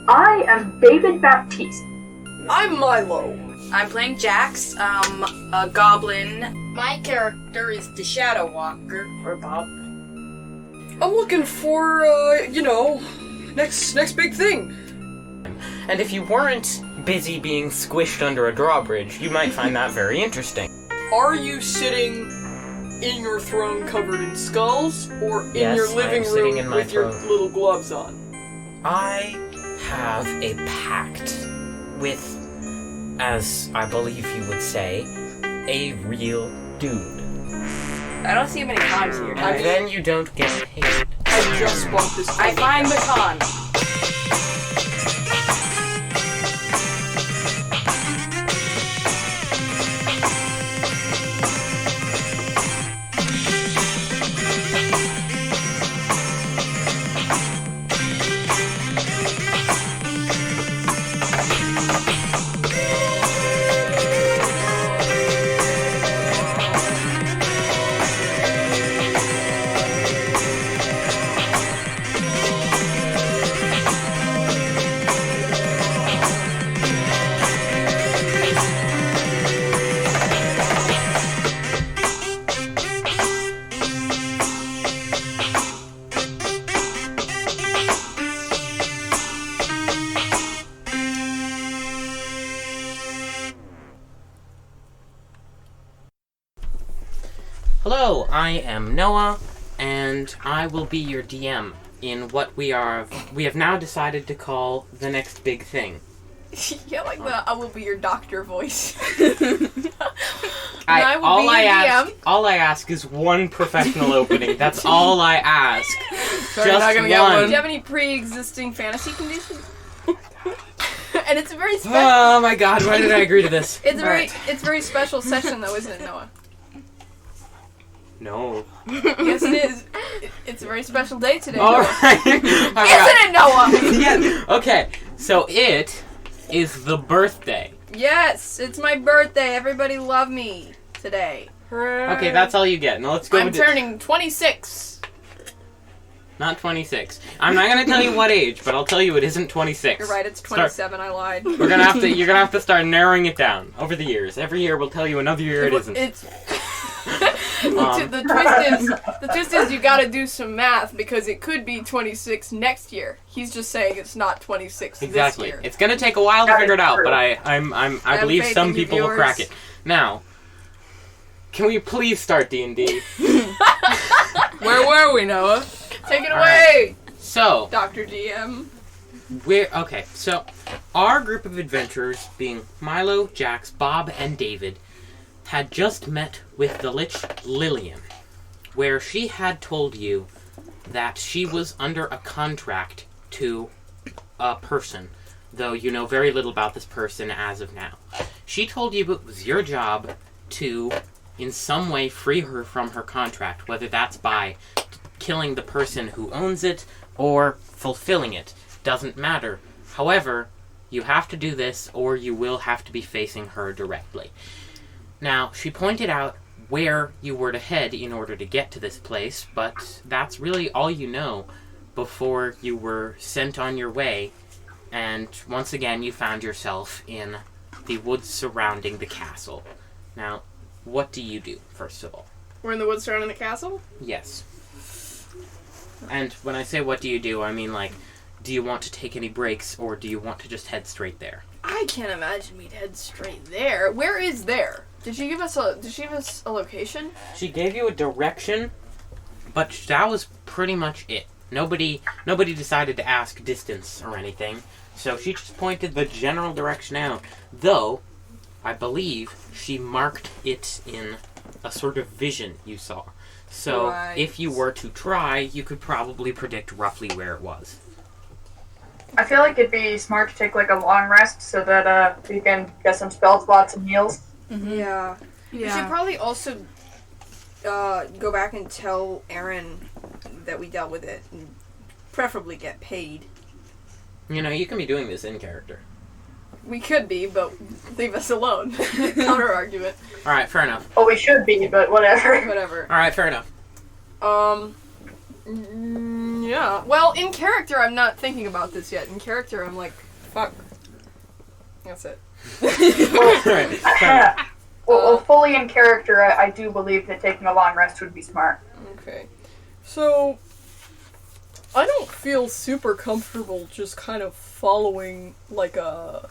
I am David Baptiste. I'm Milo. I'm playing Jax, a goblin. My character is the Shadow Walker, or Bob. I'm looking for, next big thing. And if you weren't busy being squished under a drawbridge, you might find that very interesting. Are you sitting in your throne covered in skulls, or in Yes, your living I'm sitting room in my with your throne. little gloves on? I have a pact with, as I believe you would say, a real dude. I don't see many cons here. And then you don't get paid. I just bought this. I find the con. Hello, I am Noah, and I will be your DM in what we have now decided to call the next big thing. Yeah, like the I will be your doctor voice. All I ask is one professional opening. That's all I ask. So Just not gonna get one. Do you have any pre-existing fantasy conditions? And it's a very Oh my god, why did I agree to this? it's a very special session though, isn't it, Noah? No. Yes, it is. It's a very special day today. Alright. Isn't it, Noah? Yeah. Okay, so it is the birthday. Yes, it's my birthday. Everybody love me today. Okay, that's all you get. Now let's go I'm with turning 26. Not 26. I'm not gonna tell you what age, but I'll tell you it isn't 26. You're right, it's 27. I lied. You're gonna have to start narrowing it down over the years. Every year we'll tell you another year it isn't. The twist is you gotta do some math because it could be 26 next year. He's just saying it's not 26 Exactly. this year. It's gonna take a while to figure it out, but I believe faith some in you, people will viewers. crack it. Now, can we please start D&D? Where were we, Noah? Take it All away, So, Dr. DM. so our group of adventurers, being Milo, Jax, Bob, and David, had just met with the Lich Lillian, where she had told you that she was under a contract to a person, though you know very little about this person as of now. She told you it was your job to, in some way, free her from her contract, whether that's by killing the person who owns it or fulfilling it. Doesn't matter. However, you have to do this or you will have to be facing her directly. Now, she pointed out where you were to head in order to get to this place, but that's really all you know before you were sent on your way, and once again you found yourself in the woods surrounding the castle. Now, what do you do, first of all? We're in the woods surrounding the castle? Yes. And when I say what do you do, I mean like, do you want to take any breaks, or do you want to just head straight there? I can't imagine we'd head straight there. Where is there? Did she give us a location? She gave you a direction, but that was pretty much it. Nobody decided to ask distance or anything, so she just pointed the general direction out, though I believe she marked it in a sort of vision you saw. So Right. if you were to try, you could probably predict roughly where it was. I feel like it'd be smart to take like a long rest so that we can get some spell slots and heals. Mm-hmm. Yeah. We should probably also go back and tell Aaron that we dealt with it, and preferably get paid. You know, you can be doing this in character. We could be, but leave us alone. Counter argument. Alright, fair enough. Well, we should be, but whatever. Whatever. Alright, fair enough. Yeah, Yeah. Well, in character, I'm not thinking about this yet. In character, I'm like, fuck. That's it. Well, fully in character, I do believe that taking a long rest would be smart. Okay. So, I don't feel super comfortable just kind of following like a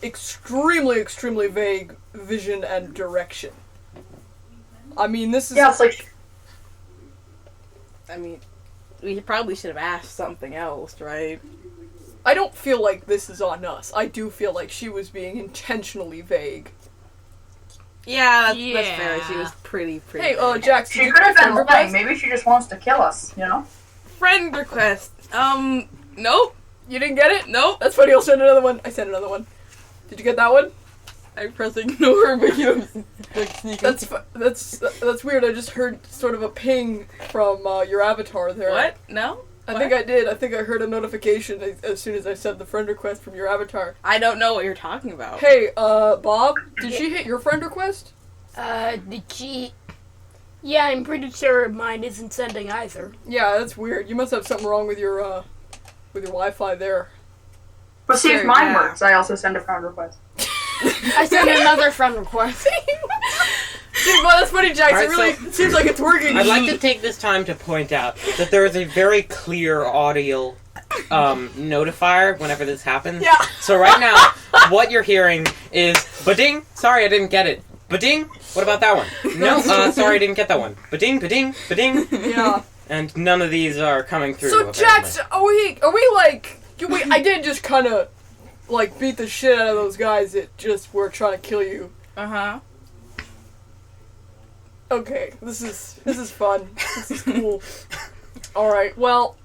extremely vague vision and direction. I mean, this is... Yeah, it's like... I mean, we probably should have asked something else, right? I don't feel like this is on us. I do feel like she was being intentionally vague. Yeah, that's fair. She was pretty Hey, vague. Jax, She could have been lying. Maybe she just wants to kill us, you know? Friend request. Nope. You didn't get it? Nope. That's funny, I'll send another one. I sent another one. Did you get that one? I press ignore, but you know, like sneaking. That's weird. I just heard sort of a ping from your avatar there. What? No? I think I did. I think I heard a notification as soon as I sent the friend request from your avatar. I don't know what you're talking about. Hey, Bob, did she hit your friend request? Did she... Yeah, I'm pretty sure mine isn't sending either. Yeah, that's weird. You must have something wrong with your Wi-Fi there. But see, if Sure, mine yeah. works, I also send a friend request. I sent another friend request. Dude, well, that's funny, Jax. Alright, It really seems like it's working. I'd like to take this time to point out that there is a very clear audio notifier whenever this happens. Yeah. So right now, what you're hearing is ba-ding. Sorry, I didn't get it. Ba-ding. What about that one? No, sorry, I didn't get that one. Ba-ding, ba-ding, ba-ding. Yeah. And none of these are coming through. So, apparently. Jax, are we like... I did just kind of, like, beat the shit out of those guys that just were trying to kill you. Uh-huh. Okay, this is fun. This is cool. Alright, well...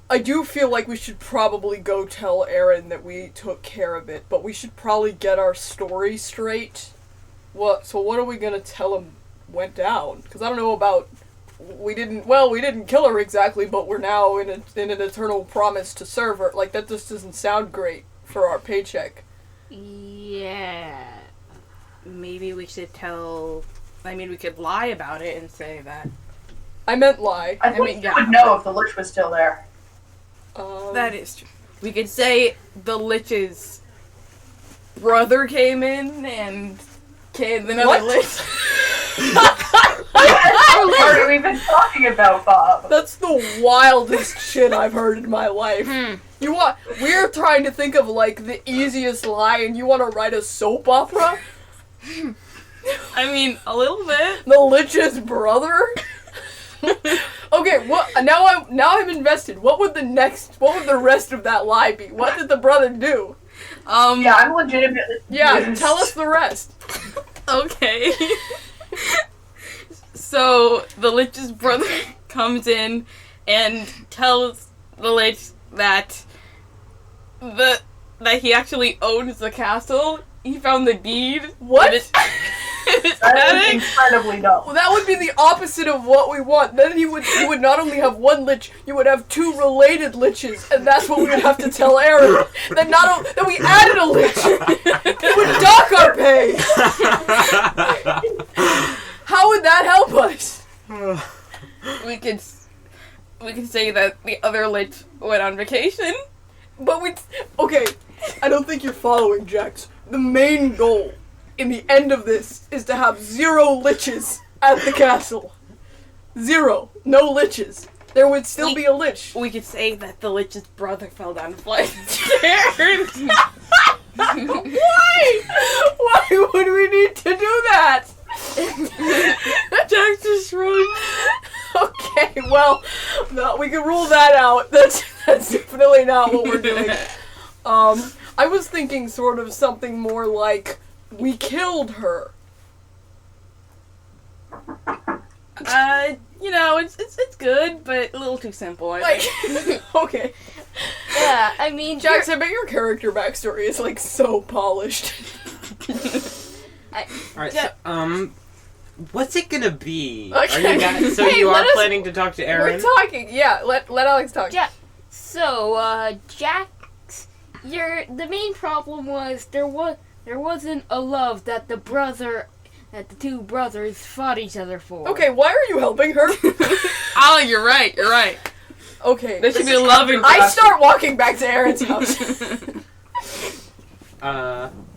I do feel like we should probably go tell Aaron that we took care of it, but we should probably get our story straight. So what are we gonna tell him went down? Because I don't know about... We didn't kill her exactly, but we're now in an eternal promise to serve her. Like, that just doesn't sound great for our paycheck. Yeah. Maybe we should tell... I mean, we could lie about it and say that... I meant lie. I think you would know if the Lich was still there. That is true. We could say the Lich's brother came in and killed another What? Lich. What are we even talking about, Bob? That's the wildest shit I've heard in my life. We're trying to think of, like, the easiest lie, and you want to write a soap opera? I mean, a little bit. The Lich's brother? Okay, what? Now I'm invested. What would the rest of that lie be? What did the brother do? Yeah, I'm legitimately... Yeah, tell us the rest. Okay. So, the Lich's brother comes in and tells the Lich that he actually owns the castle. He found the deed. What? That is incredibly dumb. Well, that would be the opposite of what we want. Then you would not only have one Lich, you would have two related Liches, and that's what we would have to tell Aaron. That we added a Lich. It would dock our pay. How would that help us? We could say that the other Lich went on vacation. But okay, I don't think you're following, Jax. The main goal in the end of this is to have 0 Liches at the castle. 0. No Liches. There would still be a Lich. We could say that the Lich's brother fell down a flight of stairs. Why? Why would we need to do that? Jax just shrugged. Okay, well, no, we can rule that out. That's definitely not what we're doing. I was thinking sort of something more like, we killed her. It's good, but a little too simple, I think. Okay. Yeah, I mean... Jax, I bet your character backstory is, like, so polished. Alright, so, what's it gonna be? Okay. Are you guys, so Hey, you are let us- planning to talk to Aaron? We're talking. Yeah, let Alex talk. Yeah. So, Jax, the main problem was there wasn't a love that the brother that the two brothers fought each other for. Okay, why are you helping her? Oh, you're right. Okay. There should be a loving. I start walking back to Aaron's house.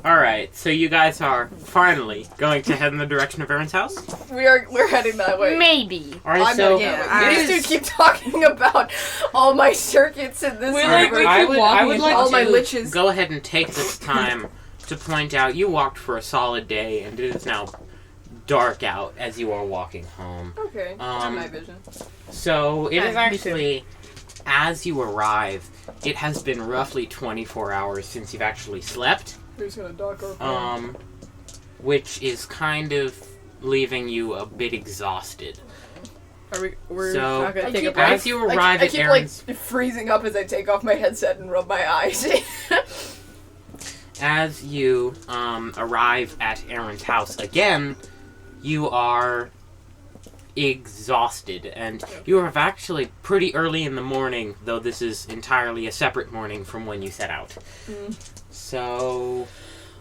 Alright, so you guys are finally going to head in the direction of Aaron's house? We're heading that way. Maybe. Alright, I'm so... not yeah, These dudes keep talking about all my circuits in this We universe. keep I walking would into like all to my liches. go ahead and take this time to point out you walked for a solid day, and it is now dark out as you are walking home. Okay, Um, night vision. So it is me too. actually, as you arrive, it has been roughly 24 hours since you've actually slept, Who's gonna dock our phone? which is kind of leaving you a bit exhausted. We're So, not gonna I take a keep- break. As you arrive I at keep Aaron's, like freezing up as I take off my headset and rub my eyes. as you arrive at Aaron's house again, you are exhausted, and you have actually pretty early in the morning, though this is entirely a separate morning from when you set out. So,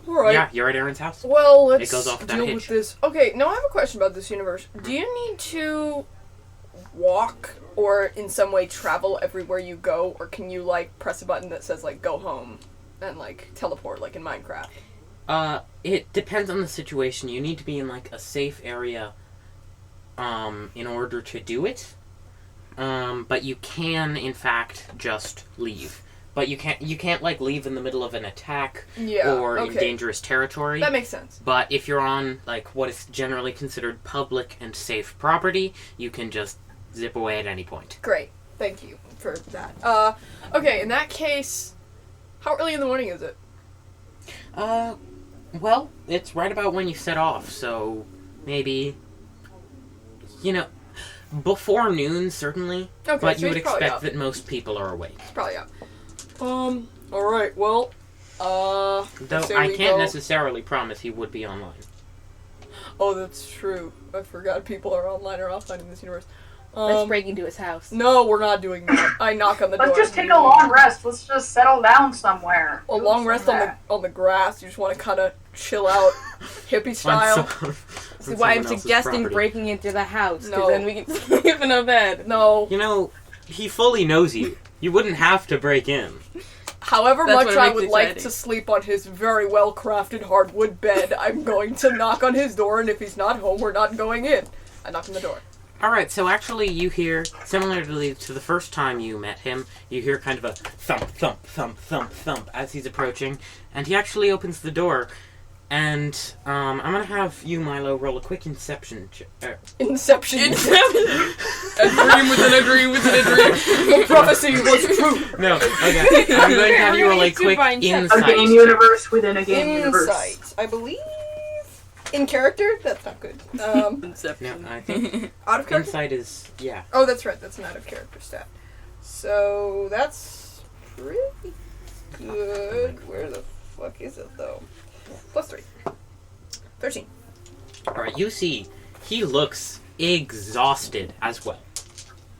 Alright. yeah, you're at Aaron's house. Well, let's It goes off without deal a with hitch. this. Okay, now I have a question about this universe. Do you need to walk or in some way travel everywhere you go, or can you like press a button that says like go home and like teleport like in Minecraft? It depends on the situation. You need to be in like a safe area, in order to do it. But you can, in fact, just leave. But you can't like leave in the middle of an attack Yeah. or in okay. dangerous territory. That makes sense. But if you're on like what is generally considered public and safe property, you can just zip away at any point. Great. Thank you for that. Okay, in that case, how early in the morning is it? Well, it's right about when you set off, so maybe, before noon, certainly. Okay, But so you would he's probably expect up. that most people are awake. It's probably up. Alright, well, Though say I we can't go- necessarily promise he would be online. Oh, that's true. I forgot people are online or offline in this universe. Let's break into his house. No, we're not doing that. I knock on the door. Let's just take a long rest. Let's just settle down somewhere. A long rest on the grass. You just want to kind of chill out, hippie style. See why I'm suggesting breaking into the house, because No. then we can sleep in a bed. No. He fully knows you. You wouldn't have to break in. However That's much what I makes would it like exciting. to sleep on his very well crafted hardwood bed, I'm going to knock on his door, and if he's not home, we're not going in. I knock on the door. Alright, so actually you hear, similarly to the first time you met him, you hear kind of a thump, thump, thump, thump, thump as he's approaching, and he actually opens the door, and I'm gonna have you, Milo, roll a quick Inception check. Inception. A dream within a dream within a dream. The prophecy was true. No, okay. I'm going to have you roll a quick A insight. game universe within a game universe. Insight, I believe. In character? That's not good. No, Inception. I think Out of character? insight is, yeah. Oh, that's right. That's an out of character stat. So that's pretty good. Where the fuck is it though? +3. 13. Alright, you see, he looks exhausted as well.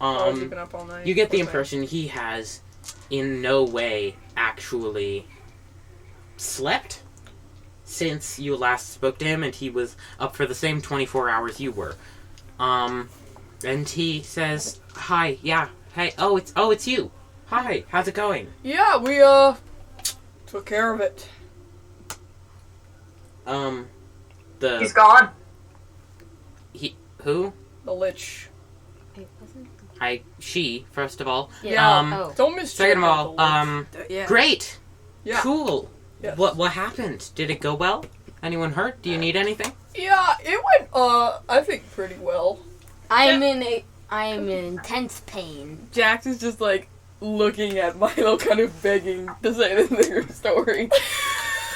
Oh, you've been up all night. You get the Okay. impression he has in no way actually slept since you last spoke to him, and he was up for the same 24 hours you were. And he says, "Hi, yeah, hey, oh, it's you. Hi, how's it going?" Yeah, we took care of it. He's gone. Who? The Lich. She, first of all. Yeah. Oh. Don't misjudge Second of all, the Lich. Yeah. great. Yeah. Cool. Yes. What happened? Did it go well? Anyone hurt? Do you need anything? Yeah, it went I think pretty well. I am in intense pain. Jax is just like looking at Milo, kind of begging to say the story.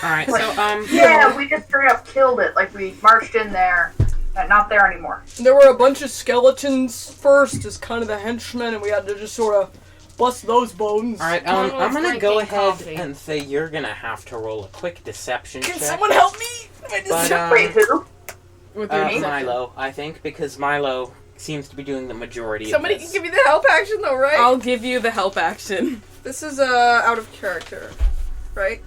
Alright, so, Yeah, we just straight up killed it. Like, we marched in there, and not there anymore. There were a bunch of skeletons first as kind of the henchmen, and we had to just sort of bust those bones. Alright, Milo I'm is gonna go drinking ahead coffee. and say you're gonna have to roll a quick deception Can check. someone help me? But, Wait, who? With your inception. Milo, I think, because Milo seems to be doing the majority Somebody of can this. give me the help action though, right? I'll give you the help action. This is out of character, right?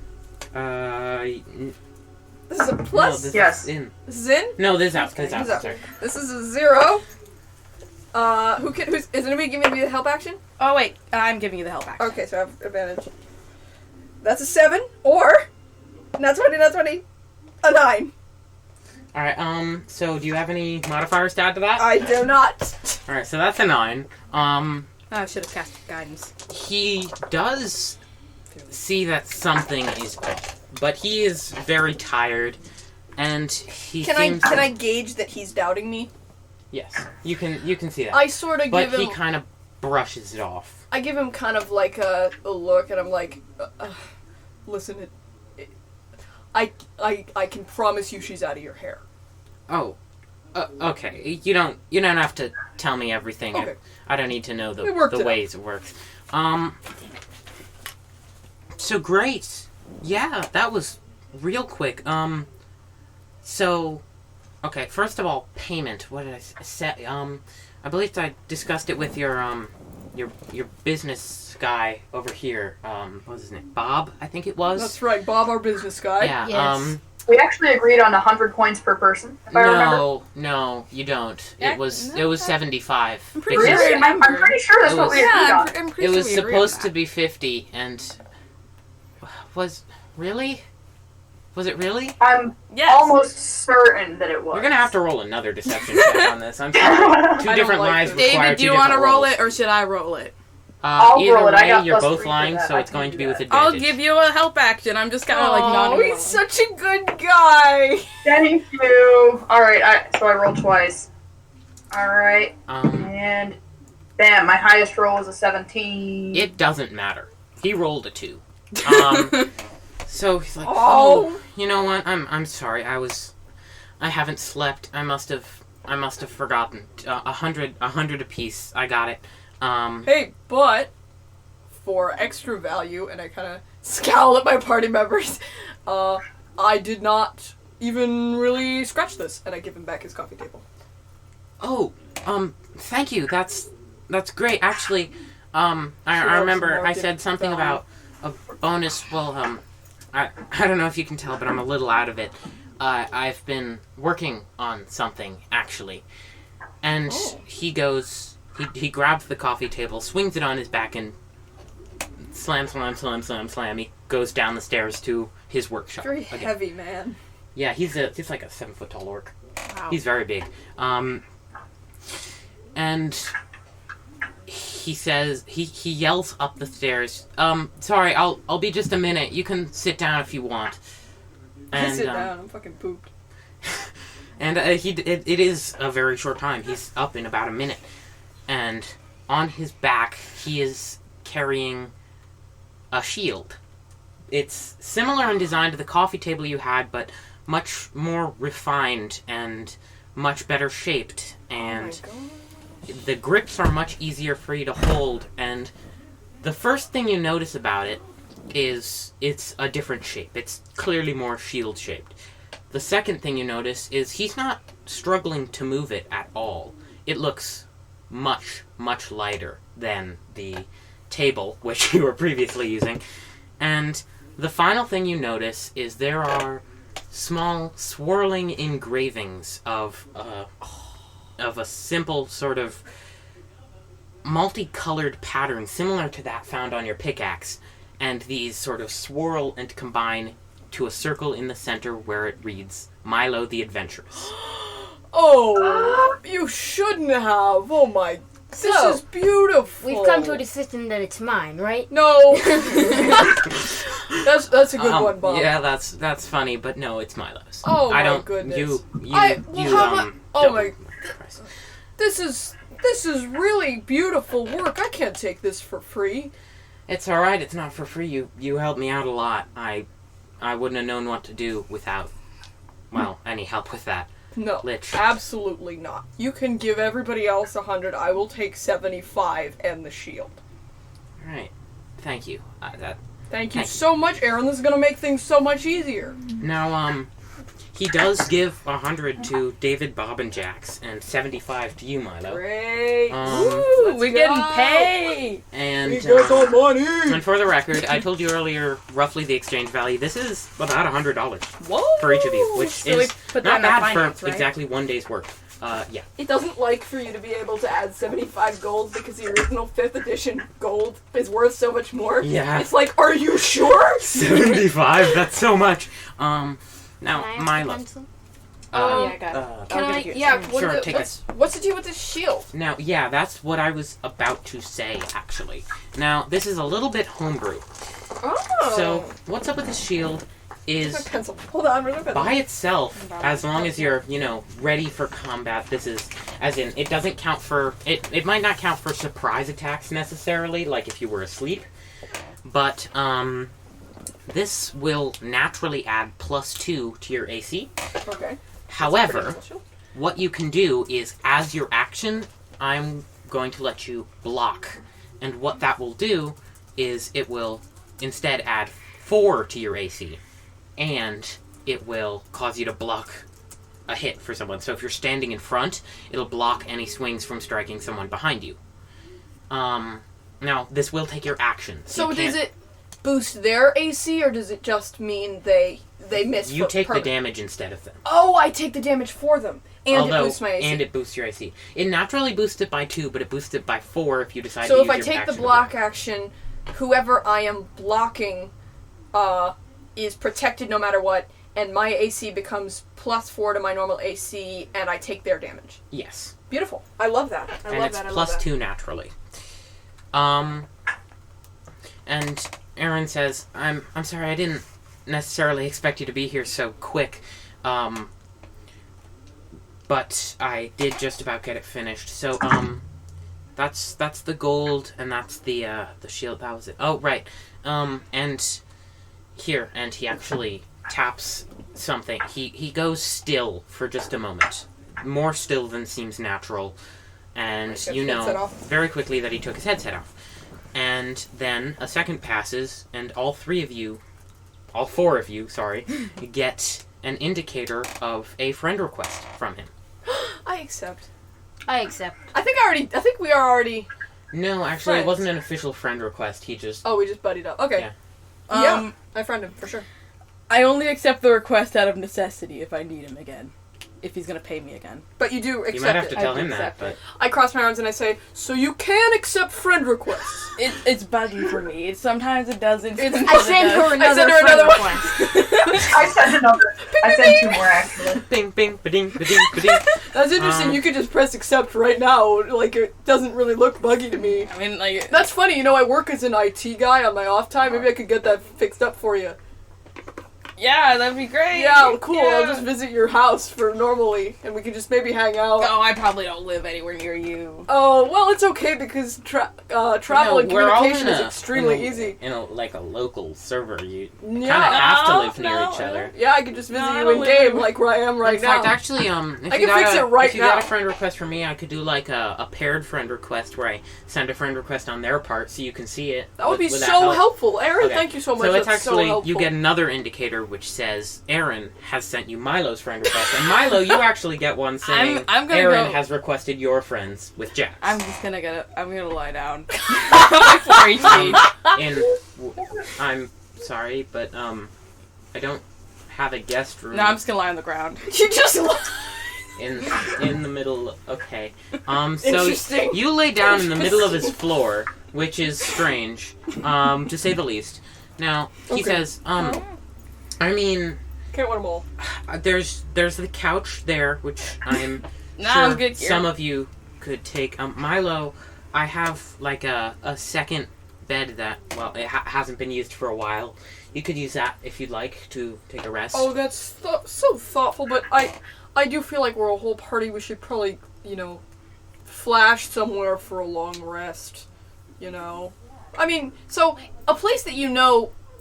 This is a No, plus. this Yes. is in. This is in. No, this is out. This is This is out. out. Sorry. This is a 0. Is anybody giving me the help action? Oh wait, I'm giving you the help action. Okay, so I have advantage. That's a 7 or not 20, a 9. All right. So do you have any modifiers to add to that? I do not. All right. So that's a 9. I should have cast guidance. He does see that something is off, but he is very tired, and he Can seems. I gauge that he's doubting me? Yes, you can see that. I sort of but give he him. kind of brushes it off. I give him kind of like a look, and I'm like, listen, I can promise you she's out of your hair. Oh, okay. You don't have to tell me everything. Okay. I don't need to know We worked the it ways it works. So great. Yeah, that was real quick. So, okay. First of all, payment. What did I say? I believe I discussed it with your business guy over here. What was his name? Bob, I think it was. That's right, Bob, our business guy. Yeah. Yes. We actually agreed on 100 coins per person, if I remember. No, you don't. Yeah, It was no, 75. I'm pretty because sure Really? I'm pretty sure that's It what was- we agreed on. I'm pretty It sure was we agree on supposed that. to be 50, and was it really? I'm Yes. almost certain that it was. We're gonna have to roll another deception check on this. I'm sorry. Two don't different like lies it. require David, do two you want to different roll rolls. it or should I roll it? I'll Either roll it. I way, got you're plus both 3 for lying, that. so I it's can going to do be with that. advantage. I'll give you a help action. I'm just kind of like nodding. Oh, he's along. such a good guy. Thank you. Alright, so I rolled twice. Alright, and bam, my highest roll was a 17. It doesn't matter. He rolled a 2. So he's like, Oh. you know what? I'm sorry. I haven't slept. I must have forgotten. 100 apiece. I got it. Hey, but for extra value, and I kind of scowl at my party members, I did not even really scratch this, and I give him back his coffee table. Oh, thank you. That's great. Actually, I Sure, remember sure, I said something about a bonus. Well, I don't know if you can tell, but I'm a little out of it. I've been working on something actually, and he goes. He grabs the coffee table, swings it on his back, and slam. He goes down the stairs to his workshop. Very again. heavy, man. Yeah, he's like a 7-foot tall orc. Wow. He's very big. And he says he yells up the stairs. Sorry, I'll be just a minute. You can sit down if you want. And Sit down, I'm fucking pooped. and it is a very short time. He's up in about a minute. And on his back, he is carrying a shield. It's similar in design to the coffee table you had, but much more refined and much better shaped. And the grips are much easier for you to hold. And the first thing you notice about it is it's a different shape. It's clearly more shield shaped. The second thing you notice is he's not struggling to move it at all. It looks much, much lighter than the table, which you were previously using. And the final thing you notice is there are small swirling engravings of a simple sort of multicolored pattern similar to that found on your pickaxe, and these sort of swirl and combine to a circle in the center where it reads Milo the Adventurous. Oh, you shouldn't have. Oh my, this So, is beautiful. We've come to a decision that it's mine, right? No. that's a good one, Bob. Yeah, that's funny, but no, it's Milo's. Oh I my don't, goodness. You How about- oh don't- my, this is really beautiful work. I can't take this for free. It's all right. It's not for free. You helped me out a lot. I wouldn't have known what to do without, well, any help with that. No, Lich. absolutely not. You can give everybody else 100. I will take 75 and the shield. All right. Thank you. Thank you Thank so much, Aaron. This is gonna make things so much easier. Now, he does give 100 to David, Bob, and Jax, and 75 to you, Milo. Great. Um, Ooh, Let's we're go. getting paid. And And, we get the money! And for the record, I told you earlier roughly the exchange value. This is about $100 Whoa! for each of you, which So we is put not that in bad our finance, for right? exactly 1 day's work. Yeah. It doesn't like for you to be able to add 75 gold because the original 5th edition gold is worth so much more. Yeah. It's like, are you sure? 75, that's so much. Now, Can I ask a Milo. pencil? Yeah, I got it. Can I'll I? give it Yeah. to Sure, take what's the deal with this shield? Now, yeah, that's what I was about to say, actually. Now, this is a little bit homebrew. Oh. So, what's up with this shield Where's my is, pencil? Hold on, where's my pencil? by itself, as long as you're, ready for combat, this is, as in, it doesn't count for, it might not count for surprise attacks necessarily, like if you were asleep, but, this will naturally add +2 to your AC. Okay. However, what you can do is, as your action, I'm going to let you block. And what that will do is it will instead add 4 to your AC. And it will cause you to block a hit for someone. So if you're standing in front, it'll block any swings from striking someone behind you. Now, this will take your action. So you does can't- it boost their AC, or does it just mean they miss? You take the permanent? damage instead of them. Oh, I take the damage for them, and it boosts my AC. And it boosts your AC. It naturally boosts it by 2, but it boosts it by 4 if you decide So to if I use your take the action to block action, whoever I am blocking is protected no matter what, and my AC becomes +4 to my normal AC, and I take their damage. Yes. Beautiful. I love that. And it's +2 naturally. And Aaron says, I'm sorry, I didn't necessarily expect you to be here so quick. But I did just about get it finished. So, that's the gold, and that's the shield. That was it. Oh, right. And here, and he actually taps something. He goes still for just a moment. More still than seems natural. And Take you his headset know off. very quickly that he took his headset off. And then a second passes, and all 4 of you, get an indicator of a friend request from him. I accept. I accept. I think we are already. No, actually, Friends. it wasn't an official friend request. He just... Oh, we just buddied up. Okay. Yeah. Yeah, I friend him for sure. I only accept the request out of necessity if I need him again. If he's gonna pay me again. But you do accept You might have to it. tell I him that, accept but... it. I cross my arms and I say, so you can accept friend requests. It's buggy for me. Sometimes it doesn't. It's- I sent her another friend one. request. I sent another. I sent 2 more actually. Bing, bing, ba-ding, ba-ding, ba-ding. That's interesting. You could just press accept right now. Like, it doesn't really look buggy to me. I mean, like, That's funny. I work as an IT guy on my off time. Maybe I could get that fixed up for you. yeah, that'd be great. Yeah, cool. Yeah. I'll just visit your house for normally, and we could just maybe hang out. Oh, I probably don't live anywhere near you. Oh, well, it's okay because travel and we're all communication in is a- extremely easy. In a local server, you kind of Yeah. have to live near no, each other. Yeah, I could just visit No, I you don't in live game anywhere. like where I am right In now. fact, actually, if I you can got fix a, it right if you got now. a friend request from me, I could do like a paired friend request where I send a friend request on their part so you can see it. That would be Would so help? helpful. Aaron, Okay. thank you so much. So it's That's so actually, helpful. you get another indicator which says Aaron has sent you Milo's friend request. And Milo, you actually get one saying I'm gonna Aaron go- has requested your friends with Jax. I'm gonna lie down. Before he cheats. I'm sorry, but I don't have a guest room No, I'm just gonna lie on the ground. You just in the middle. Okay. So Interesting. you lay down in the middle of his floor, which is strange, to say the least. Now he Okay. says, I mean, can't win them all. there's the couch there, which I'm Nah, sure I'm good here. some of you could take. Milo, I have like a second bed that, well, it hasn't been used for a while. You could use that if you'd like to take a rest. Oh, that's so thoughtful. But I do feel like we're a whole party. We should probably flash somewhere for a long rest. I mean, so a place that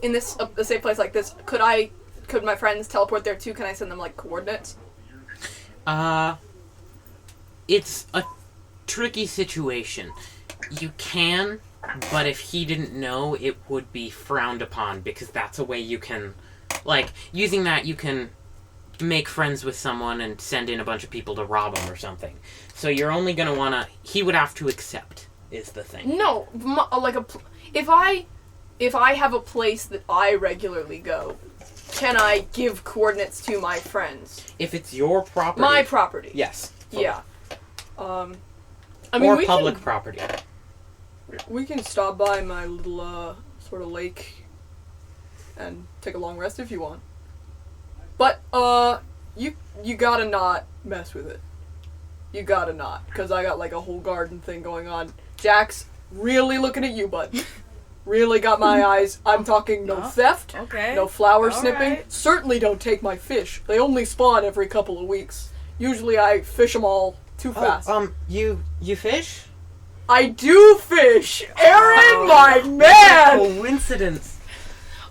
in this a safe place like this, could my friends teleport there too? Can I send them like coordinates? It's a tricky situation. You can, but if he didn't know, it would be frowned upon, because that's a way you can, using that you can make friends with someone and send in a bunch of people to rob them or something. So you're only gonna wanna, he would have to accept, is the thing. No, if I have a place that I regularly go, can I give coordinates to my friends? If it's your property. My property. Yes. Yeah. I mean, or public property. We can stop by my little sort of lake and take a long rest if you want. But you gotta not mess with it. You gotta not, because I got like a whole garden thing going on. Jack's really looking at you, bud. Really got my eyes. I'm talking no theft, no flower snipping. Right. Certainly don't take my fish. They only spawn every couple of weeks. Usually I fish them all too fast. You fish? I do fish! Aaron, my man! Coincidence.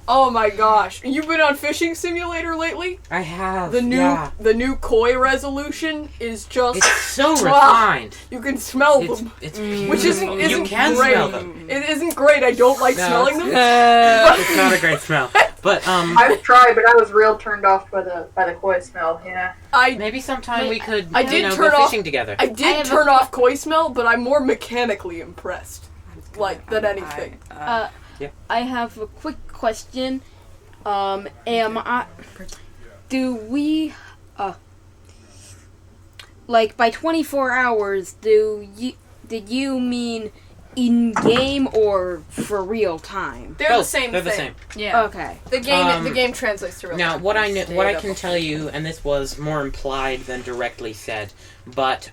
Oh my gosh. You've been on Fishing Simulator lately? I have, the new koi resolution is just... It's so refined. You can smell them. It's which isn't you can great. smell them. It isn't great. I don't like smelling them. It's not a great smell. But, I've tried, but I was real turned off by the koi smell, yeah. Maybe sometime we could, go fishing together. I did turn off koi smell, but I'm more mechanically impressed. Than anything. I have a quick question. Do we, by 24 hours, did you mean in-game or for real time? They're the same thing. They're the same. Yeah. Okay. The game translates to real time. Now, what I can tell you, and this was more implied than directly said, but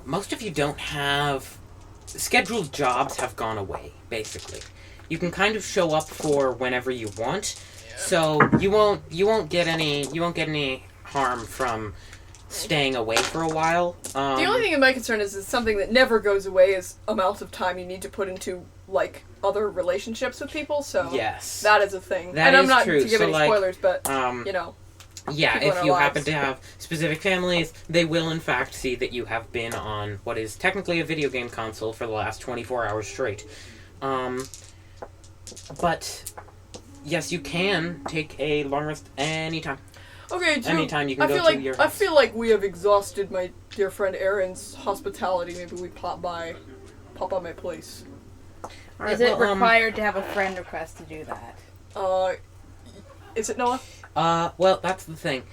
most of you don't have scheduled jobs have gone away. Basically, you can kind of show up for whenever you want, so you won't get any harm from staying away for a while. The only thing in my concern is something that never goes away is amount of time you need to put into other relationships with people. So yes, that is a thing. That and I'm is not true. to give any spoilers, but Yeah, if you happen to have specific families, they will in fact see that you have been on what is technically a video game console for the last 24 hours straight. But yes, you can take a long rest anytime. Okay, anytime you can go to your house. I feel like we have exhausted my dear friend Aaron's hospitality. Maybe we pop by my place. Right, is it required to have a friend request to do that? Is it, Noah? Well, that's the thing.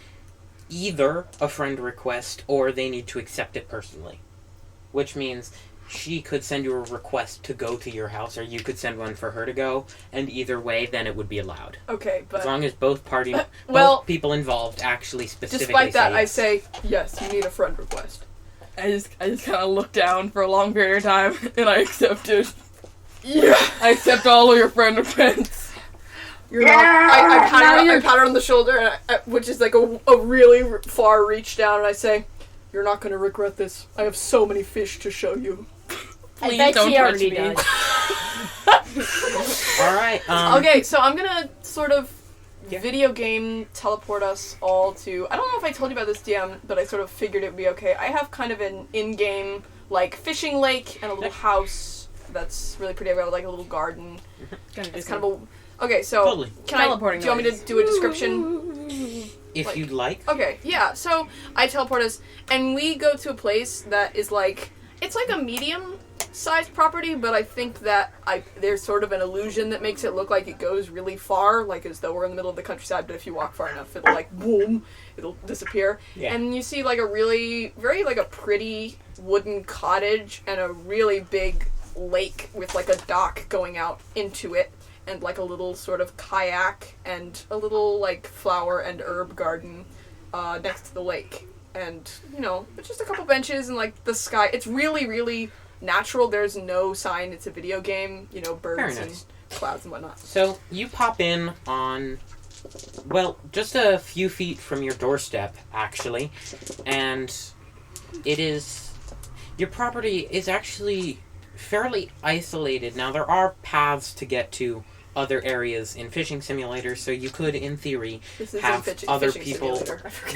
Either a friend request or they need to accept it personally. Which means she could send you a request to go to your house, or you could send one for her to go, and either way, then it would be allowed. Okay, but... As long as both both people involved actually specifically despite that, say yes. I say, yes, you need a friend request. I just kind of look down for a long period of time, and I accept it. Yeah! I accept all of your friend requests. I pat her on the shoulder, which is like a really far reach down, and I say, "You're not going to regret this. I have so many fish to show you." Please I bet she already does. Alright, okay, so I'm gonna sort of video game teleport us all to... I don't know if I told you about this, DM, but I sort of figured it would be okay. I have kind of an in-game, fishing lake and a little house that's really pretty. I have, a little garden. It's kind of a... Okay, so... Totally. Do you want me to do a description? If you'd like. Okay, yeah, so I teleport us, and we go to a place that is it's like a medium-sized property, but I think that there's sort of an illusion that makes it look like it goes really far, as though we're in the middle of the countryside, but if you walk far enough, it'll, boom, it'll disappear. Yeah. And you see, a really, very, a pretty wooden cottage and a really big lake with, a dock going out into it, and, a little sort of kayak and a little, flower and herb garden next to the lake. And, it's just a couple benches and, the sky. It's really, really natural. There's no sign it's a video game. Birds and clouds and whatnot. So, you pop in on, just a few feet from your doorstep, actually. And it is... Your property is actually fairly isolated. Now, there are paths to get to other areas in Fishing Simulator, so you could, in theory, have other people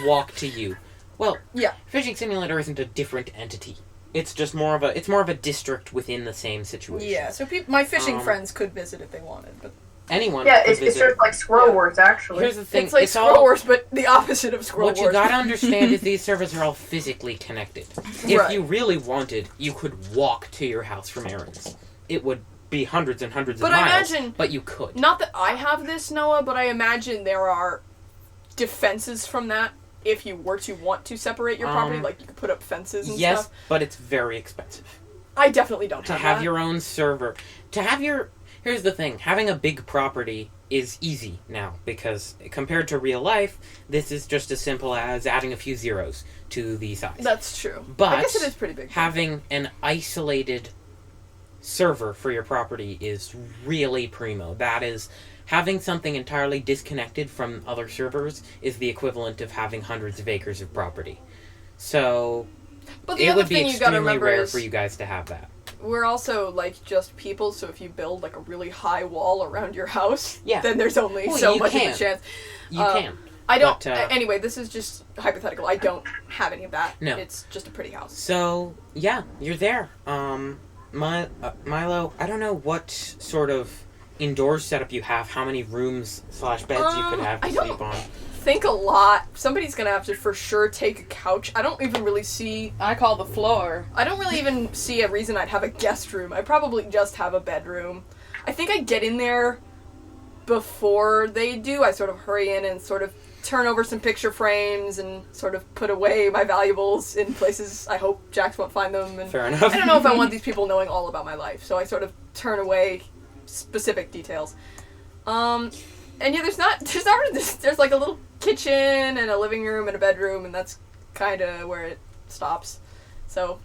walk to you. Well, yeah. Fishing Simulator isn't a different entity. It's just more of a district within the same situation. Yeah, so my fishing friends could visit if they wanted, but anyone. Yeah, could it's visit. just like Squirrel Wars, actually. Here's the thing. It's like Squirrel Wars, but the opposite of Squirrel What Wars. you gotta understand is these servers are all physically connected. If you really wanted, you could walk to your house from Aaron's. It would be hundreds and hundreds of miles, but you could. Not that I have this, Noah, but I imagine there are defenses from that if you were to want to separate your property, like you could put up fences and stuff. Yes, but it's very expensive. I definitely don't to have have that. your own server. Here's the thing, having a big property is easy now, because compared to real life, this is just as simple as adding a few zeros to the size. That's true. But I guess it is pretty big. Having an isolated server for your property is really primo. That is, having something entirely disconnected from other servers is the equivalent of having hundreds of acres of property. So, but the it other would be thing you gotta extremely remember rare is for you guys to have that. we're also like just people, so if you build like a really high wall around your house, Yeah. then there's only Well, so you much can. of a chance. You can. I don't. But, anyway, this is just hypothetical. I don't have any of that. No. It's just a pretty house. So, yeah, you're there. Milo, I don't know what sort of indoors setup you have, how many rooms / beds you could have to I don't sleep on. think a lot. Somebody's gonna have to for sure take a couch. I don't even really see. I call the floor. I don't really even see a reason I'd have a guest room. I probably just have a bedroom. I think I get in there before they do. I sort of hurry in and sort of turn over some picture frames and sort of put away my valuables in places I hope Jax won't find them. And Fair enough. I don't know if I want these people knowing all about my life, so I sort of turn away specific details. And yeah, there's like a little kitchen and a living room and a bedroom, and that's kind of where it stops. So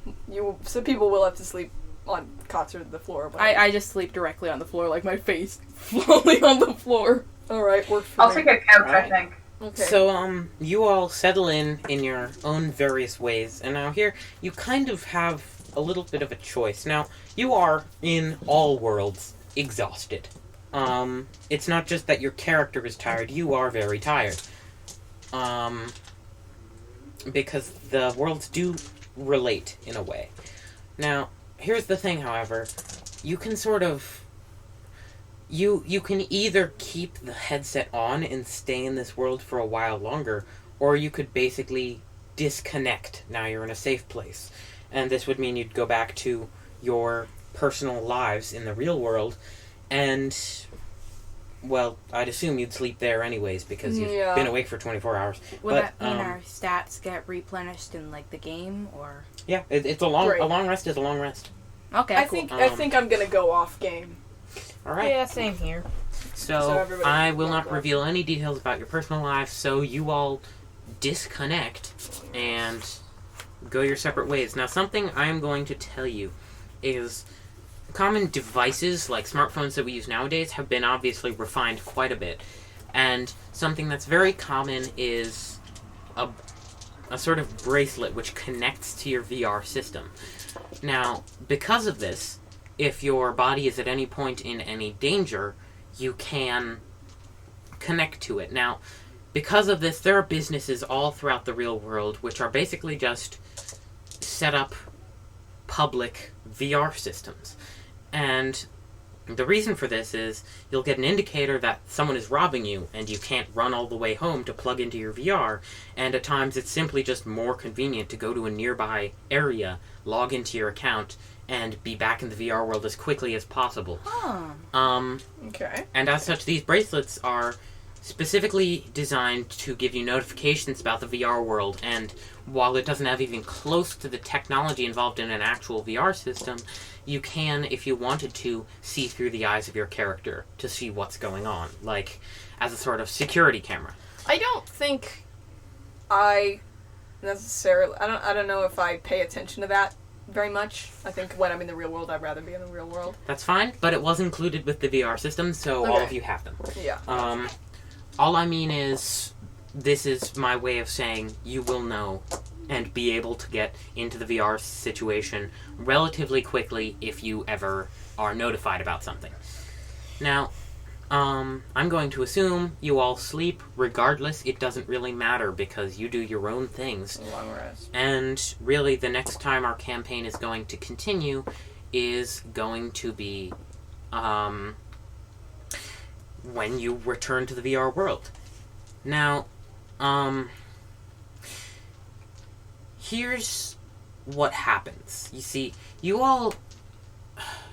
people will have to sleep on cots or the floor. But I just sleep directly on the floor, like my face falling on the floor. all right, works for I'll me. take a couch, Alright. I think. Okay. So, you all settle in your own various ways, and now here, you kind of have a little bit of a choice. Now, you are, in all worlds, exhausted. It's not just that your character is tired, you are very tired. Because the worlds do relate, in a way. Now, here's the thing, however, you can sort of... You can either keep the headset on and stay in this world for a while longer, or you could basically disconnect. Now you're in a safe place. And this would mean you'd go back to your personal lives in the real world, and, well, I'd assume you'd sleep there anyways, because you've been awake for 24 hours. Will But, that mean our stats get replenished in, like, the game, or...? Yeah, it's a long Great. rest is a long rest. Okay, I cool. think I'm gonna go off game. Alright. Yeah, same here. So everybody I will can not go. reveal any details about your personal life, so you all disconnect and go your separate ways. Now, something I am going to tell you is common devices like smartphones that we use nowadays have been obviously refined quite a bit. And something that's very common is a sort of bracelet which connects to your VR system. Now, because of this, if your body is at any point in any danger, you can connect to it. Now, because of this, there are businesses all throughout the real world which are basically just set up public VR systems. And the reason for this is you'll get an indicator that someone is robbing you and you can't run all the way home to plug into your VR, and at times it's simply just more convenient to go to a nearby area, log into your account, and be back in the VR world as quickly as possible. Okay. And as such, these bracelets are specifically designed to give you notifications about the VR world, and while it doesn't have even close to the technology involved in an actual VR system, you can, if you wanted to, see through the eyes of your character to see what's going on, like as a sort of security camera. I don't think I necessarily... I don't know if I pay attention to that very much. I think when I'm in the real world, I'd rather be in the real world. That's fine, but it was included with the VR system, so all Okay. of you have them. Yeah. All I mean is, this is my way of saying you will know and be able to get into the VR situation relatively quickly if you ever are notified about something. Now, I'm going to assume you all sleep regardless. It doesn't really matter because you do your own things. Long rest. And really, the next time our campaign is going to continue is going to be when you return to the VR world. Now, here's what happens. You see, you all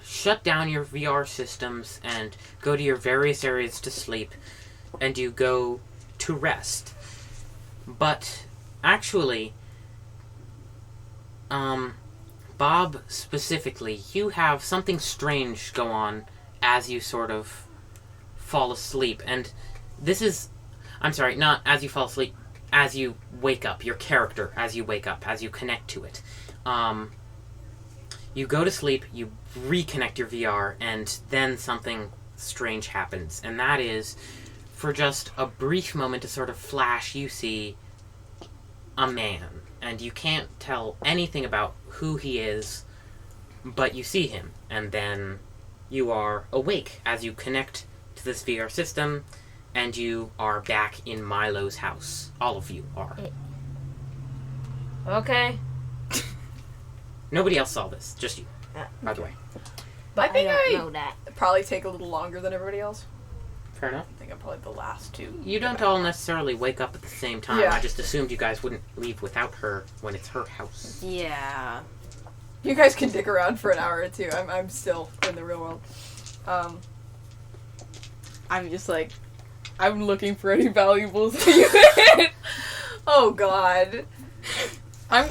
shut down your VR systems and go to your various areas to sleep, and you go to rest. But actually, Bob specifically, you have something strange go on as you sort of fall asleep. And this is, I'm sorry, not as you fall asleep, as you wake up, your character as you wake up, as you connect to it. You go to sleep, you reconnect your VR, and then something strange happens. And that is, for just a brief moment, to sort of flash, you see a man. And you can't tell anything about who he is, but you see him. And then you are awake as you connect to this VR system, and you are back in Milo's house. All of you are. Okay. Nobody else saw this, just you, by the way. But I think don't know that. probably take a little longer than everybody else. Fair enough. I think I'm probably the last two. You don't all necessarily wake up at the same time. Yeah. I just assumed you guys wouldn't leave without her when it's her house. Yeah. You guys can dick around for an hour or two. I'm still in the real world. I'm just like, I'm looking for any valuables. Oh God. I'm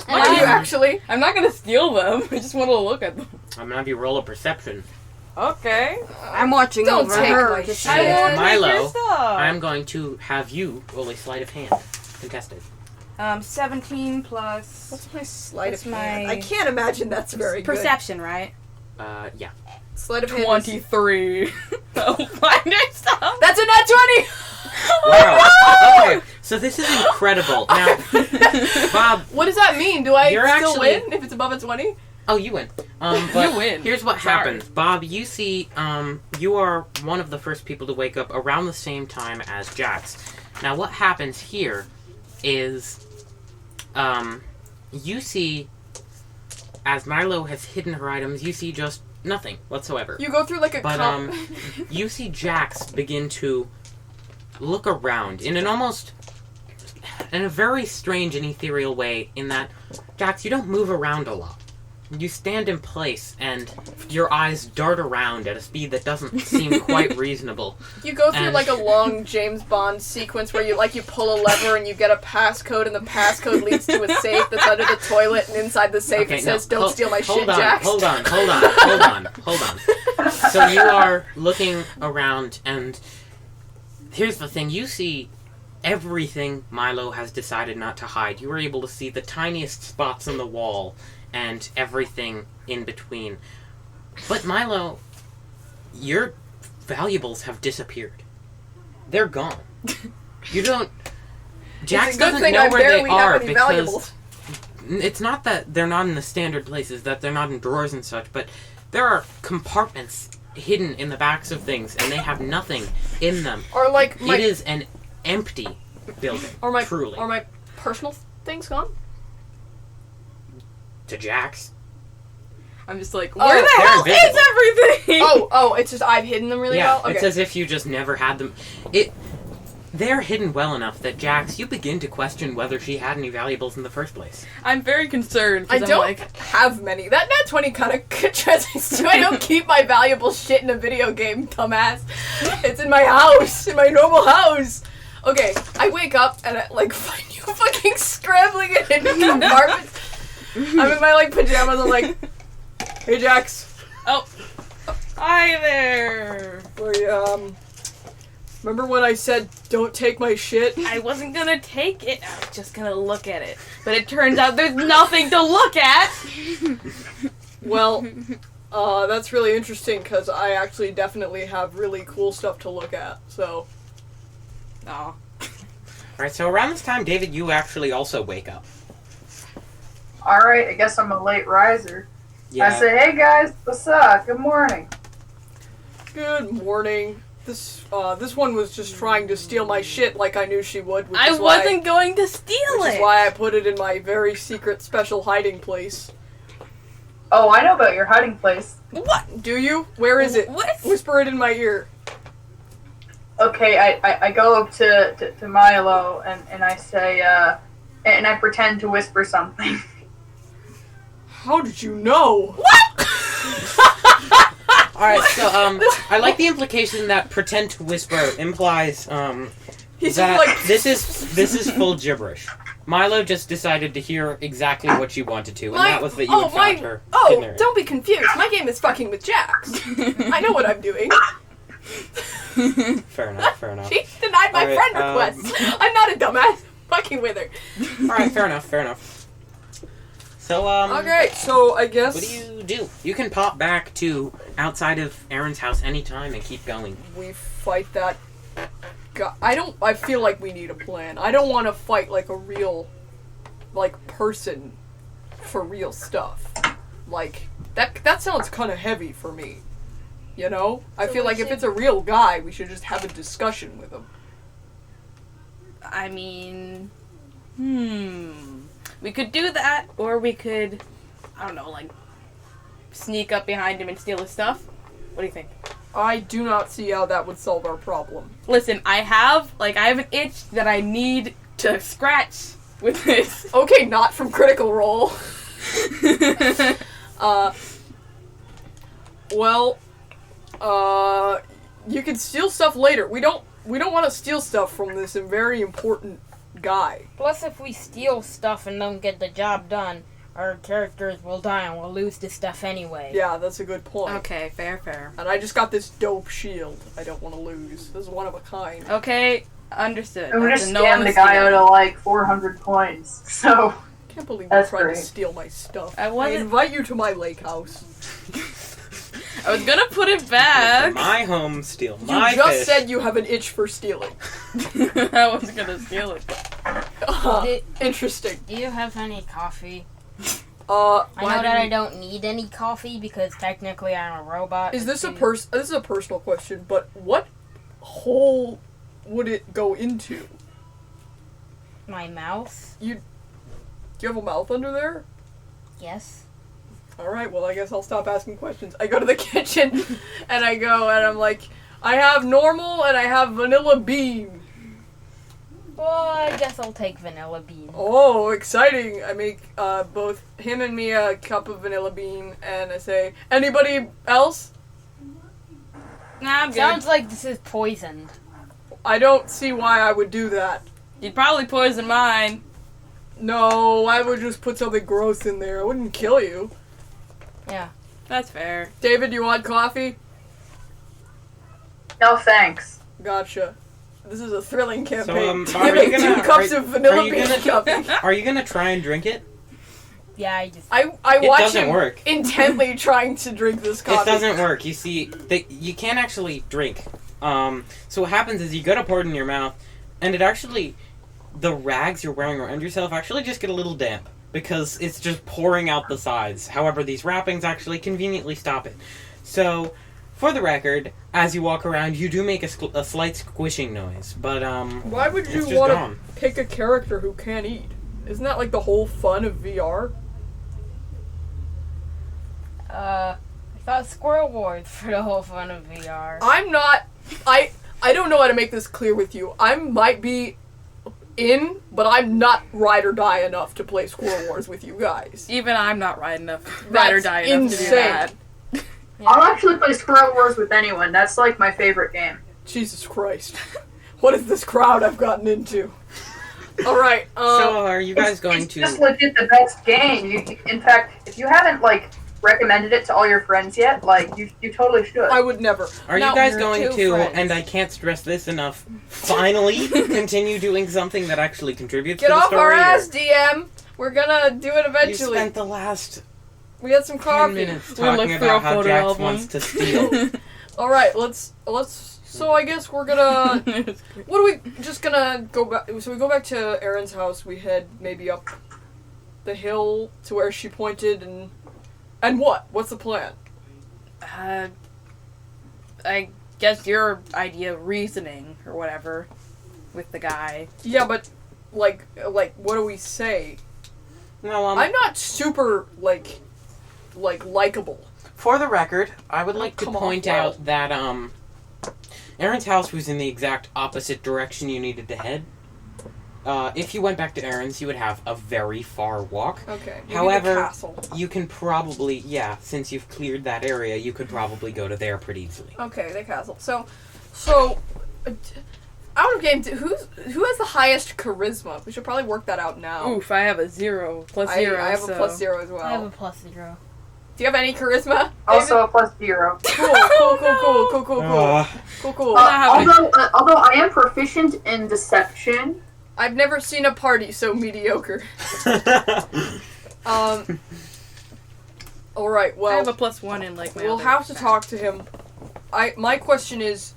Are you actually? I'm not gonna steal them. I just want to look at them. I'm gonna have you roll a perception. Okay. I'm watching Don't over take her. my to shit. see I it. won't take your Milo, stuff. I'm going to have you roll a sleight of hand. Contested. 17 plus What's my sleight What's of hand? my- I can't imagine that's very perception, right? Yeah. good. Sleight of hand. 23. Oh, find yourself. That's a nat 20. Wow. Okay, so this is incredible. Now, Bob, What does that mean? Do I You're still actually- win if it's above a 20? oh, you win. But You win. here's what Sorry. happens. Bob, you see, you are one of the first people to wake up around the same time as Jax. Now, what happens here is, you see, as Milo has hidden her items, you see just nothing whatsoever. You go through like a But, you see Jax begin to look around in a very strange and ethereal way, in that, Jax, you don't move around a lot. You stand in place, and your eyes dart around at a speed that doesn't seem quite reasonable. You go through And- like a long James Bond sequence where you pull a lever and you get a passcode, and the passcode leads to a safe that's under the toilet, and inside the safe it says, "Don't steal my shit, Jax." Hold on. So you are looking around, and here's the thing. You see everything Milo has decided not to hide. You are able to see the tiniest spots on the wall and everything in between. But Milo, your valuables have disappeared. They're gone. You don't... Jax It's a good doesn't thing know I where they barely have are, any because valuables. it's not that they're not in the standard places, that they're not in drawers and such, but there are compartments hidden in the backs of things, and they have nothing in them. Or like It is an empty building, truly. Or my personal things gone? To Jax. I'm just like, Oh, where the they're hell invisible. is everything? Oh, it's just I've hidden them really Yeah, well? Okay. it's as if you just never had them. They're hidden well enough that, Jax, you begin to question whether she had any valuables in the first place. I'm very concerned. I 'cause don't I'm like, have many. That nat 20 kind of translates to I don't keep my valuable shit in a video game, dumbass. It's in my house, in my normal house. Okay, I wake up and I find you fucking scrambling into the apartment. I'm in my pajamas. I'm like, hey Jax. oh, hi there. Remember when I said don't take my shit? I wasn't gonna take it. I was just gonna look at it. But it turns out there's nothing to look at. Well, that's really interesting because I actually definitely have really cool stuff to look at. So. Aw. Alright, so around this time, David, you actually also wake up. Alright, I guess I'm a late riser. Yeah. I say, hey guys, what's up? Good morning. Good morning. This one was just trying to steal my shit like I knew she would. Which I is why- wasn't going to steal Which it. is why I put it in my very secret special hiding place. Oh, I know about your hiding place. What? Do you? Where is it? What? Whisper it in my ear. Okay, I go up to Milo and I say, and I pretend to whisper something. How did you know? Alright, so, I like the implication that pretend to whisper implies, He's that just like, this is full gibberish. Milo just decided to hear exactly what she wanted to, and that was that you had found her. Oh, don't be confused. My game is fucking with Jax. I know what I'm doing. Fair enough. She denied my friend request. I'm not a dumbass. Fucking with her. Alright, fair enough. So, okay, so I guess... what do? You can pop back to outside of Aaron's house anytime and keep going. We fight that guy. I feel like we need a plan. I don't want to fight like a real, like, person for real stuff. Like, that sounds kind of heavy for me. You know? I feel like if it's a real guy, we should just have a discussion with him. I mean, we could do that, or we could, I don't know, like, sneak up behind him and steal his stuff. What do you think? I do not see how that would solve our problem. Listen, I have an itch that I need to scratch with this. Okay, not from Critical Role. You can steal stuff later. We don't want to steal stuff from this very important guy. Plus, if we steal stuff and don't get the job done, our characters will die and we'll lose the stuff anyway. Yeah, that's a good point. Okay, fair. And I just got this dope shield I don't want to lose. This is one of a kind. Okay, understood. I'm gonna scam the guy out of like 400 coins. So I can't believe that's you're trying great. to steal my stuff. I wasn't- invite you to my lake house. I was gonna put it back. My home, steal You my just fish. said you have an itch for stealing. I was gonna steal it. Interesting. Do you have any coffee? I I know that I don't need any coffee because technically I'm a robot. Is this this is a personal question, but what hole would it go into? My mouth? Do you have a mouth under there? Yes. Alright, well I guess I'll stop asking questions. I go to the kitchen and I'm like, I have normal and I have vanilla bean. Well, I guess I'll take vanilla bean. Oh, exciting. I make both him and me a cup of vanilla bean and I say, anybody else? Nah, I'm good. Sounds like this is poisoned. I don't see why I would do that. You'd probably poison mine. No, I would just put something gross in there. I wouldn't kill you. Yeah. That's fair. David, you want coffee? no thanks. Gotcha. This is a thrilling campaign. So, are you gonna 2 cups of vanilla bean coffee. Are you gonna try and drink it? Yeah, I just... I It watch doesn't him work. intently trying to drink this coffee. It doesn't work. You see, you can't actually drink. So what happens is you go to pour it in your mouth, and it actually, the rags you're wearing around yourself actually just get a little damp because it's just pouring out the sides. However, these wrappings actually conveniently stop it. So, for the record, as you walk around, you do make a slight squishing noise, but Why would you it's just want gone. to pick a character who can't eat? Isn't that like the whole fun of VR? I thought Squirrel Wars for the whole fun of VR. I'm not. I don't know how to make this clear with you. I might be in, but I'm not ride or die enough to play Squirrel Wars with you guys. Even I'm not ride or That's die enough to do insane. that. I'll actually play Squirrel Wars with anyone. That's like my favorite game. Jesus Christ. What is this crowd I've gotten into? Alright, So are you guys going it's to... just legit the best game. In fact, if you haven't like recommended it to all your friends yet, like you totally should. I would never. Are No, you guys we're going two to, friends. and I can't stress this enough, finally continue doing something that actually contributes Get to the off story? our or- ass, DM! We're gonna do it You eventually. spent the last We had some 10 coffee. minutes We talking looked through about a how photo Jax album. wants to steal. Alright, let's so I guess we're gonna what are we just gonna go back so we go back to Erin's house, we head maybe up the hill to where she pointed and what? What's the plan? I guess your idea of reasoning or whatever with the guy. Yeah, but like what do we say? Well, I'm not super like likable. for the record, I would like to come on, point wow. out that Aaron's house was in the exact opposite direction you needed to head. If you went back to Aaron's, you would have a very far walk. Okay. However, the castle. you can probably, since you've cleared that area, you could probably go to there pretty easily. Okay, the castle. So, out of game, who has the highest charisma? We should probably work that out now. Oof, I have a 0, plus 0. I have a plus 0 as well. I have a plus 0. Do you have any charisma? Also a plus 0. Cool. Although I am proficient in deception. I've never seen a party so mediocre. Alright, well... I have a plus 1 in, like, my we'll other have to stat. talk to him. My question is,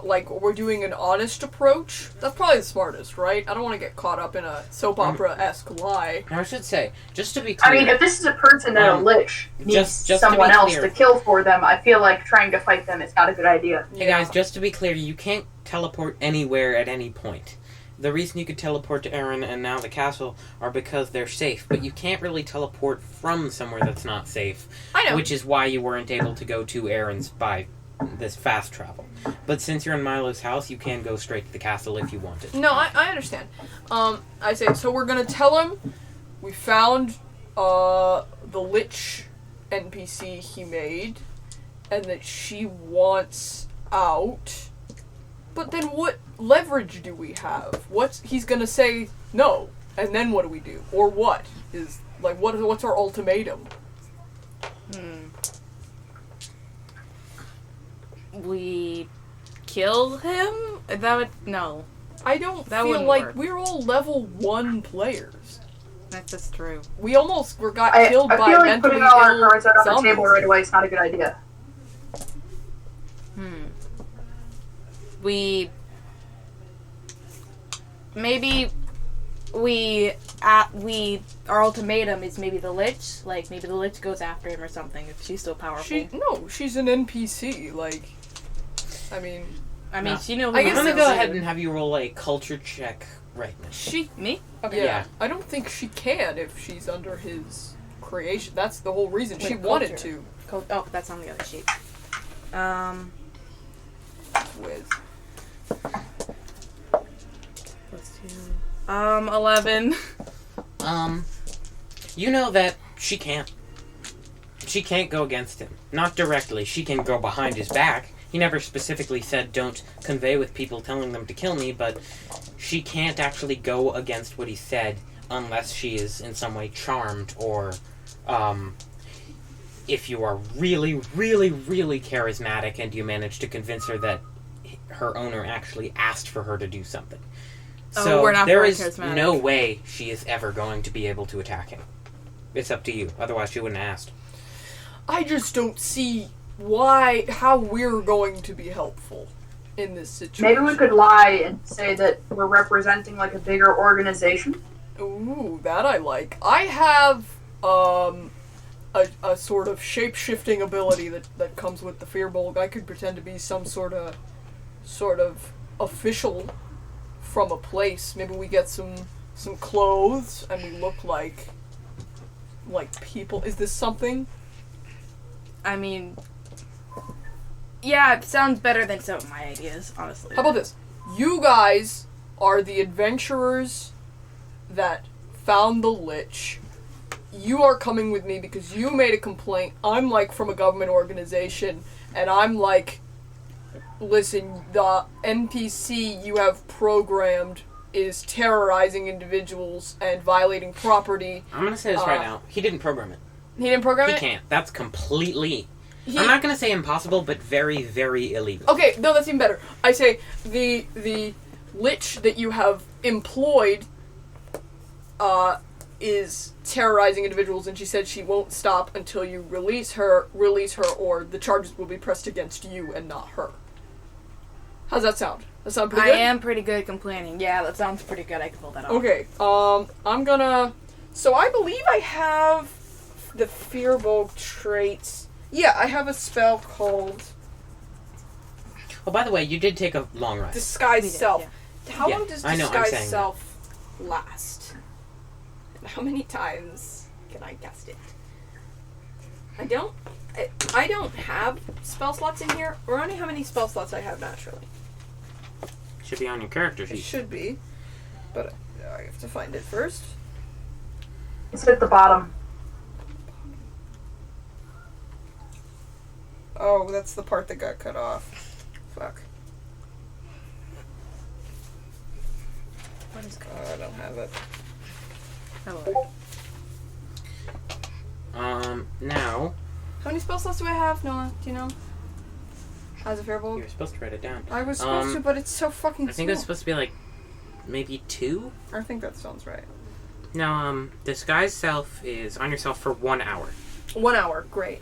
like, we're doing an honest approach? That's probably the smartest, right? I don't want to get caught up in a soap opera-esque lie. I should say, just to be clear... I mean, if this is a person that a lich needs just someone to be else clear. to kill for them, I feel like trying to fight them is not a good idea. Hey guys, just to be clear, you can't teleport anywhere at any point. The reason you could teleport to Aaron and now the castle are because they're safe, but you can't really teleport from somewhere that's not safe. I know. Which is why you weren't able to go to Aaron's by this fast travel. But since you're in Milo's house, you can go straight to the castle if you wanted. No, I understand. I say, so we're gonna tell him we found the lich NPC he made, and that she wants out. But then what leverage do we have? He's gonna say no, and then what do we do? Or what? What's our ultimatum? We kill him? No. I don't That feel wouldn't like work. we're all level 1 players. That's true. We almost got I killed by feel like mentally putting all our ill cards out on the zombies. table right away is not a good idea. Our ultimatum is maybe the lich. Like, maybe the lich goes after him or something if she's so powerful. She's an NPC. She knows. I I'm guess gonna it's go a- ahead and have you roll a culture check right now. Me? Okay. Yeah. I don't think she can if she's under his creation. That's the whole reason she Wait, wanted culture. to. Oh, that's on the other sheet. With 11. You know that she can't. She can't go against him. Not directly. She can go behind his back. He never specifically said don't convey with people telling them to kill me, but she can't actually go against what he said unless she is in some way charmed or, if you are really, really, really charismatic and you manage to convince her that her owner actually asked for her to do something. So we're not there very is charismatic. no way she is ever going to be able to attack him. It's up to you. Otherwise, she wouldn't have asked. I just don't see how we're going to be helpful in this situation. Maybe we could lie and say that we're representing like a bigger organization. Ooh, that I like. I have a sort of shape-shifting ability that comes with the Fearbolg. I could pretend to be some sort of official from a place. Maybe we get some clothes and we look like people. Is this something? I mean, yeah, it sounds better than some of my ideas, honestly. How about this? You guys are the adventurers that found the Lich. You are coming with me because you made a complaint. I'm from a government organization, and I'm listen, the NPC you have programmed is terrorizing individuals and violating property. I'm gonna say this right now. He didn't program it. He didn't program He it? can't. That's completely... I'm not gonna say impossible, but very, very illegal. Okay, no, that's even better. I say the Lich that you have employed is terrorizing individuals, and she said she won't stop until you release her, or the charges will be pressed against you and not her. How's that sound? That sound pretty good? I am pretty good at complaining. Yeah, that sounds pretty good. I can pull that off. Okay, I'm gonna... So I believe I have the Fearbolg traits. Yeah, I have a spell called Oh, by the way, you did take a long rest. Disguise Self. yeah. How Yeah, long does I know, I'm Disguise saying Self last? And how many times can I cast it? I don't I don't have spell slots in here. Remind me how many spell slots I have naturally. Should be on your character It sheet. should be, but I have to find it first. It's at the bottom. Oh, that's the part that got cut off. Fuck. What is I don't have it. Hello. Now How many spell slots do I have, Noah? Do you know? As a Fairbolt? you're supposed to write it down. I was supposed to, but it's so fucking I think small. it's supposed to be like maybe 2. I think that sounds right. No, disguise self is on yourself for 1 hour. 1 hour, great.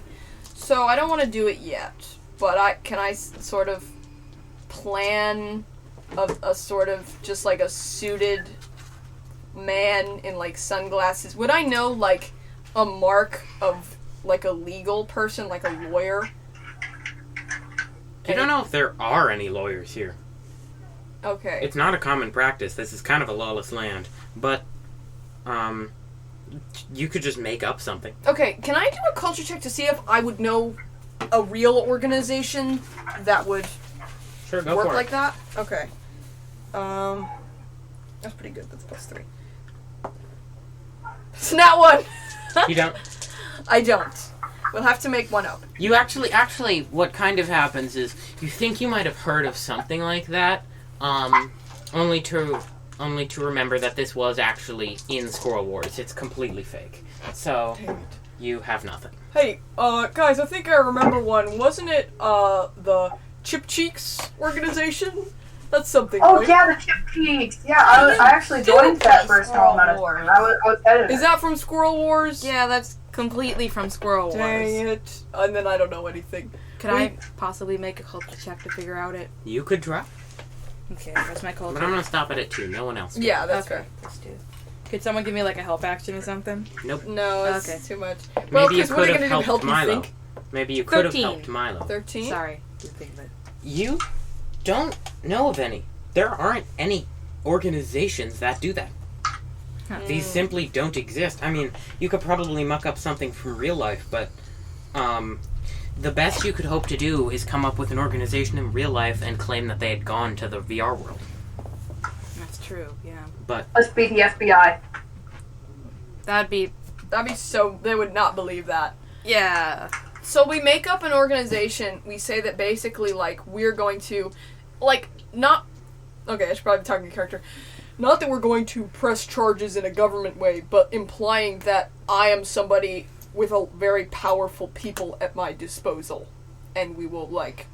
So I don't want to do it yet, but can I sort of plan a sort of just like a suited man in like sunglasses? Would I know like a mark of like a legal person, like a lawyer? I don't know if there are any lawyers here. Okay. It's not a common practice. This is kind of a lawless land. But, you could just make up something. Okay, can I do a culture check to see if I would know a real organization that would Sure, go work for like it. that? Okay. That's pretty good. That's +3. It's not one! You don't. I don't. We'll have to make one up. You actually, what kind of happens is you think you might have heard of something like that, only to remember that this was actually in Squirrel Wars. It's completely fake. So Damn it. you have nothing. Hey, guys, I think I remember one. Wasn't it, the Chip Cheeks organization? That's something, Oh right? yeah, the Chip Cheeks. Yeah, I actually joined that for a small amount of time. I was head of it. Is that from Squirrel Wars? Yeah, that's completely from Squirrel Wars. Dang it. And then I don't know anything. Could I possibly make a culture check to figure out it? You could try, Okay, what's my culture? but I'm gonna stop it at 2. No one else. Yeah, that's Okay, fair. let's do it. Could someone give me like a help action or something? Nope. No, it's Okay. too much. Maybe Well, you 'cause what could are you have gonna do? helped Help you Milo. think? Maybe you could have 13. helped Milo. 13? Sorry. Didn't think of it. You don't know of any. There aren't any organizations that do that. These simply don't exist. I mean, you could probably muck up something from real life, but the best you could hope to do is come up with an organization in real life and claim that they had gone to the VR world. That's true, yeah. But Let's be the FBI. That'd be, so, they would not believe that. yeah. So we make up an organization, we say that basically, like, we're going to, like, not, okay, I should probably be talking to character. Not that we're going to press charges in a government way, but implying that I am somebody with a very powerful people at my disposal. And we will, like,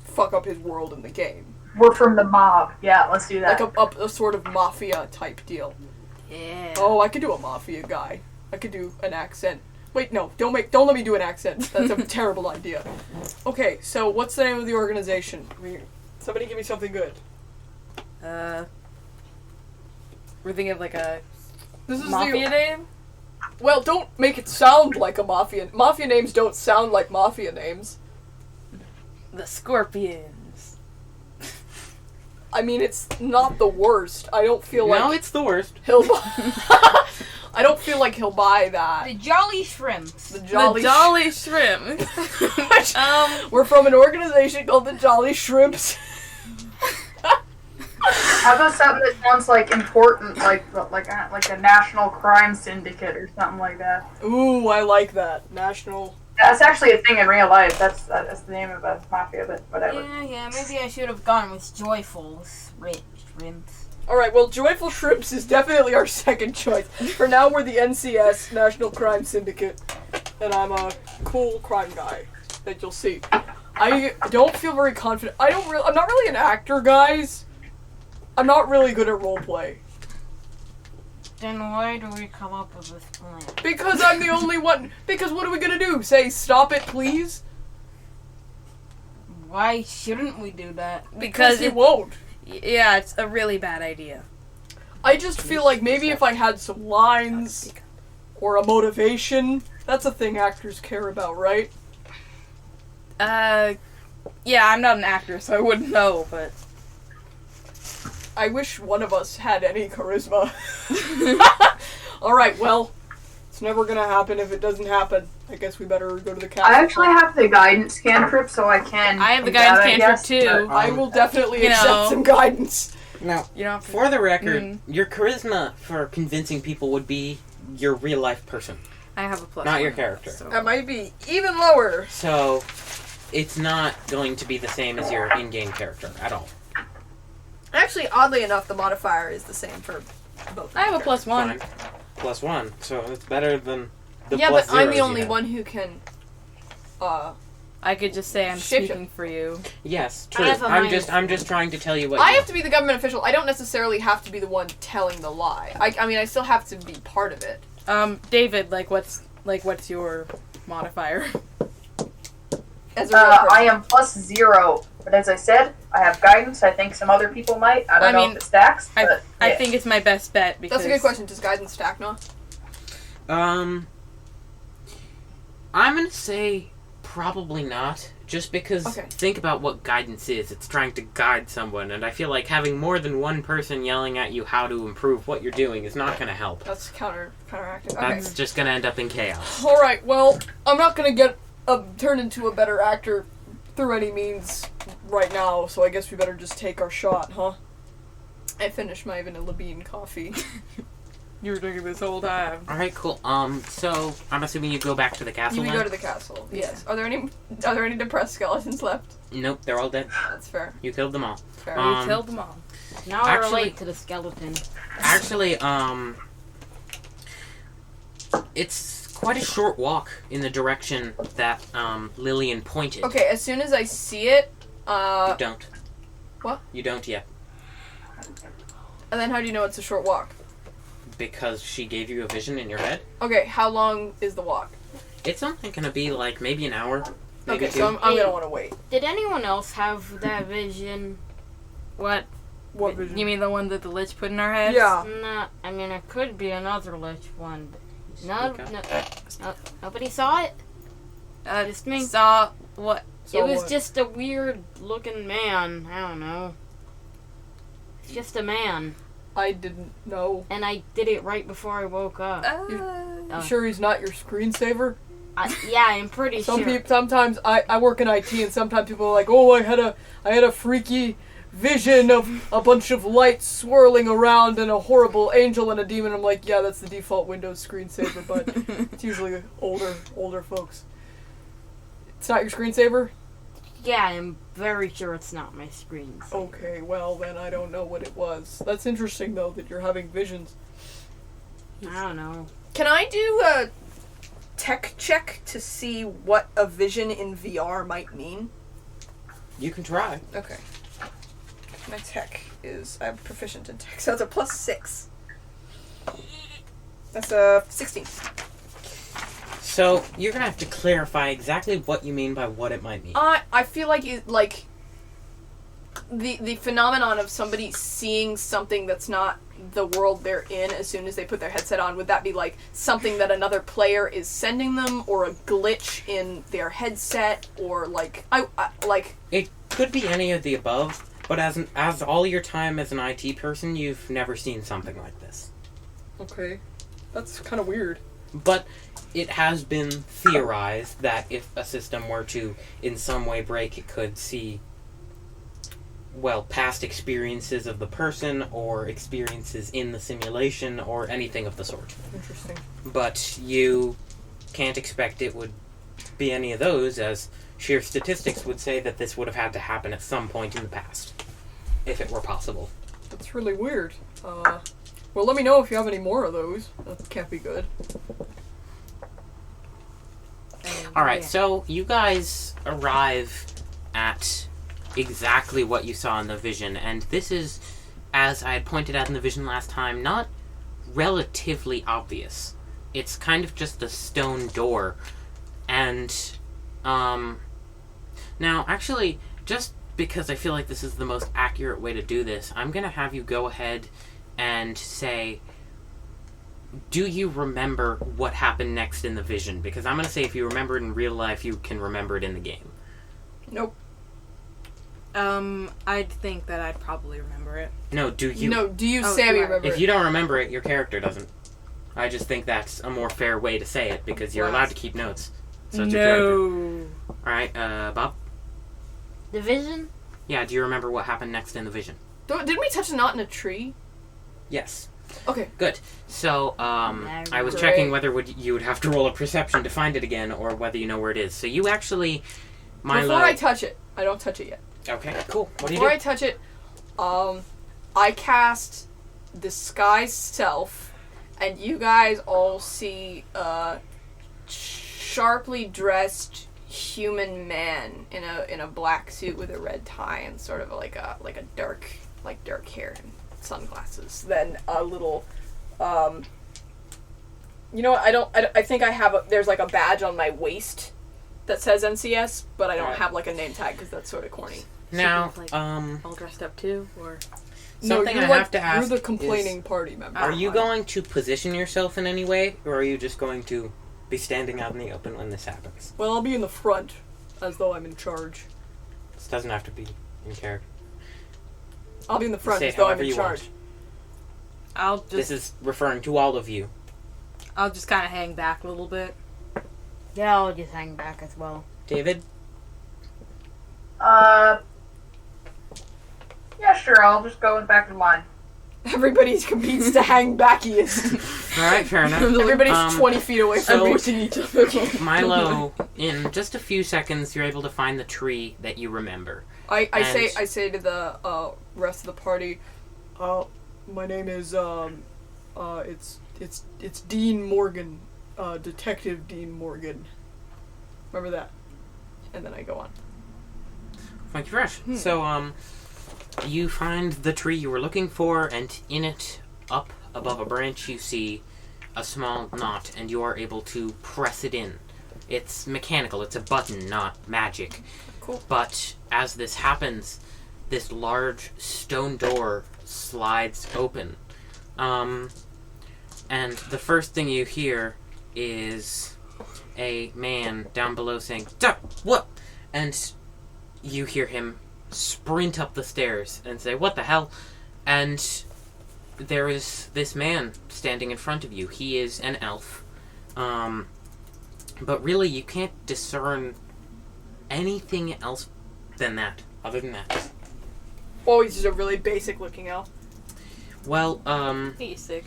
fuck up his world in the game. We're from the mob. Yeah, let's do that. Like a sort of mafia type deal. Yeah. Oh, I could do a mafia guy. I could do an accent. Wait, no, don't let me do an accent. That's a terrible idea. Okay, so what's the name of the organization? Somebody give me something good. We're thinking of like a This is mafia name? Well, don't make it sound like a mafia. Mafia names don't sound like mafia names. The Scorpions. I mean, it's not the worst. I don't feel no, like it's the worst. he'll I don't feel like he'll buy that. The Jolly Shrimps. The Jolly Shrimp. We're from an organization called the Jolly Shrimps. How about something that sounds like important, like a national crime syndicate or something like that? Ooh, I like that. National. That's actually a thing in real life. That's the name of a mafia, but whatever. Yeah, maybe I should have gone with Joyful Shrimps. Alright, well, Joyful Shrimps is definitely our second choice. For now, we're the NCS, National Crime Syndicate, and I'm a cool crime guy that you'll see. I don't feel very confident. I'm not really an actor, guys. I'm not really good at roleplay. Then why do we come up with this plan? Because I'm the only one. Because what are we gonna do? Say, stop it, please? Why shouldn't we do that? Because you won't. Yeah, it's a really bad idea. I just feel like maybe if I had some lines or a motivation, that's a thing actors care about, right? Yeah, I'm not an actor, so I wouldn't know, but... I wish one of us had any charisma. Alright, well, It's never gonna happen if it doesn't happen. I guess we better go to the castle. I actually have the guidance cantrip, so I can. I have the do that, guidance I cantrip guess, too. but- I will definitely You accept know. some guidance. Now, You don't have to- for the record, your charisma for convincing people would be your real life person, I have a plus. not your one, character. so- That might be even lower. So, it's not going to be the same as your in-game character at all. Actually, oddly enough, the modifier is the same for both. I have a plus one. Fine. +1, so it's better than the Yeah, plus but I'm zeros the you only had. one who can. I could just say I'm Shape speaking for you. Yes, I true. have a I'm minus just trying to tell you what I you have to be the government official. I don't necessarily have to be the one telling the lie. I mean, I still have to be part of it. David, what's your modifier? As a real person. I am +0, but as I said, I have guidance. I think some other people might. I don't know if it stacks, but I yeah. think it's my best bet because That's a good question. Does guidance stack now? I'm gonna say probably not. Just because Okay. think about what guidance is. It's trying to guide someone, and I feel like having more than one person yelling at you how to improve what you're doing is not gonna help. That's counteractive. Okay. That's just gonna end up in chaos. All right. Well, I'm not gonna get turned into a better actor through any means right now, so I guess we better just take our shot, huh? I finished my vanilla bean coffee. you were drinking this whole time. Alright, cool. So I'm assuming you go back to the castle We now? go to the castle. Yes. Are there any depressed skeletons left? Nope, they're all dead. That's fair. You killed them all. Fair. We killed them all. Now I Actually- relate to the skeleton. Actually, it's quite a short walk in the direction that, Lillian pointed. Okay. As soon as I see it, You don't. What? You don't yet. and then how do you know it's a short walk? Because she gave you a vision in your head. Okay. How long is the walk? It's only gonna be like maybe an hour. Maybe Okay. two. So I'm gonna want to wait. Did anyone else have that vision? What? What vision? You mean the one that the lich put in our heads? Yeah. No, I mean it could be another lich one. But no, Speak no, nobody saw it. Just me. Saw what? So it was what? just a weird looking man. I don't know. It's just a man, I didn't know. and I did it right before I woke up. You sure he's not your screensaver? Yeah, I'm pretty sure. Sometimes I work in IT, and sometimes people are like, "Oh, I had a freaky vision of a bunch of lights swirling around and a horrible angel and a demon." I'm like, "Yeah, that's the default Windows screensaver," but it's usually older folks. It's not your screensaver? Yeah, I'm very sure it's not my screen. Okay, well then I don't know what it was. That's interesting though that you're having visions. I don't know. Can I do a tech check to see what a vision in VR might mean? You can try. Okay. My tech is, I'm proficient in tech, so it's a +6. That's a 16. So you're gonna have to clarify exactly what you mean by what it might mean. I feel like the phenomenon of somebody seeing something that's not the world they're in as soon as they put their headset on, would that be like something that another player is sending them, or a glitch in their headset, or like It could be any of the above, but as all your time as an IT person, you've never seen something like this. Okay, that's kind of weird. But it has been theorized that if a system were to in some way break, it could see, well, past experiences of the person or experiences in the simulation or anything of the sort. Interesting. But you can't expect it would be any of those, as sheer statistics would say that this would have had to happen at some point in the past, if it were possible. That's really weird. Well, let me know if you have any more of those. That can't be good. Alright, so you guys arrive at exactly what you saw in the vision, and this is, as I had pointed out in the vision last time, not relatively obvious. It's kind of just a stone door, and, now, actually, just because I feel like this is the most accurate way to do this, I'm gonna have you go ahead and say, do you remember what happened next in the vision? Because I'm going to say if you remember it in real life, you can remember it in the game. Nope. I'd think that I'd probably remember it. No, do you? No, do you, Oh, Sammy, do I? remember If it? you don't remember it, your character doesn't. I just think that's a more fair way to say it, because you're allowed to keep notes. So it's No. Alright, Bob? The vision? Yeah, do you remember what happened next in the vision? Didn't we touch a knot in a tree? Yes. Okay. Good. So, I was Great. checking whether you would have to roll a perception to find it again, or whether you know where it is. So you actually, Milo... Before I touch it, I don't touch it yet. Okay, cool. What do you Before do? I touch it, I cast Disguise Self, and you guys all see a sharply dressed human man in a black suit with a red tie and sort of like a dark hair and sunglasses. Then a little, you know what? I think I have there's like a badge on my waist that says NCS, but I don't have like a name tag because that's sort of corny. Now, all dressed up too, or something you're I like, have to ask you're the complaining party member. are you going to position yourself in any way, or are you just going to be standing out in the open when this happens? Well, I'll be in the front, as though I'm in charge. This doesn't have to be in character. I'll be in the front, Say as though I'm however in you charge. want. I'll just This is referring to all of you. kind of hang back a little bit. Yeah, I'll just hang back as well. David? Yeah, sure, I'll just go back in line. Everybody competes to hang backiest. Alright, fair enough. Everybody's 20 feet away from so- pushing each other. Milo, in just a few seconds, you're able to find the tree that you remember. I say to the rest of the party, my name is it's Dean Morgan, Detective Dean Morgan. Remember that. And then I go on. Thank you, Fresh. So, you find the tree you were looking for, and in it, up above a branch, you see a small knot, and you are able to press it in. It's mechanical. It's a button, not magic. Cool. But as this happens, this large stone door slides open. And the first thing you hear is a man down below saying, "Duh, what?" And you hear him sprint up the stairs and say, "What the hell?" And there is this man standing in front of you. He is an elf. But really, you can't discern anything else than that, other than that. Oh, he's just a really basic looking elf. Well, Basic.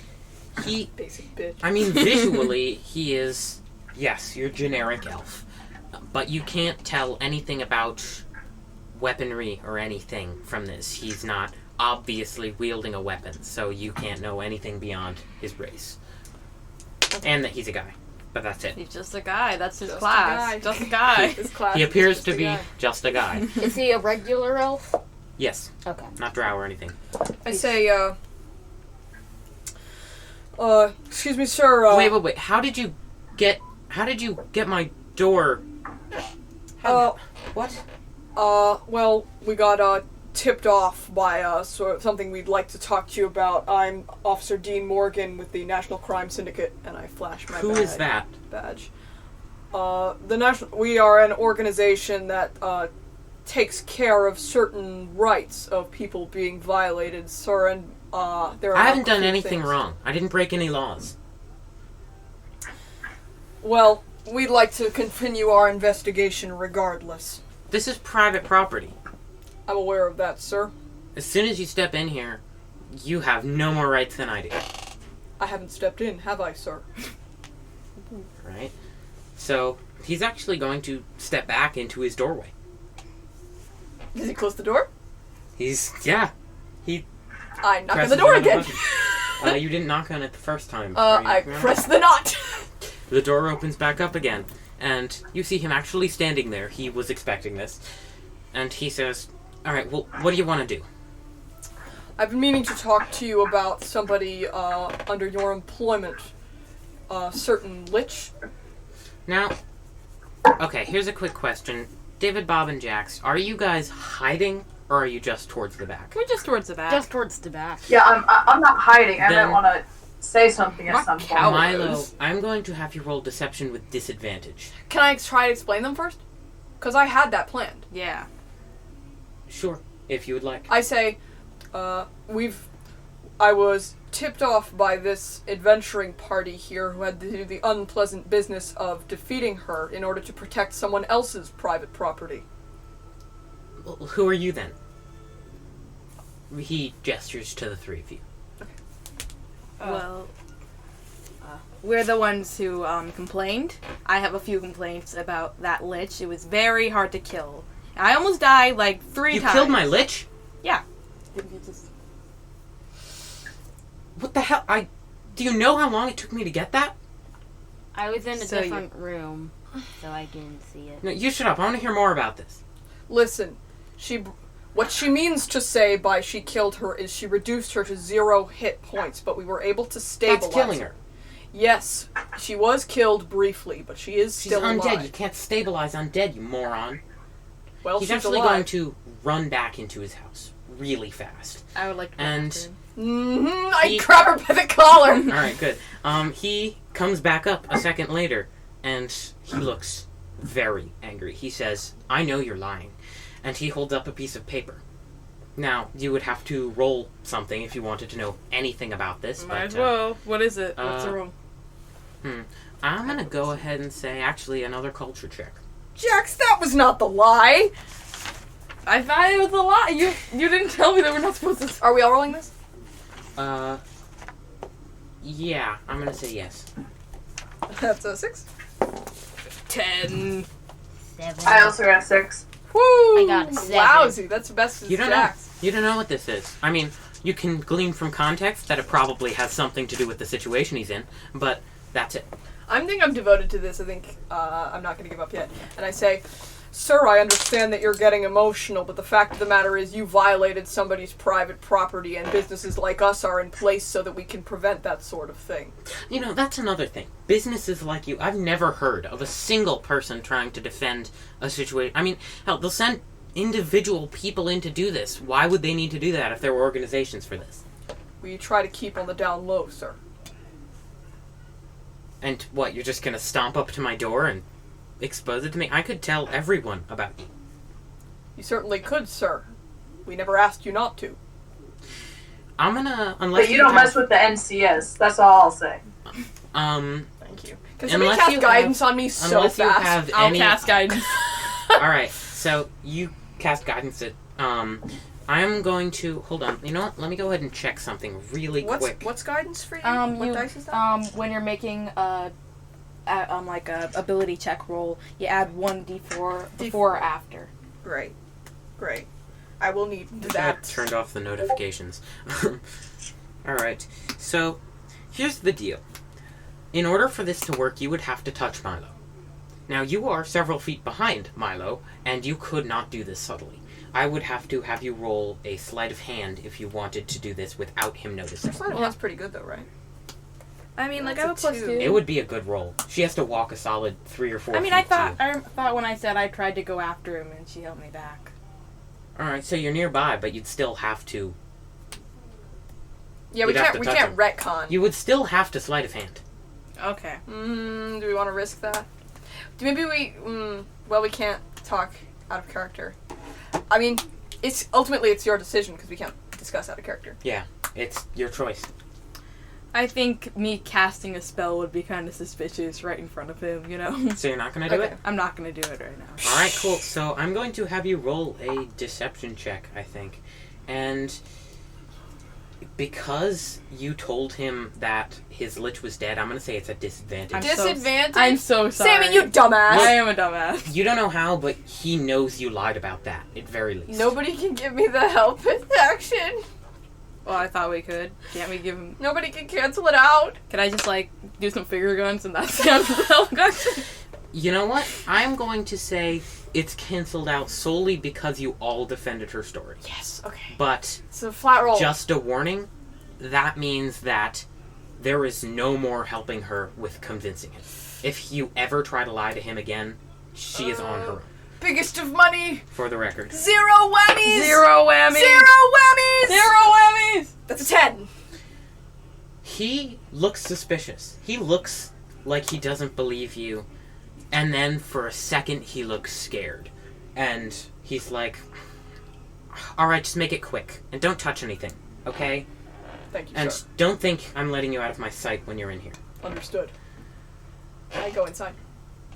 Basic bitch. I mean, visually, he is, yes, your generic elf. But you can't tell anything about weaponry or anything from this. He's not obviously wielding a weapon, so you can't know anything beyond his race. And that he's a guy. But that's it. He's just a guy. That's his Just a class. guy. Just a guy. His class He is appears just to a be guy. just a guy. Is he a regular elf? Yes, Okay. not drow or anything. I say, excuse me, sir. Wait. How did you get my door? What? Well, we got tipped off by sort of something we'd like to talk to you about. I'm Officer Dean Morgan with the National Crime Syndicate, and I flash my Who is that? badge. We are an organization that takes care of certain rights of people being violated, sir, and there are I haven't done few anything things. wrong. I didn't break any laws. Well, we'd like to continue our investigation regardless. This is private property. I'm aware of that, sir. As soon as you step in here, you have no more rights than I do. I haven't stepped in, have I, sir? Right? So, he's actually going to step back into his doorway. Does he close the door? I knock on presses the door another again. button. You didn't knock on it the first time. Are you I knocking on it? press the knot. The door opens back up again, and you see him actually standing there. He was expecting this. And he says, "Alright, well, what do you want to do?" I've been meaning to talk to you about somebody under your employment. Certain Lich. Now, okay, here's a quick question. David, Bob, and Jax, are you guys hiding, or are you just towards the back? We're just towards the back. Just towards the back. Yeah, I'm not hiding. I Then- might want to say something at Not some point. cow- Milo, I'm going to have you roll deception with disadvantage. Can I try to explain them first? Because I had that planned. Yeah. Sure, if you would like. I say, I was tipped off by this adventuring party here who had to do the unpleasant business of defeating her in order to protect someone else's private property. Well, who are you then? He gestures to the three of you. Well, we're the ones who complained. I have a few complaints about that lich. It was very hard to kill. I almost died like 3 times. You killed my lich? Yeah. What the hell? Do you know how long it took me to get that? I was in a different room, so I didn't see it. No, you shut up. I want to hear more about this. Listen, what she means to say by she killed her is she reduced her to 0 hit points, but we were able to stabilize That's killing her. Yes, she was killed briefly, but she is She's still undead. alive. You can't stabilize undead, you moron. Well, He's she's actually alive. going to run back into his house really fast. I would like to And I grab her by the collar. Alright, good. He comes back up a second later, and he looks very angry. He says, I know you're lying. And he holds up a piece of paper. Now, you would have to roll something if you wanted to know anything about this. Might as well. What is it? What's the roll? I'm gonna go ahead and say, actually, another culture check. Jax, that was not the lie. I thought it was a lie. You didn't tell me that we're not supposed to. Are we all rolling this? Yeah, I'm gonna say yes. That's a 6. 10. 7. I also got 6. Woo! I got 7. Lousy. That's the best as You don't Jax. know. You don't know what this is. I mean, you can glean from context that it probably has something to do with the situation he's in, but that's it. I think I'm devoted to this. I think I'm not going to give up yet. And I say, Sir, I understand that you're getting emotional, but the fact of the matter is you violated somebody's private property, and businesses like us are in place so that we can prevent that sort of thing. You know, that's another thing. Businesses like you, I've never heard of a single person trying to defend a situation. I mean, hell, they'll send individual people in to do this. Why would they need to do that if there were organizations for this? We try to keep on the down low, sir. And what, you're just gonna stomp up to my door and expose it to me? I could tell everyone about you. You certainly could, sir. We never asked you not to. I'm gonna, unless But you don't mess with the NCS. That's all I'll say. Thank you. Can somebody Unless cast you guidance have- on me so unless you fast? have I'll any... cast guidance. Alright, so you cast guidance at, I'm going to, hold on, you know what, let me go ahead and check something really quick. What's guidance for you? What dice is that? When you're making a ability check roll, you add 1d4 before or after. Great. I will need I that. turned off the notifications. Alright, so here's the deal. In order for this to work, you would have to touch Milo. Now, you are several feet behind Milo, and you could not do this subtly. I would have to have you roll a sleight of hand if you wanted to do this without him noticing. Sleight of hand's pretty good, though, right? I mean, like, I That's have a a two. +2. It would be a good roll. She has to walk a solid 3 or 4 I mean, feet. I thought when I said I tried to go after him and she held me back. Alright, so you're nearby, but you'd still have to... Yeah, we You'd have to touch can't him. retcon. You would still have to sleight of hand. Okay. Do we want to risk that? Maybe we... well, we can't talk out of character. I mean, ultimately it's your decision because we can't discuss out of character. Yeah, it's your choice. I think me casting a spell would be kind of suspicious right in front of him, you know? So you're not going to do Okay. it? I'm not going to do it right now. Alright, cool. So I'm going to have you roll a deception check, I think. And because you told him that his lich was dead, I'm going to say it's a disadvantage. Disadvantage? I'm so sorry. Sammy, you dumbass! I am a dumbass. You don't know how, but he knows you lied about that, at very least. Nobody can give me the help action. Well, I thought we could. Can't we give him... Nobody can cancel it out. Can I just, like, do some finger guns and that's the end of the help action? You know what? I'm going to say it's canceled out solely because you all defended her story. Yes, okay. But It's a flat roll. just a warning, that means that there is no more helping her with convincing him. If you ever try to lie to him again, she is on her own. Biggest of money. For the record. 0 whammies. 0 whammies. 0 whammies. 0 whammies. That's a 10. He looks suspicious. He looks like he doesn't believe you. And then for a second, he looks scared. And he's like, alright, just make it quick. And don't touch anything, okay? Thank you, And sir. don't think I'm letting you out of my sight when you're in here. Understood. I go inside.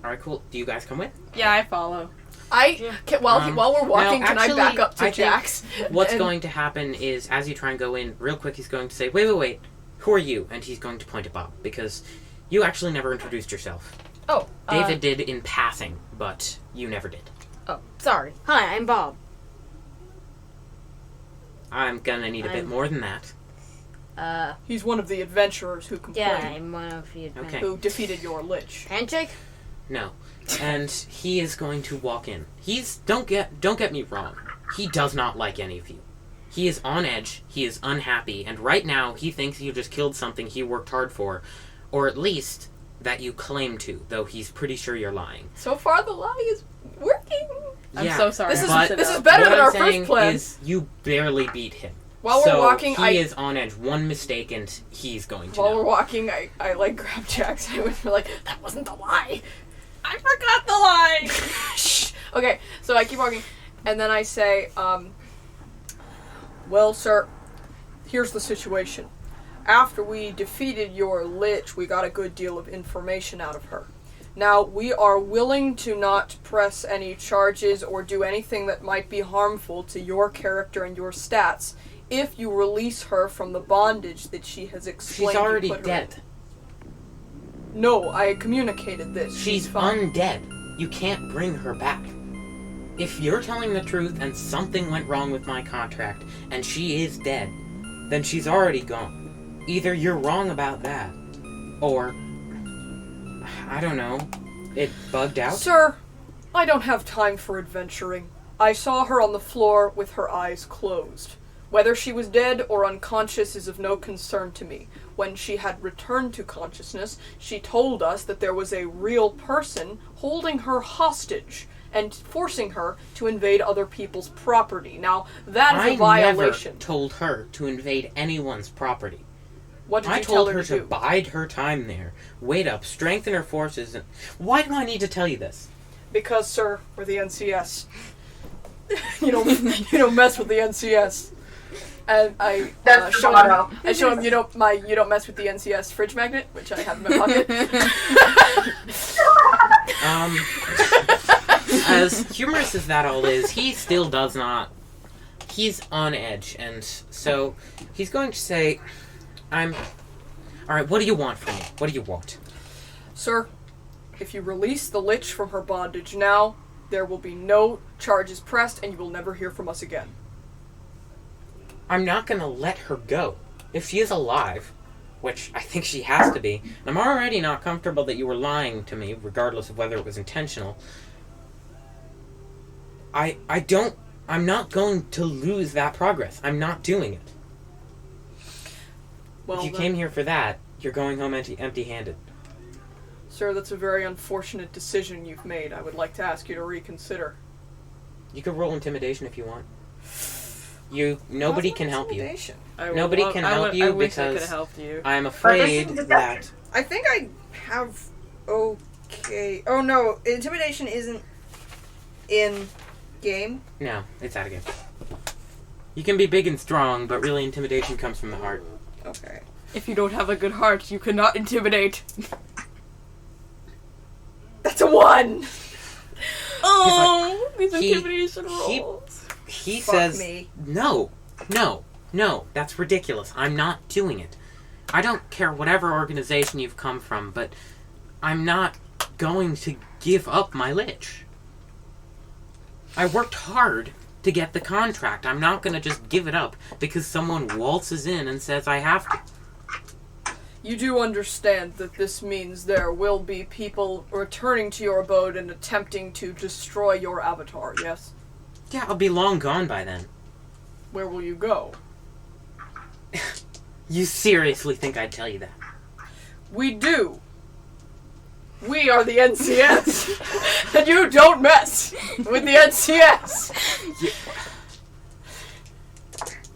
Alright, cool. Do you guys come with? Yeah, I follow. While we're walking, now, can I actually, back up to I think Jax? What's And- going to happen is, as you try and go in, real quick, he's going to say, wait, who are you? And he's going to point at Bob, because you actually never introduced yourself. Oh, David did in passing, but you never did. Oh, sorry. Hi, I'm Bob. I'm gonna need a bit more than that. He's one of the adventurers who Yeah, complained, I'm one of the Okay. who defeated your lich. Handshake? No. And he is going to walk in. Don't get me wrong. He does not like any of you. He is on edge, he is unhappy, and right now he thinks you just killed something he worked hard for, or at least that you claim to, though he's pretty sure you're lying. So far, the lie is working. I'm so sorry. This is I messed it this is up. better what than I'm our saying first plan. is you barely beat him. While so we're walking, he is on edge. One mistake and he's going to While we're know. walking, I like grab Jax and we're like, that wasn't the lie. I forgot the line. Shh. Okay, so I keep walking, and then I say, well, sir, here's the situation. After we defeated your lich, we got a good deal of information out of her. Now, we are willing to not press any charges or do anything that might be harmful to your character and your stats if you release her from the bondage that she has explained. She's you already put her dead. in. No, I communicated this. She's fine. undead. You can't bring her back. If you're telling the truth and something went wrong with my contract and she is dead, then she's already gone. Either you're wrong about that, or I don't know, it bugged out? Sir, I don't have time for adventuring. I saw her on the floor with her eyes closed. Whether she was dead or unconscious is of no concern to me. When she had returned to consciousness, she told us that there was a real person holding her hostage and forcing her to invade other people's property. Now, that is a violation. I never told her to invade anyone's property. What did I you tell told her her to to do? bide her time there, wait up, strengthen her forces, and... Why do I need to tell you this? Because, sir, we're the NCS. you don't mess with the NCS. And I That's show the him. motto. I show him you don't mess with the NCS fridge magnet, which I have in my pocket. As humorous as that all is, he still does not. He's on edge, and so he's going to say, Alright, what do you want from me? What do you want? Sir, if you release the lich from her bondage now, there will be no charges pressed, and you will never hear from us again. I'm not gonna let her go. If she is alive, which I think she has to be, and I'm already not comfortable that you were lying to me, regardless of whether it was intentional. I'm not going to lose that progress. I'm not doing it. Well, if you then, came here for that, you're going home empty-handed. sir, that's a very unfortunate decision you've made. I would like to ask you to reconsider. You could roll intimidation if you want. Nobody can help you. Intimidation. Nobody can help you I wish I could because have helped you. I'm afraid Proficiency that... I think I have okay. Oh no, intimidation isn't in game. No, it's out of game. You can be big and strong, but really intimidation comes from the heart. Okay. If you don't have a good heart, you cannot intimidate. That's a 1! Oh, these he- intimidation he- rolls. He Fuck says, me. no, that's ridiculous. I'm not doing it. I don't care whatever organization you've come from, but I'm not going to give up my lich. I worked hard to get the contract. I'm not going to just give it up because someone waltzes in and says I have to. You do understand that this means there will be people returning to your abode and attempting to destroy your avatar, yes? Yeah, I'll be long gone by then. Where will you go? You seriously think I'd tell you that? We do. We are the NCS. And you don't mess with the NCS.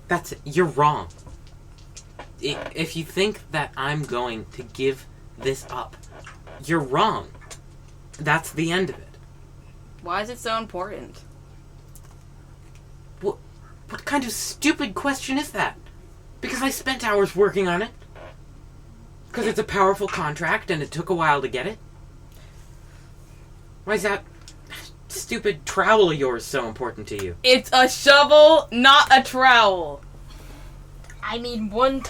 That's it. You're wrong. If you think that I'm going to give this up, you're wrong. That's the end of it. Why is it so important? What kind of stupid question is that? Because I spent hours working on it. Because it's a powerful contract and it took a while to get it. Why is that stupid trowel of yours so important to you? It's a shovel, not a trowel. I mean, one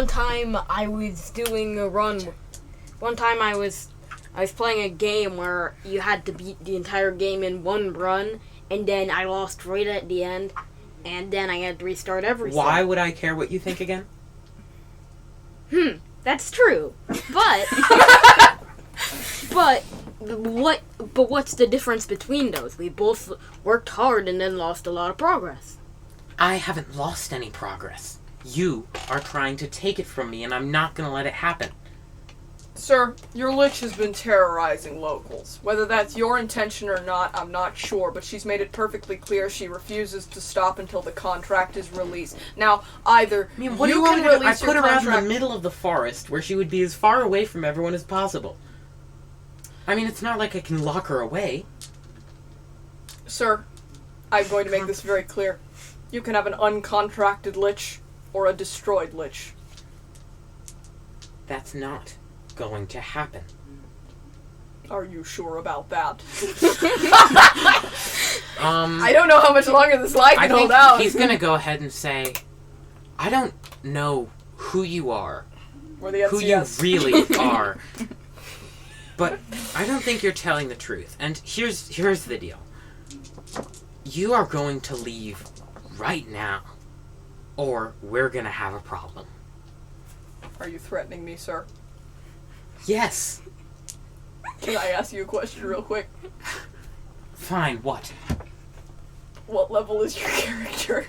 time I was doing a run. One time I was playing a game where you had to beat the entire game in one run, and then I lost right at the end, and then I had to restart everything. Why would I care what you think again? That's true, but what's the difference between those? We both worked hard and then lost a lot of progress. I haven't lost any progress. You are trying to take it from me, and I'm not going to let it happen. Sir, your lich has been terrorizing locals. Whether that's your intention or not, I'm not sure, but she's made it perfectly clear she refuses to stop until the contract is released. Now, either I mean, what do you want me to do? I put her out in the middle of the forest where she would be as far away from everyone as possible. I mean, it's not like I can lock her away. Sir, I'm going to make this very clear. You can have an uncontracted lich or a destroyed lich. That's not going to happen. Are you sure about that? I don't know how much longer this lie I can think hold out. he's going to go ahead and say, I don't know who you are, Or the who you NCS. really are, but I don't think you're telling the truth. And here's the deal. You are going to leave right now, or we're going to have a problem. Are you threatening me, sir? Yes. Can I ask you a question real quick? Fine, what? What level is your character?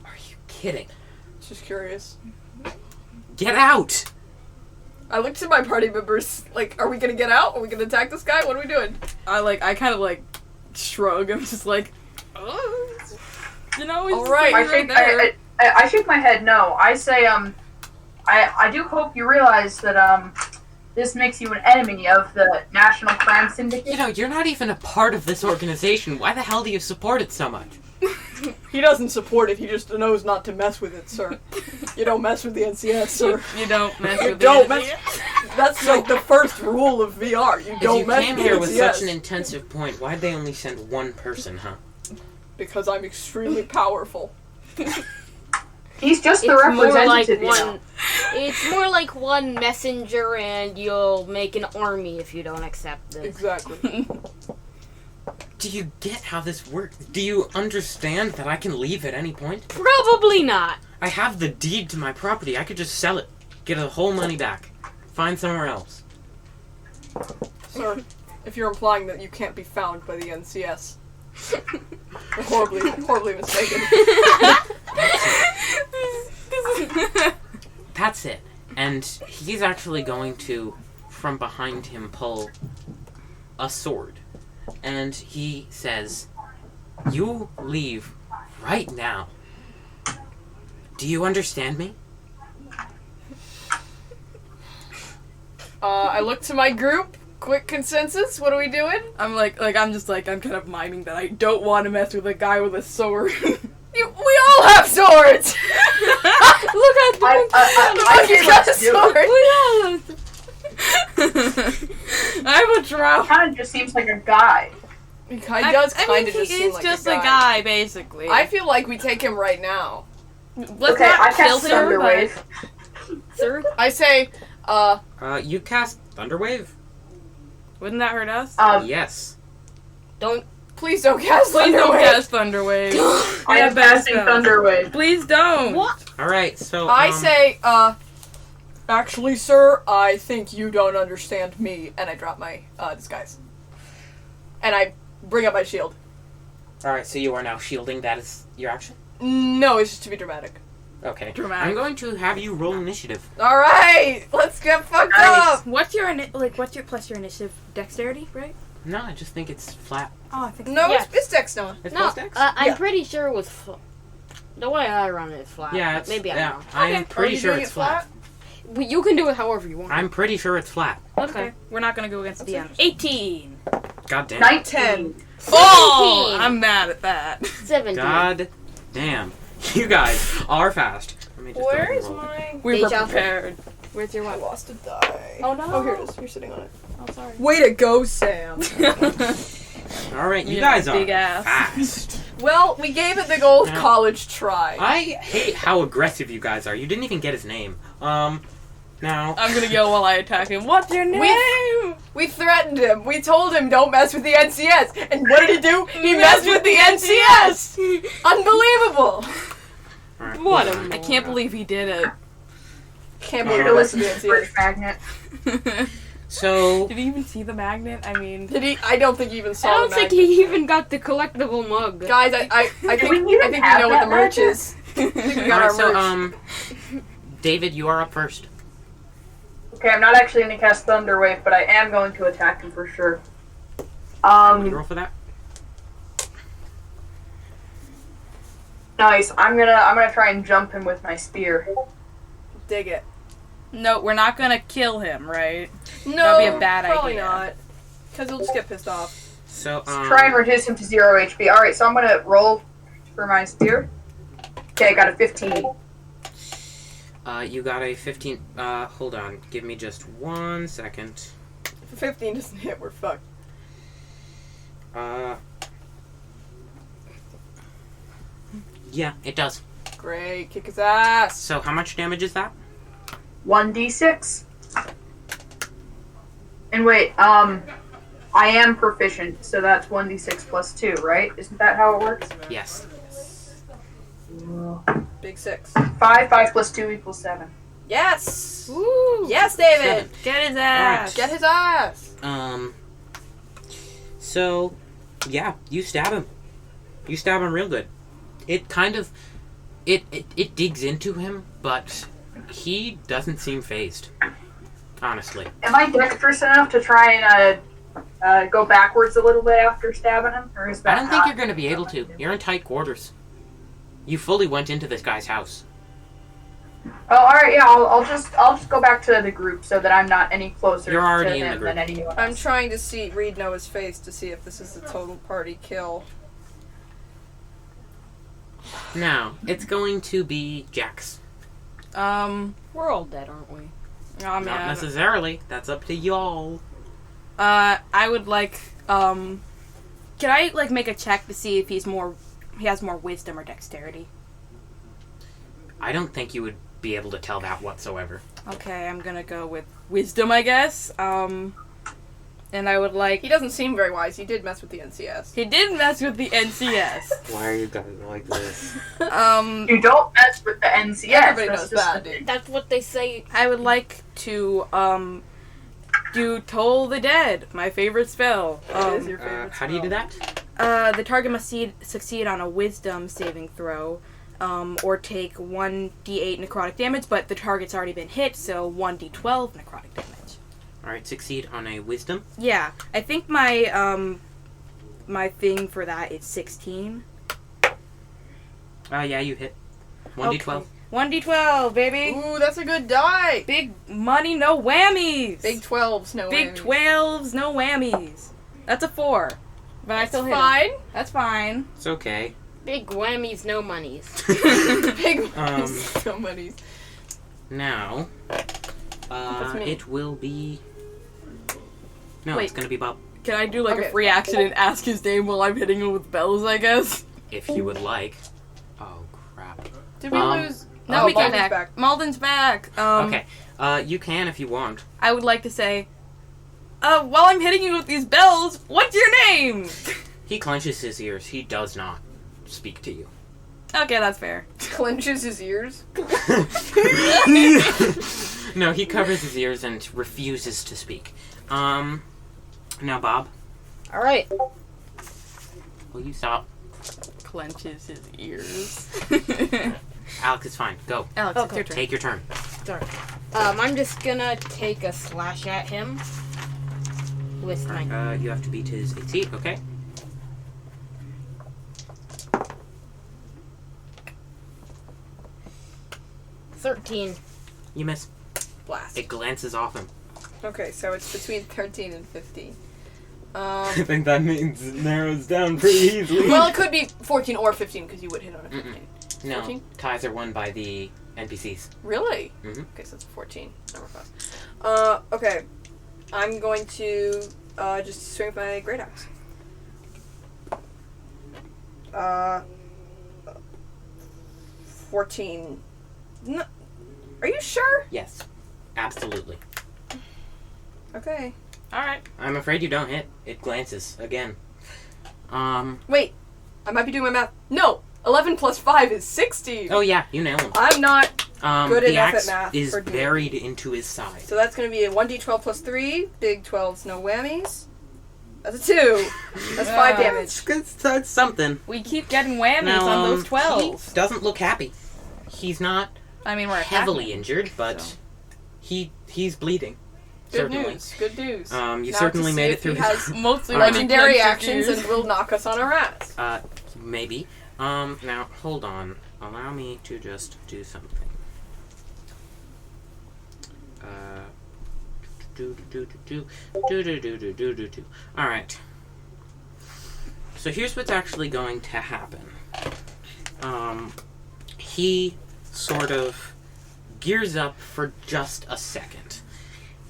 Are you kidding? Just curious. Get out! I looked at my party members, like, are we gonna get out? Are we gonna attack this guy? What are we doing? I kind of shrug. I'm just like, oh, you know, it's All right. I shake my head no. I say, I do hope you realize that, this makes you an enemy of the National Crime Syndicate. You know, you're not even a part of this organization. Why the hell do you support it so much? He doesn't support it, he just knows not to mess with it, sir. You don't mess with the NCS, sir. You don't mess You with don't it. mess. That's like the first rule of VR. You If don't you mess came with here the with NCS. such an intensive point, why'd they only send one person, huh? Because I'm extremely powerful. He's just the It's more like representative, you know. one. It's more like one messenger, and you'll make an army if you don't accept this. Exactly. Do you get how this works? Do you understand that I can leave at any point? Probably not. I have the deed to my property. I could just sell it, get the whole money back, find somewhere else. Sir, if you're implying that you can't be found by the NCS, you're horribly mistaken. That's it. And he's actually going to, from behind him, pull a sword. And he says, "You leave right now. Do you understand me?" I look to my group. Quick consensus. What are we doing? I'm I'm kind of miming that I don't want to mess with a guy with a sword. We all have swords. Look at the I You got a sword. I have a trowel. Kind of just seems like a guy. He does kind of just he seem is like just a a guy. guy, basically. I feel like we take him right now. Let's Okay, not I kill cast him, Thunderwave. Sir? I say, You cast Thunderwave? but wouldn't that hurt us? Yes. Don't. please don't cast Please don't Thunderwave. cast Thunderwave. I am casting Thunderwave. Please don't. What? Alright, so, I say, Actually, sir, I think you don't understand me. And I drop my disguise. And I bring up my shield. Alright, so you are now shielding. That is your action? No, it's just to be dramatic. Okay. Dramatic. I'm going to have you roll initiative. Alright, let's get fucked Nice. up. What's your plus your initiative? Dexterity, right? No, I just think it's flat. Oh, I think No, Yes. it's Dex now. It's No, plus dex? I'm Yeah. pretty sure it was. The way I run it is flat. Yeah, but it's, maybe I'm yeah, wrong. I'm Are pretty you sure doing it's it flat. But you can do it however you want. I'm pretty sure it's flat. Okay, we're not gonna go against the DM. 18. God damn. 19. Oh, I'm mad at that. 17. God damn. You guys are fast. Let me just go ahead and Where's roll. my... We were Deja vu. prepared. Where's your I one? lost a die. Oh, no. Oh, here it is. You're sitting on it. Oh, sorry. Way to go, Sam. Alright, you Yeah, guys are big ass. fast. Well, we gave it the old Yeah. college try. I hate how aggressive you guys are. You didn't even get his name. Now... I'm gonna yell while I attack him. What's your name? We threatened him. We told him don't mess with the NCS. And what did he do? He messed with the NCS! Unbelievable! Alright, What hold a on. I can't believe he did Can't Uh, believe To it listen listened to to the the NCS. fridge magnet. it. So... Did he even see the magnet? I mean, Did he? I don't think he even I saw don't the think magnet. he even got the collectible mug. Guys, I think we even we have know what that the merch magnet? is. I think we got Alright, our merch. so, David, you are up first. Okay, I'm not actually going to cast Thunder Wave, but I am going to attack him for sure. Can you roll for that? Nice. I'm gonna try and jump him with my spear. Dig it. no, we're not gonna kill him, right? No, That'd be a bad probably idea. not. Because he'll just get pissed off. So, Try and reduce him to 0 HP. Alright, so I'm gonna roll for my spear. Okay, I got a 15. You got a 15... hold on. Give me just 1 second. If a 15 doesn't hit, we're fucked. Yeah, it does. Great, kick his ass. So, how much damage is that? 1d6. And wait, I am proficient, so that's 1d6 plus 2, right? Isn't that how it works? Yes. Big 6. 5 plus 2 equals 7. Yes! Woo! Yes, David! Get his ass. Get his ass! So, yeah, you stab him. You stab him real good. It kind of... It digs into him, but he doesn't seem phased. Honestly. Am I dexterous enough to try and go backwards a little bit after stabbing him? Or is that I don't think not- you're going to be able to. You're in tight quarters. You fully went into this guy's house. Oh, alright, yeah, I'll just go back to the group so that I'm not any closer You're already to in the him group. than anyone I'm else. trying to read Noah's face to see if this is the total party kill. Now, it's going to be Jax. We're all dead, aren't we? Oh, Not man. necessarily. That's up to y'all. I would like, can I, like, make a check to see if he has more wisdom or dexterity? I don't think you would be able to tell that whatsoever. Okay, I'm gonna go with wisdom, I guess. And I would like... He doesn't seem very wise. He did mess with the NCS. He did mess with the NCS. Why are you guys like this? You don't mess with the NCS. Everybody that's knows just that, the- dude. That's what they say. I would like to, do Toll the Dead, my favorite spell. It is your favorite How do you do spell. that? The target must succeed on a wisdom saving throw, or take 1d8 necrotic damage, but the target's already been hit, so 1d12 necrotic damage. Alright, succeed on a wisdom. Yeah, I think my, my thing for that is 16. Yeah, you hit. 1d12. Okay. 1d12, baby! Ooh, that's a good die! Big money, no whammies! Big 12s, no Big whammies. 12s, no whammies. That's a 4. But I still hit him. Fine. That's fine. It's okay. Big whammies, no monies. Big Um, so many. Now, That's me. it will be... No, Wait. it's gonna be Bob. Can I do like Okay. a free action and ask his name while I'm hitting him with bells, I guess? If you would like. Oh, crap. Did we Um, lose? No, Oh, we came Mauldin's back. Mauldin's back. Okay. You can if you want. I would like to say, while I'm hitting you with these bells, what's your name? He clenches his ears. He does not speak to you. Okay, that's fair. Clenches his ears. No, he covers his ears and refuses to speak. Now, Bob, Alright. will you stop? Clenches his ears. Alex, it's fine. Go. Alex, it's Okay. your turn. Take your turn. I'm just gonna take a slash at him. With my... You have to beat his AC, okay? $13. You miss. Blast. It glances off him. Okay, so it's between 13 and 15. I think that means it narrows down pretty easily. Well, it could be 14 or 15 because you would hit on a 15. No, 14? ties are won by the NPCs. Really? Mhm. Okay, so it's 14. Number 5. Okay. I'm going to just swing with my great axe. 14. No, are you sure? Yes, absolutely. Okay. Alright. I'm afraid you don't hit. It glances again. Wait. I might be doing my math. No! 11 plus 5 is 16! Oh yeah, you nail him. I'm not. Good the enough at axe math is for doing- buried into his side. So that's going to be a 1d12 plus 3. Big 12s, no whammies. That's a 2. That's 5 damage. That's something. We keep getting whammies Now, on those he 12s. doesn't look happy. He's not I mean, we're heavily attacking, injured, but so. he's bleeding. Good certainly. news. Good news. You Now certainly to made see it if through he his has Mostly legendary running actions pictures. and will knock us on our ass. Maybe. Now, hold on. Allow me to just do something. Alright. So here's what's actually going to happen. He sort of gears up for just a second.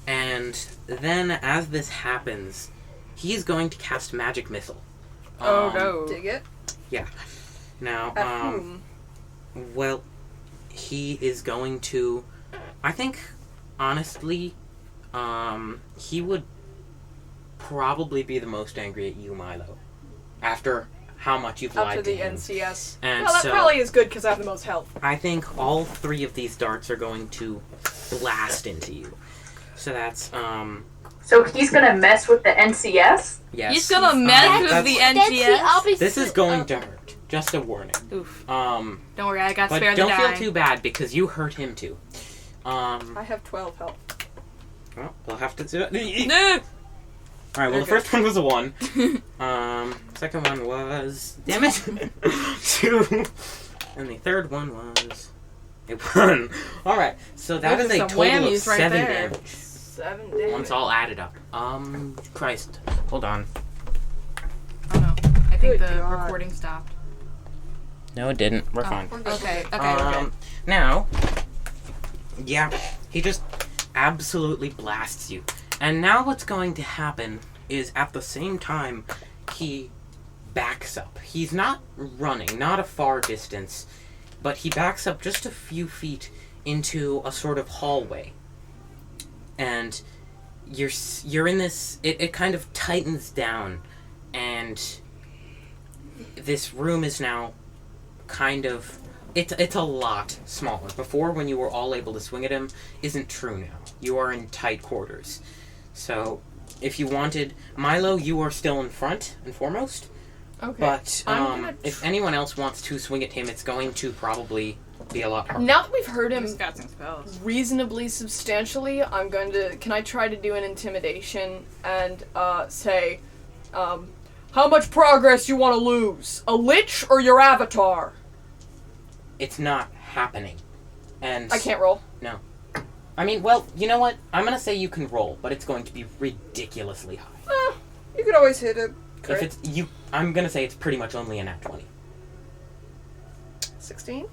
And then as this happens, he's going to cast Magic Missile. Dig it. Yeah. Now, At whom? well, he is going to, I think, honestly, he would probably be the most angry at you, Milo, after how much you've After lied to the him. NCS. And Well, that so, probably is good because I have the most health. I think all 3 of these darts are going to blast into you. So that's, So he's gonna mess with the NCS? yes. He's gonna mess with the That's the NGS. opposite. This is going to hurt. Just a warning. Oof. Don't Don't worry, I got spare the don't feel dying. too bad because you hurt him too. I have 12 health. Well, we'll have to do it. No! Alright, well, the Okay. first one was a 1. Second one was... Damn it! 2. And the third one was... a 1. Alright, so that Those is are a some total of whammies right 7 there. damage. 7 damage. Once all added up. Christ. Hold on. Oh no. I think Good the God. recording stopped. No, it didn't. We're Oh, fine. Okay, okay. Now, yeah, he just absolutely blasts you. And now what's going to happen is at the same time, he backs up. He's not running, not a far distance, but he backs up just a few feet into a sort of hallway. And you're in this, it kind of tightens down, and this room is now kind of, it's a lot smaller. Before, when you were all able to swing at him, isn't true now. You are in tight quarters. So, if you wanted, Milo, you are still in front and foremost. Okay. But I'm gonna if anyone else wants to swing at him, it's going to probably be a lot harder. Now that we've heard him He's got some spells. reasonably substantially, I'm going to... Can I try to do an intimidation and say, how much progress you want to lose? A lich or your avatar? It's not happening. And I can't roll. I mean, well, you know what? I'm going to say you can roll, but it's going to be ridiculously high. You could always hit it. If it's you, I'm going to say it's pretty much only a nat 20. 16?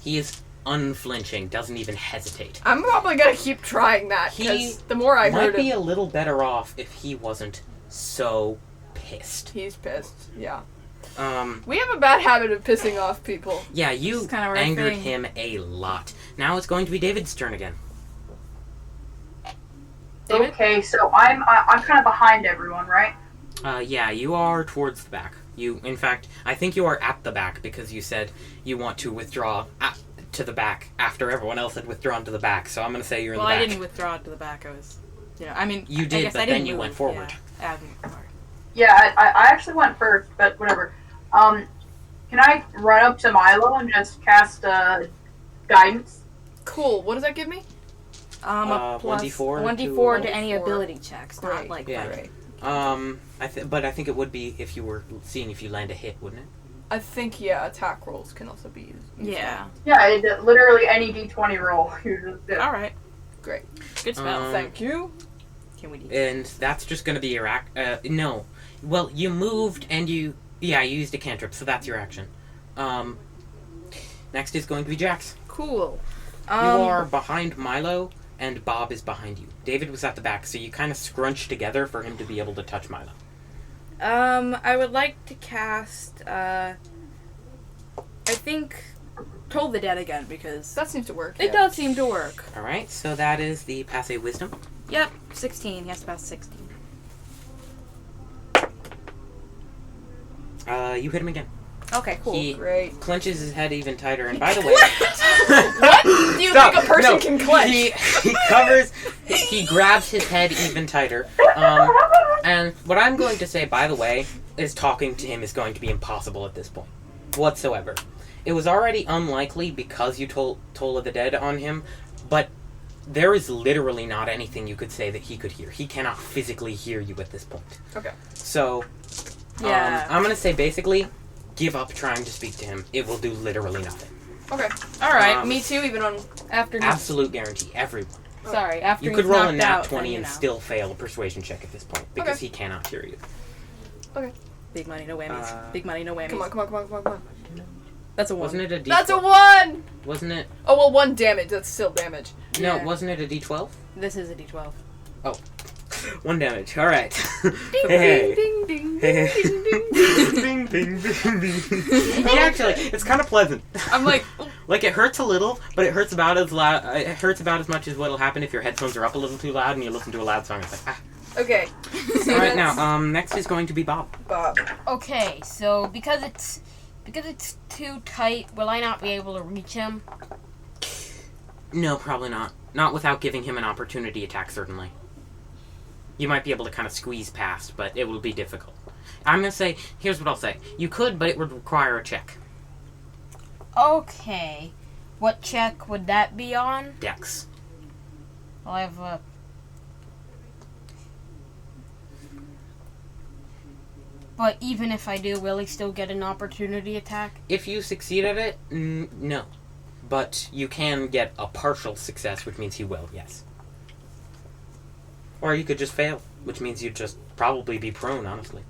He is unflinching, doesn't even hesitate. I'm probably going to keep trying that, He because the more I Might heard be him... a little better off if he wasn't so pissed. He's pissed, yeah. Um, We have a bad habit of pissing off people. yeah, This you is kinda our angered thing. him a lot. Now it's going to be David's turn again. David? Okay, so I'm kind of behind everyone, right? Yeah, you are towards the back. In fact, I think you are at the back because you said you want to withdraw to the back after everyone else had withdrawn to the back. So I'm going to say you're in Well, the back. I didn't withdraw to the back. I was, I mean, You I did, guess but I then didn't you move. went forward. Yeah, I moved forward. Yeah, I actually went first, but whatever. Can I run up to Milo and just cast guidance? Cool, what does that give me? A plus 1d4 1d4 to to- any 1d4. ability checks, not Great. like Yeah. fighting. But I think it would be if you were seeing if you land a hit, wouldn't it? I think, yeah, attack rolls can also be used. Yeah. Yeah, literally any d20 roll. You just do. All right. Great. Good spell. Thank you. Can we do? And that's just going to be your no. Well, you moved and you used a cantrip, so that's your action. Next is going to be Jax. Cool. You are behind Milo, and Bob is behind you. David was at the back, so you kind of scrunched together for him to be able to touch Milo. I would like to cast, I think, Toll the Dead again, because That seems to work. it does seem to work. Alright, so that is the passe wisdom. Yep, 16. He has to pass 16. You hit him again. Okay, cool. He Great. clenches his head even tighter, and by the way... What do you think a person can clench? He grabs his head even tighter. And what I'm going to say, by the way, is talking to him is going to be impossible at this point. Whatsoever. It was already unlikely because you told Toll of the Dead on him, but there is literally not anything you could say that he could hear. He cannot physically hear you at this point. Okay. So, Yeah. I'm going to say basically, give up trying to speak to him. It will do literally nothing. Okay. Alright, me too, even on after he's... Absolute guarantee, everyone. Sorry, after You he's could roll a knocked nat out, 20 then, you and know. still fail a persuasion check at this point, because Okay. he cannot hear you. Big money, no whammies. Uh, Big money, no whammies. Come on. That's a 1. Wasn't it a D12? That's a 1! Wasn't it? Oh, well, 1 damage. That's still damage. No, Yeah. wasn't it a D12? This is a D12. 1 damage. Alright. Ding, Hey. ding, ding, Hey. ding, ding, Bing, ding. bing, bing, bing. Yeah, actually, it's kind of pleasant. I'm like, Like, it hurts a little, but it hurts about as loud. It hurts about as much as what'll happen if your headphones are up a little too loud and you listen to a loud song. It's like, ah. Okay. Alright, now, next is going to be Bob. Bob. Okay, so because it's too tight, will I not be able to reach him? No, probably not. Not without giving him an opportunity attack, certainly. You might be able to kind of squeeze past, but it will be difficult. I'm going to say, here's what I'll say. You could, but it would require a check. Okay. What check would that be on? Dex. Well, I have a... But even if I do, will he still get an opportunity attack? If you succeed at it, no. But you can get a partial success, which means he will, yes. Or you could just fail, which means you'd just probably be prone, honestly.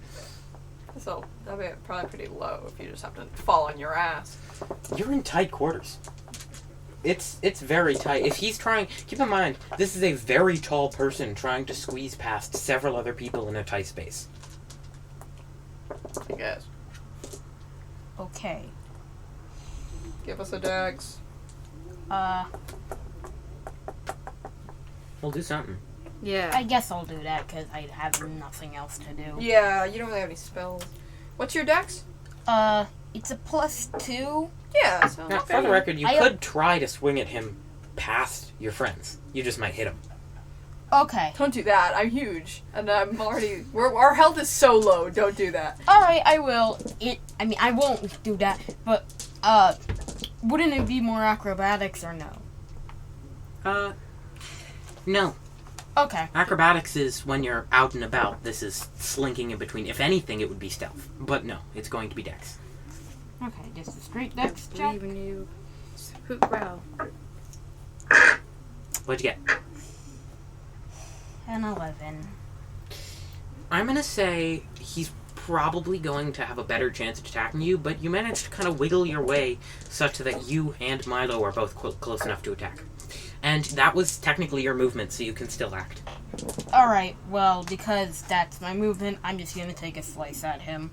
So, that'd be probably pretty low if you just have to fall on your ass. You're in tight quarters. It's very tight. If he's trying... Keep in mind, this is a very tall person trying to squeeze past several other people in a tight space. I guess. Okay. Give us a dex. We'll do something. yeah. I guess I'll do that because I have nothing else to do. Yeah, you don't really have any spells. What's your dex? It's a +2. Yeah, so... Now, for the record, you could try to swing at him past your friends. You just might hit him. Okay. Don't do that. I'm huge. And I'm already... our health is so low. Don't do that. Alright, I will. I won't do that, but, wouldn't it be more acrobatics or no? No. Okay. Acrobatics is when you're out and about. This is slinking in between. If anything, it would be stealth. But no, it's going to be dex. Okay, just a straight dex check. Believe in you. Hoot growl. What'd you get? An 11. I'm going to say he's probably going to have a better chance at attacking you, but you managed to kind of wiggle your way such that you and Milo are both close enough to attack. And that was technically your movement, so you can still act. Alright, well, because that's my movement, I'm just gonna take a slice at him.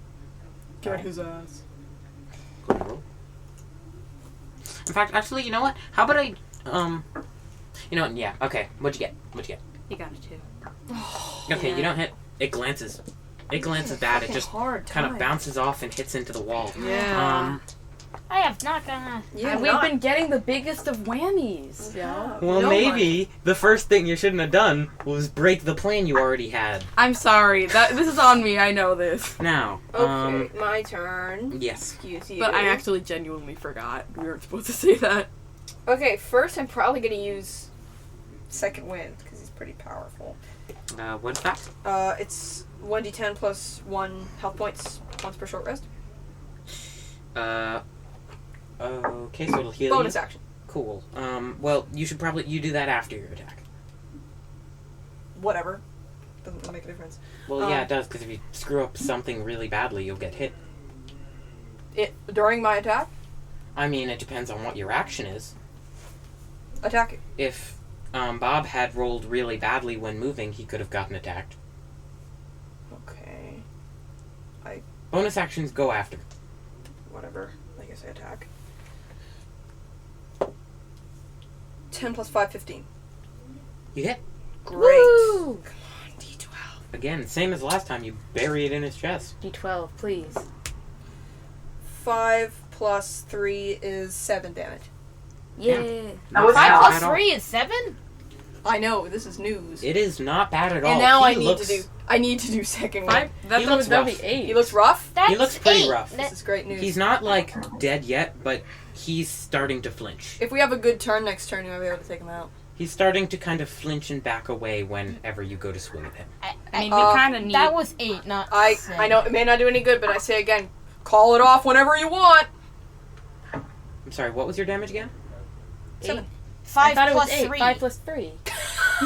Get his ass. Go ahead and roll. In fact, actually, you know what? How about I, you know what? Yeah, okay. What'd you get? You got it too. Okay, Yeah. you don't hit. It glances. It glances bad. It just hard kind of time. bounces off and hits into the wall. Yeah. I have not gonna... Yeah, We've been getting the biggest of whammies. Yeah. Well, No maybe the first thing you shouldn't have done was break the plan you already had. I'm sorry. This is on me. I know this. Now, Okay, my turn. yes. Excuse you. But I actually genuinely forgot. We weren't supposed to say that. Okay, first I'm probably gonna use Second Wind because he's pretty powerful. What's that? It's 1d10 plus 1 health points once per short rest. Okay, so it'll heal Bonus you. action. Cool. Well, you should probably do that after your attack. Whatever. Doesn't really make a difference. Well, yeah, it does, because if you screw up something really badly, you'll get hit. During my attack? I mean, it depends on what your action is. Attack it. If Bob had rolled really badly when moving, he could have gotten attacked. Okay. Bonus actions go after. Whatever. I guess I attack. 10 plus 5, 15. You hit. Great. Woo! Come on, D12. Again, same as last time, you bury it in his chest. D12, please. 5 plus 3 is 7 damage. Yeah. That was 5 not plus at all. 3 is 7? I know, this is news. It is not bad at all. And now He I looks, need to do second one. 5? That He was looks that'd rough. be 8. He looks rough? That's looks pretty 8. rough. This is great news. He's not, like, dead yet, but he's starting to flinch. If we have a good turn next turn, you might be able to take him out. He's starting to kind of flinch and back away whenever you go to swing at him. I mean, we kind of need. That was 8, not I 7. know it may not do any good, but I say again, call it off whenever you want. I'm sorry, what was your damage again? 7. 5 I thought it was plus 8. 3. 5 plus 3.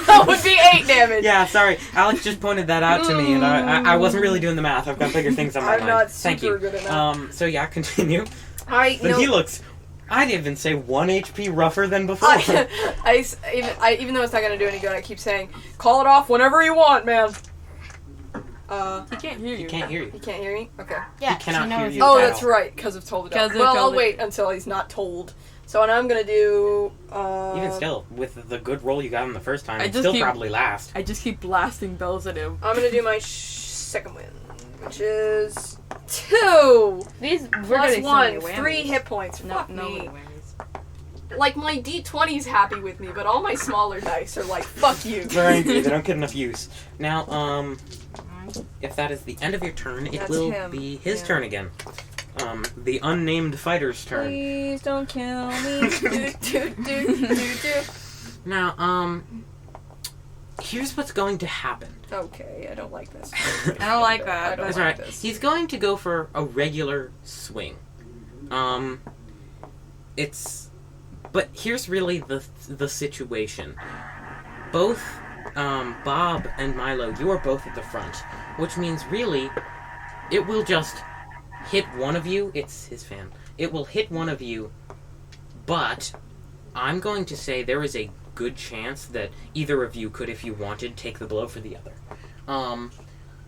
That would be 8 damage. Yeah, sorry. Alex just pointed that out to me, and I wasn't really doing the math. I've got bigger things on my I'm mind. not Thank super you. good enough. So yeah, continue. I But know. he looks, I'd even say 1 HP rougher than before. Even though it's not gonna do any good, I keep saying, call it off whenever you want, man. He can't hear you. He can't hear you. He can't hear me? Okay. Yeah, He cannot she hear knows you. Oh, at that's all. right, because of told it off. 'Cause of Well, I'll told it- wait until he's not told. So now I'm gonna do, Even still, with the good roll you got him the first time, I it'd just still keep- probably last. I just keep blasting bells at him. I'm gonna do my second win, which is 2 These we're plus getting so 1, many whammies. 3 hit points. No, Fuck no me. whammies. Like, my D20's happy with me, but all my smaller dice are like, fuck you. They're angry, they don't get enough use. Now, if that is the end of your turn, it That's will him. be his Yeah. turn again. The unnamed fighter's turn. Please don't kill me. do. Now, here's what's going to happen. Okay, I don't like this. I don't like that. I don't That's like alright. this. He's going to go for a regular swing. But here's really the situation. Both, Bob and Milo, you are both at the front, which means really, it will just hit one of you. It's his fan. It will hit one of you, but I'm going to say there is a good chance that either of you could, if you wanted, take the blow for the other.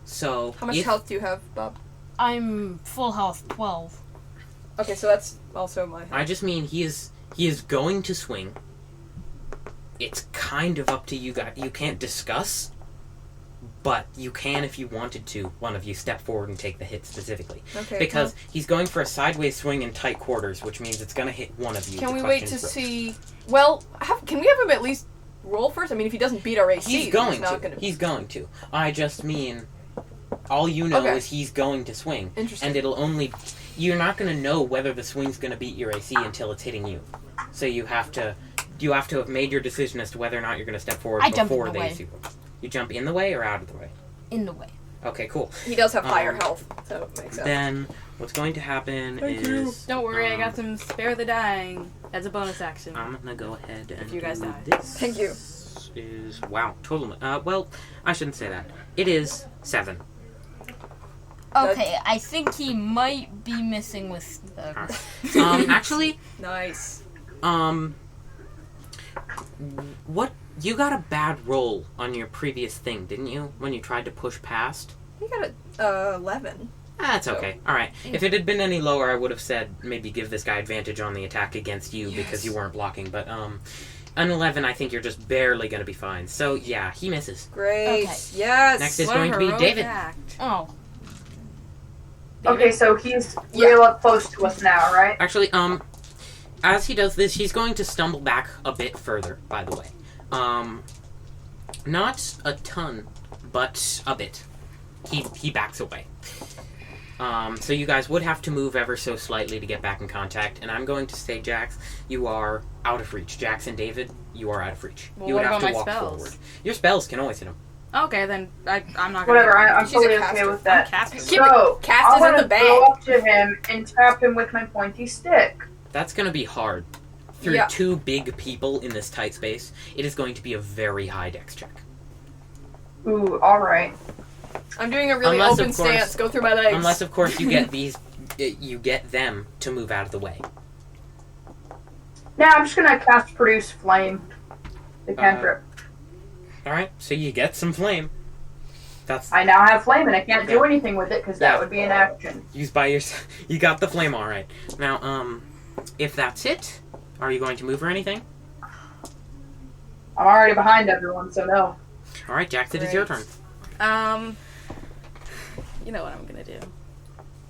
So How much if- health do you have, Bob? I'm full health 12. Okay, so that's also my health. I just mean he is going to swing. It's kind of up to you guys. You can't discuss, but you can if you wanted to. One of you step forward and take the hit specifically. Okay. Because he's going for a sideways swing in tight quarters, which means it's going to hit one of you. Can The we wait question to is- see? Well, can we have him at least roll first? I mean, if he doesn't beat our AC, He's then going not to. gonna. He's going to. I just mean, all you know Okay. is he's going to swing. Interesting. And it'll only... You're not going to know whether the swing's going to beat your AC until it's hitting you. So you have to have made your decision as to whether or not you're going to step forward I jump in before the the way. AC rolls. You jump in the way or out of the way? In the way. Okay, cool. He does have higher Um, health, so it makes sense. Then what's going to happen is... Don't worry, I got um, some spare the dying as a bonus action. I'm going to go ahead and you guys do die. this. Thank you. Is... Wow, total... well, I shouldn't say that. It is 7. Okay, I think he might be missing with the... Actually... Nice. What? You got a bad roll on your previous thing, didn't you? When you tried to push past? He got a 11. That's okay. Alright. If it had been any lower, I would have said maybe give this guy advantage on the attack against you because you weren't blocking. But, an 11, I think you're just barely gonna be fine. So, yeah, he misses. Great. Okay. Yes. Next is What a going to be heroic David. act. Oh. Okay, so he's real up close to us now, right? Actually, as he does this, he's going to stumble back a bit further, by the way. Not a ton, but a bit. He backs away. So you guys would have to move ever so slightly to get back in contact, and I'm going to say, Jax, you are out of reach. Jax and David, you are out of reach. Well, you would what have about to my walk spells? forward. Your spells can always hit him. Okay, then I'm not gonna. Whatever, I'm She's a totally okay caster. with that. Caster. So, Cast I is in want the to bag. go up to him and tap him with my pointy stick. That's going to be hard. Through Yeah. two big people in this tight space, it is going to be a very high dex check. Ooh, alright. I'm doing a really Unless, open of course- stance. Go through my legs. Unless, of course, you get you get them to move out of the way. Nah, I'm just gonna cast Produce Flame. The cantrip. Alright, so you get some flame. That's I now have flame and I can't do anything with it because that would be an action. used by your... You got the flame alright. Now, if that's it, are you going to move or anything? I'm already behind everyone, so no. Alright, Jax, it is your turn. You know what I'm gonna do.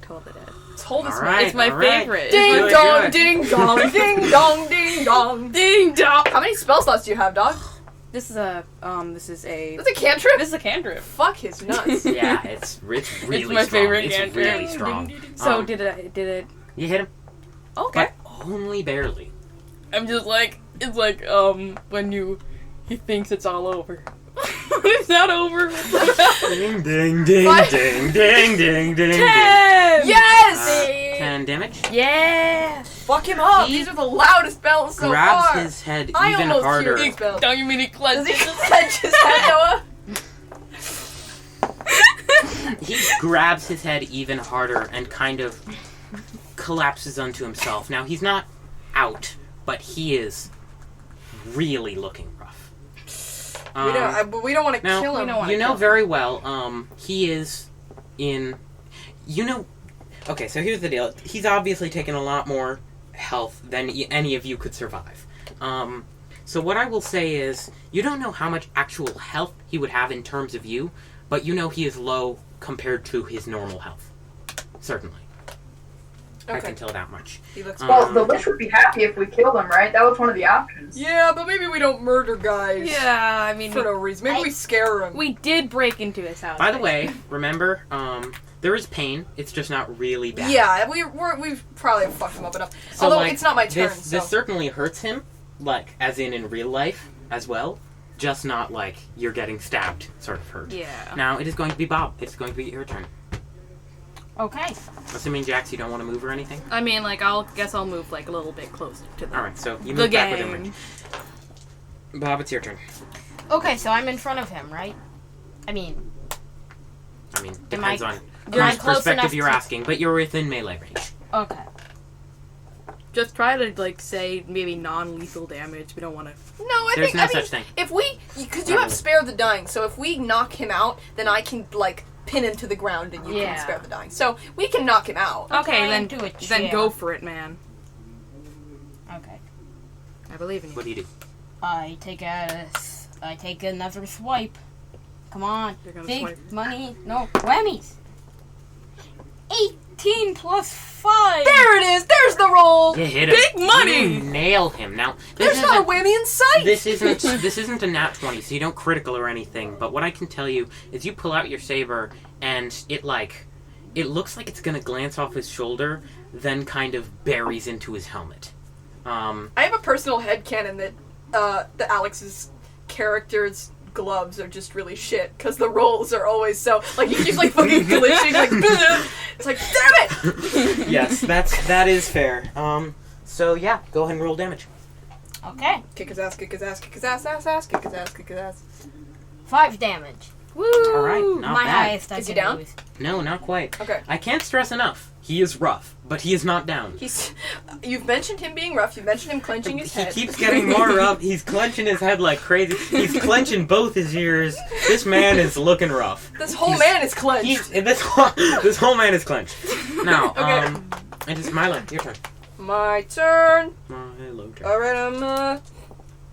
Toll the Dead. Told us Alright, It's my alright. favorite. Ding Good, dong, good. ding dong, ding dong, ding dong. Ding dong! How many spell slots do you have, dog? This is a That's a cantrip? This is a cantrip. Fuck his nuts. Yeah, it's really It's my strong. favorite It's cantrip. really strong. So did it? You hit him, Okay. but only barely. I'm just like it's like when he thinks it's all over. It's not over. Ding, ding, ding, What? ding, ding, ding, ding, 10! Yes! 10 damage. Yeah. Fuck him up. He These are the loudest spells so Grabs far. his head I even almost harder. hear these spells. Don't you mean he Does cleansed he it? just clench his head, Noah? He grabs his head even harder and kind of collapses onto himself. Now, he's not out, but he is really looking rough. We don't want to now, kill him. we don't wanna You know kill him. very well, he is in... You know... Okay, so here's the deal. He's obviously taken a lot more health than any of you could survive. So what I will say is, you don't know how much actual health he would have in terms of you, but you know he is low compared to his normal health. Certainly. I Okay. can tell that much. He looks Well, the Lich would be happy if we killed him, right? That was one of the options. Yeah, but maybe we don't murder guys. Yeah, I mean For no reason. Maybe we scare him. we did break into his house. By the way, remember, there is pain. It's just not really bad. Yeah, we've probably fucked him up enough. So, Although like, it's not my turn, This so. certainly hurts him, like, as in real life as well. Just not like you're getting stabbed sort of hurt. Yeah. Now, it is going to be Bob. It's going to be your turn. Okay. Assuming, Jax, you don't want to move or anything? I mean, like, guess I'll move, like, a little bit closer to the... Alright, so you The move back within game. range. Bob, it's your turn. Okay, so I'm in front of him, right? I mean, Depends on am I whose close perspective enough you're to- asking, but you're within melee range. okay. Just try to, like, say maybe non-lethal damage. We don't want to... No, I There's think no I think such thing. if we, because you have spare the dying, so if we knock him out, then I can like pin him to the ground and you Yeah. can spare the dying. So we can knock him out. Okay, Try then and do a then chair. go for it, man. Okay. I believe in you. What do you do? I take another swipe. Come on. You're gonna Big swipe. money. No, whammies. 18 plus 5. There it is. There's the roll. You hit him. Big money! You nail him. Now, this There's not a isn't- whammy in sight. This isn't a nat 20, so you don't critical or anything, but what I can tell you is you pull out your saber and it looks like it's gonna glance off his shoulder, then kind of buries into his helmet. I have a personal headcanon that Alex's character's gloves are just really shit because the rolls are always so like he keeps like fucking glitching like it's like damn it. Yes, that is fair. So yeah, go ahead and roll damage. Okay. Kick his ass, kick his ass, kick his ass, ass, kick his ass, kick his ass. 5 damage. Woo! Alright, not My bad. highest I Is he can down? lose. No, not quite. Okay. I can't stress enough. He is rough, but he is not down. You've mentioned him being rough. You've mentioned him clenching his He head. keeps getting more rough. He's clenching his head like crazy. He's clenching both his ears. This man is looking rough. This whole man is clenched. This whole man is clenched. Now, Okay. it is Milo. Your turn. My turn. Milo turn. Alright, I'm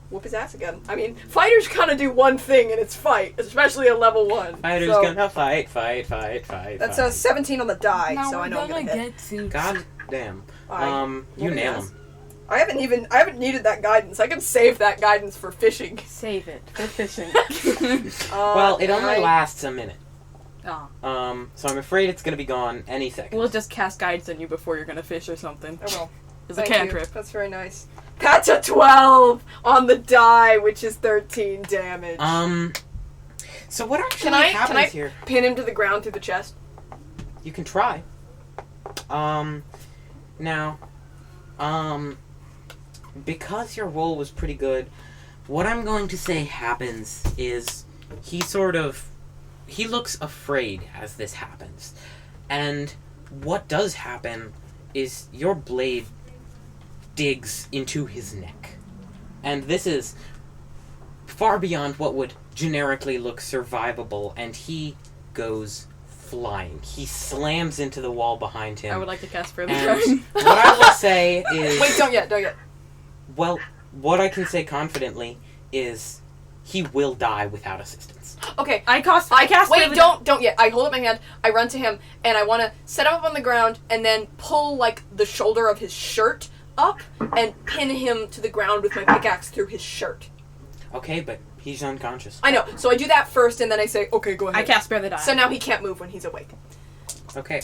whoop his ass again. I mean, fighters kind of do one thing and it's fight, especially at level 1. Fighters so gonna fight. That's a 17 on the die, so I know I'm gonna hit. to. God damn. Alright, You whoop his nail ass. him. I haven't needed that guidance. I can save that guidance for fishing. Save it for fishing. Well, it only I- lasts a minute. Oh. So I'm afraid it's gonna be gone any second. We'll just cast guidance on you before you're gonna fish or something. I will. It's a Thank you. cantrip. That's very nice. That's a 12 on the die, which is 13 damage. So what actually Can I happens here? pin him to the ground through the chest? You can try. Now, because your roll was pretty good, what I'm going to say happens is he looks afraid as this happens. And what does happen is your blade digs into his neck. And this is far beyond what would generically look survivable, and he goes flying. He slams into the wall behind him. I would like to cast further And strike. what I will say is... Wait, don't yet. Well, what I can say confidently is he will die without assistance. Okay. I cast Wait, further- don't yet. I hold up my hand, I run to him, and I want to set him up on the ground and then pull, like, the shoulder of his shirt up and pin him to the ground with my pickaxe through his shirt. Okay, but he's unconscious. I know. So I do that first, and then I say, okay, go ahead. I cast Spare the Dying. So now he can't move when he's awake. Okay,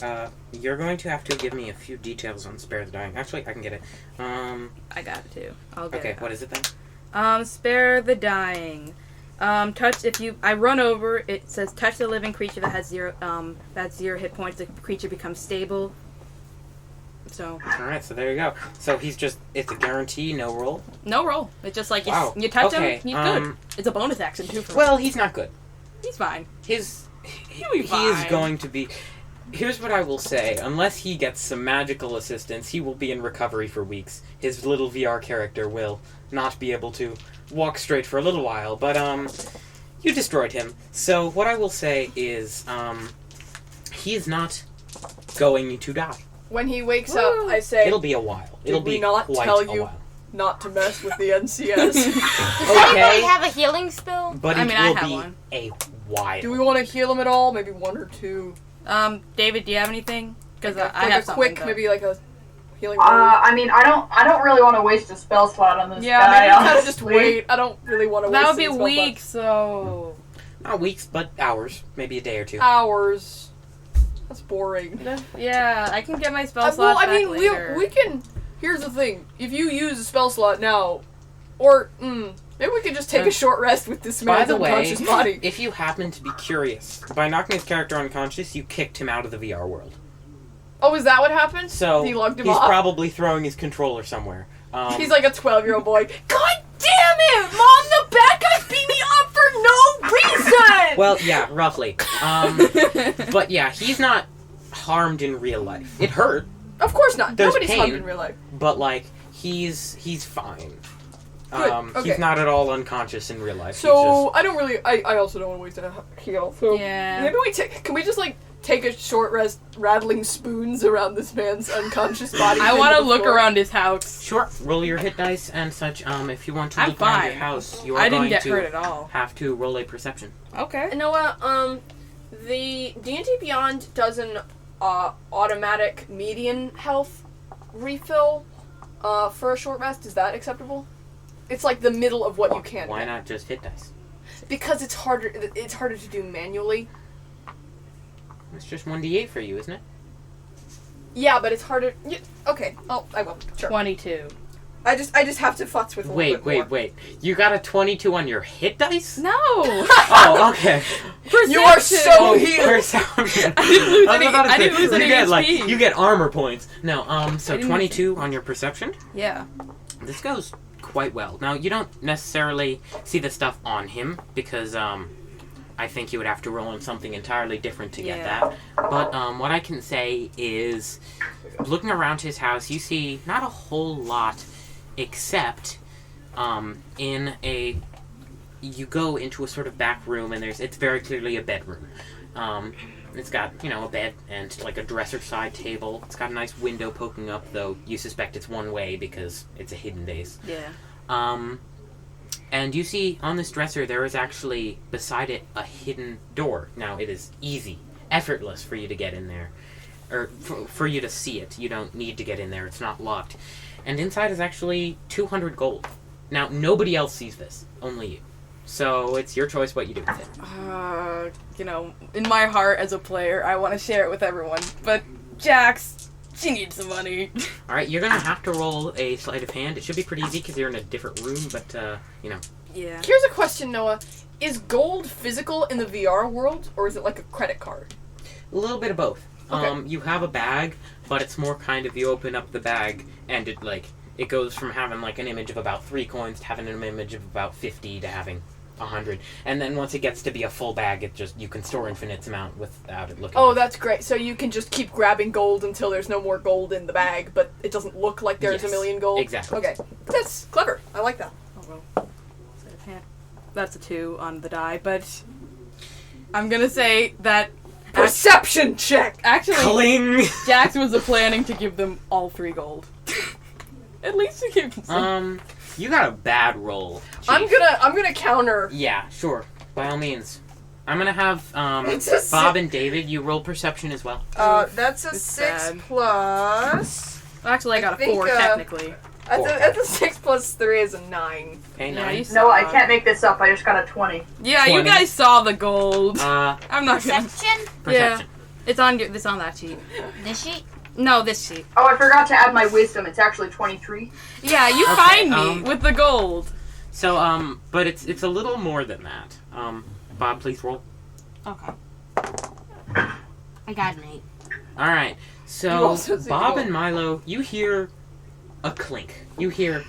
you're going to have to give me a few details on Spare the Dying. Actually, I can get it. I got it too. I'll get Okay, it. what is it then? Spare the Dying. Touch I run over. It says touch the living creature that has 0 hit points. The creature becomes stable. So Alright, so there you go. So it's a guarantee, no roll? no roll. It's just like Wow. you touch Okay, him, he's good. It's a bonus action too. For Well, he's not good. he's fine. He be is fine. going to be... Here's what I will say. Unless he gets some magical assistance, he will be in recovery for weeks. His little VR character will not be able to walk straight for a little while, but, you destroyed him. So, what I will say is, he is not going to die. When he wakes up, I say, It'll be a while. It'll we be not quite tell a you? while. not to mess with the NCS. Does anybody Okay, have a healing spell? but I it mean, I will have be one. a while. Do we want to heal him at all? Maybe 1 or 2. David, do you have anything? Because Like I a have quick, something, maybe like a healing word. I mean, I don't really want to waste a spell slot on this Yeah, guy. maybe kind of honestly. just wait. I don't really want to waste that would be these spell weeks. So Not weeks, but hours. Maybe a day or two. slots. Hours. That's boring. yeah, I can get my spell Well, slots I back mean, later. we can. Here's the thing: if you use a spell slot now, or maybe we could just take a short rest with this By man's the way, unconscious body. if you happen to be curious, by knocking his character unconscious, you kicked him out of the VR world. Oh, is that what happened? So He logged him he's off? probably throwing his controller somewhere. He's like a 12-year-old boy. God damn it, Mom! The bad guy beat me up for no reason. Well, yeah, roughly. But yeah, he's not harmed in real life. It hurt, Of course not. There's Nobody's pain. harmed in real life. but like he's fine. Good, okay. He's not at all unconscious in real life. So I don't really. I also don't want to waste a heal. So Yeah. maybe can we just like take a short rest, rattling spoons around this man's unconscious body? I want to look around his house. Sure, roll your hit dice and such. If you want to I'm look around your fine. house, you are I didn't going get to hurt at all. have to roll a perception. Okay. Noah, the D&D Beyond does an automatic median health refill for a short rest. Is that acceptable? It's like the middle of what you can. Why not just hit dice? Because it's harder. It's harder to do manually. It's just 1d8 for you, isn't it? Yeah, but it's harder. Yeah, okay, I will. Sure. 22. I just have to futz with a little bit more. Wait. You got a 22 on your hit dice? No. Oh, okay. You are so healed. Perception. I didn't lose any. about to I didn't say, lose any you get, HP. you get armor points. No, so I didn't 22 on your perception. Yeah. This goes quite well. Now, you don't necessarily see the stuff on him, because, I think you would have to roll in something entirely different to get Yeah. that. But, what I can say is, looking around his house, you see not a whole lot, except, you go into a sort of back room, and it's very clearly a bedroom. It's got, a bed and, like, a dresser side table. It's got a nice window poking up, though you suspect it's one way because it's a hidden base. Yeah. And you see on this dresser there is actually beside it a hidden door. Now it is easy, effortless for you to get in there, or for you to see it. You don't need to get in there. It's not locked. And inside is actually 200 gold. Now nobody else sees this, only you. So it's your choice what you do with it. In my heart as a player, I want to share it with everyone. But Jax, she needs some money. All right, you're gonna have to roll a sleight of hand. It should be pretty easy because you're in a different room, but Yeah. Here's a question, Noah. Is gold physical in the VR world, or is it like a credit card? a little bit of both. Okay. You have a bag, but it's more kind of you open up the bag and it goes from having like an image of about 3 coins to having an image of about 50 to having 100. And then once it gets to be a full bag, you can store infinite amount without it looking. Oh, that's great. So you can just keep grabbing gold until there's no more gold in the bag, but it doesn't look like there's Yes, a million gold? exactly. Okay. That's clever. I like that. Oh, well. That's a 2 on the die, but I'm gonna say that Perception check! actually Cling! Jax was planning to give them all 3 gold. At least to give them some. You got a bad roll, Chief. I'm gonna counter. Yeah, sure. By all means. I'm gonna have It's a Bob and David, you roll perception as well. That's a It's 6 bad. plus. Actually, I got a think, 4 technically. That's a 6 plus 3 is a 9. Okay, Yeah, 9. you saw No, I it. can't make this up. I just got a 20. Yeah, you 20. guys saw the gold. I'm not gonna. Perception? Perception. It's on that sheet. This sheet? No, this sheet. Oh, I forgot to add my wisdom. It's actually 23. Yeah, you Okay, find me with the gold. So, but it's a little more than that. Bob, please roll. Okay. I got an 8. Alright, You so also see Bob the and Milo, you hear a clink. You hear,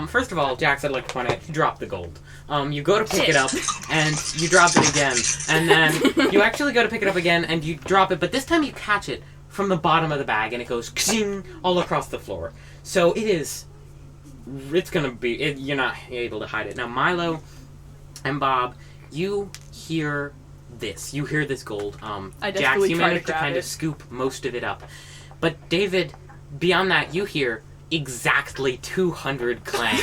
first of all, Jax, I'd like to point out, you drop the gold. You go to pick it up, and you drop it again. And then you actually go to pick it up again, and you drop it, but this time you catch it from the bottom of the bag, and it goes kshing all across the floor. So it's gonna be, you're not able to hide it. Now, Milo and Bob, you hear this. You hear this gold. I Jax, desperately you try to managed to grab kind it. of scoop most of it up. But David, beyond that, you hear exactly 200 clang.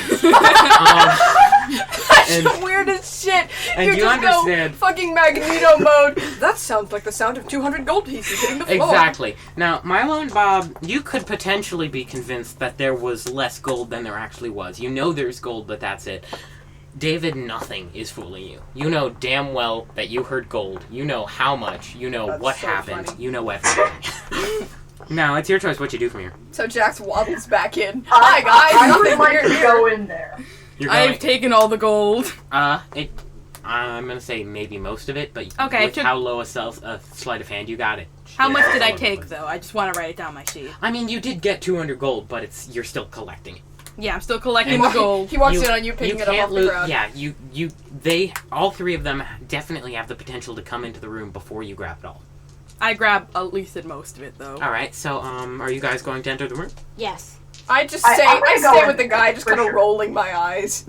That's and- the weirdest shit. and you just understand- go fucking Magneto mode. That sounds like the sound of 200 gold pieces hitting the floor. Exactly. Now, Milo and Bob, you could potentially be convinced that there was less gold than there actually was. You know there's gold, but that's it. David, nothing is fooling you. You know damn well that you heard gold. You know how much. You know That's what so happened. funny. You know everything. Now, it's your choice what you do from here. So Jax waddles back in. Hi guys. I would like You're to here. go in there. You're going, I've taken all the gold. I'm gonna say maybe most of it, but Okay, with how low a sleight of hand you got it. How much did I all take over. though? I just want to write it down on my sheet. I mean, you did get 200 gold, but you're still collecting it. Yeah, I'm still collecting And the gold. He walks in on you picking it up can't off the lose. ground. Yeah, all three of them definitely have the potential to come into the room before you grab it all. I grab at least most of it though. All right, so are you guys going to enter the room? Yes. I just I- stay. I'm gonna I go stay in with the guy, just for kind of sure. rolling my eyes.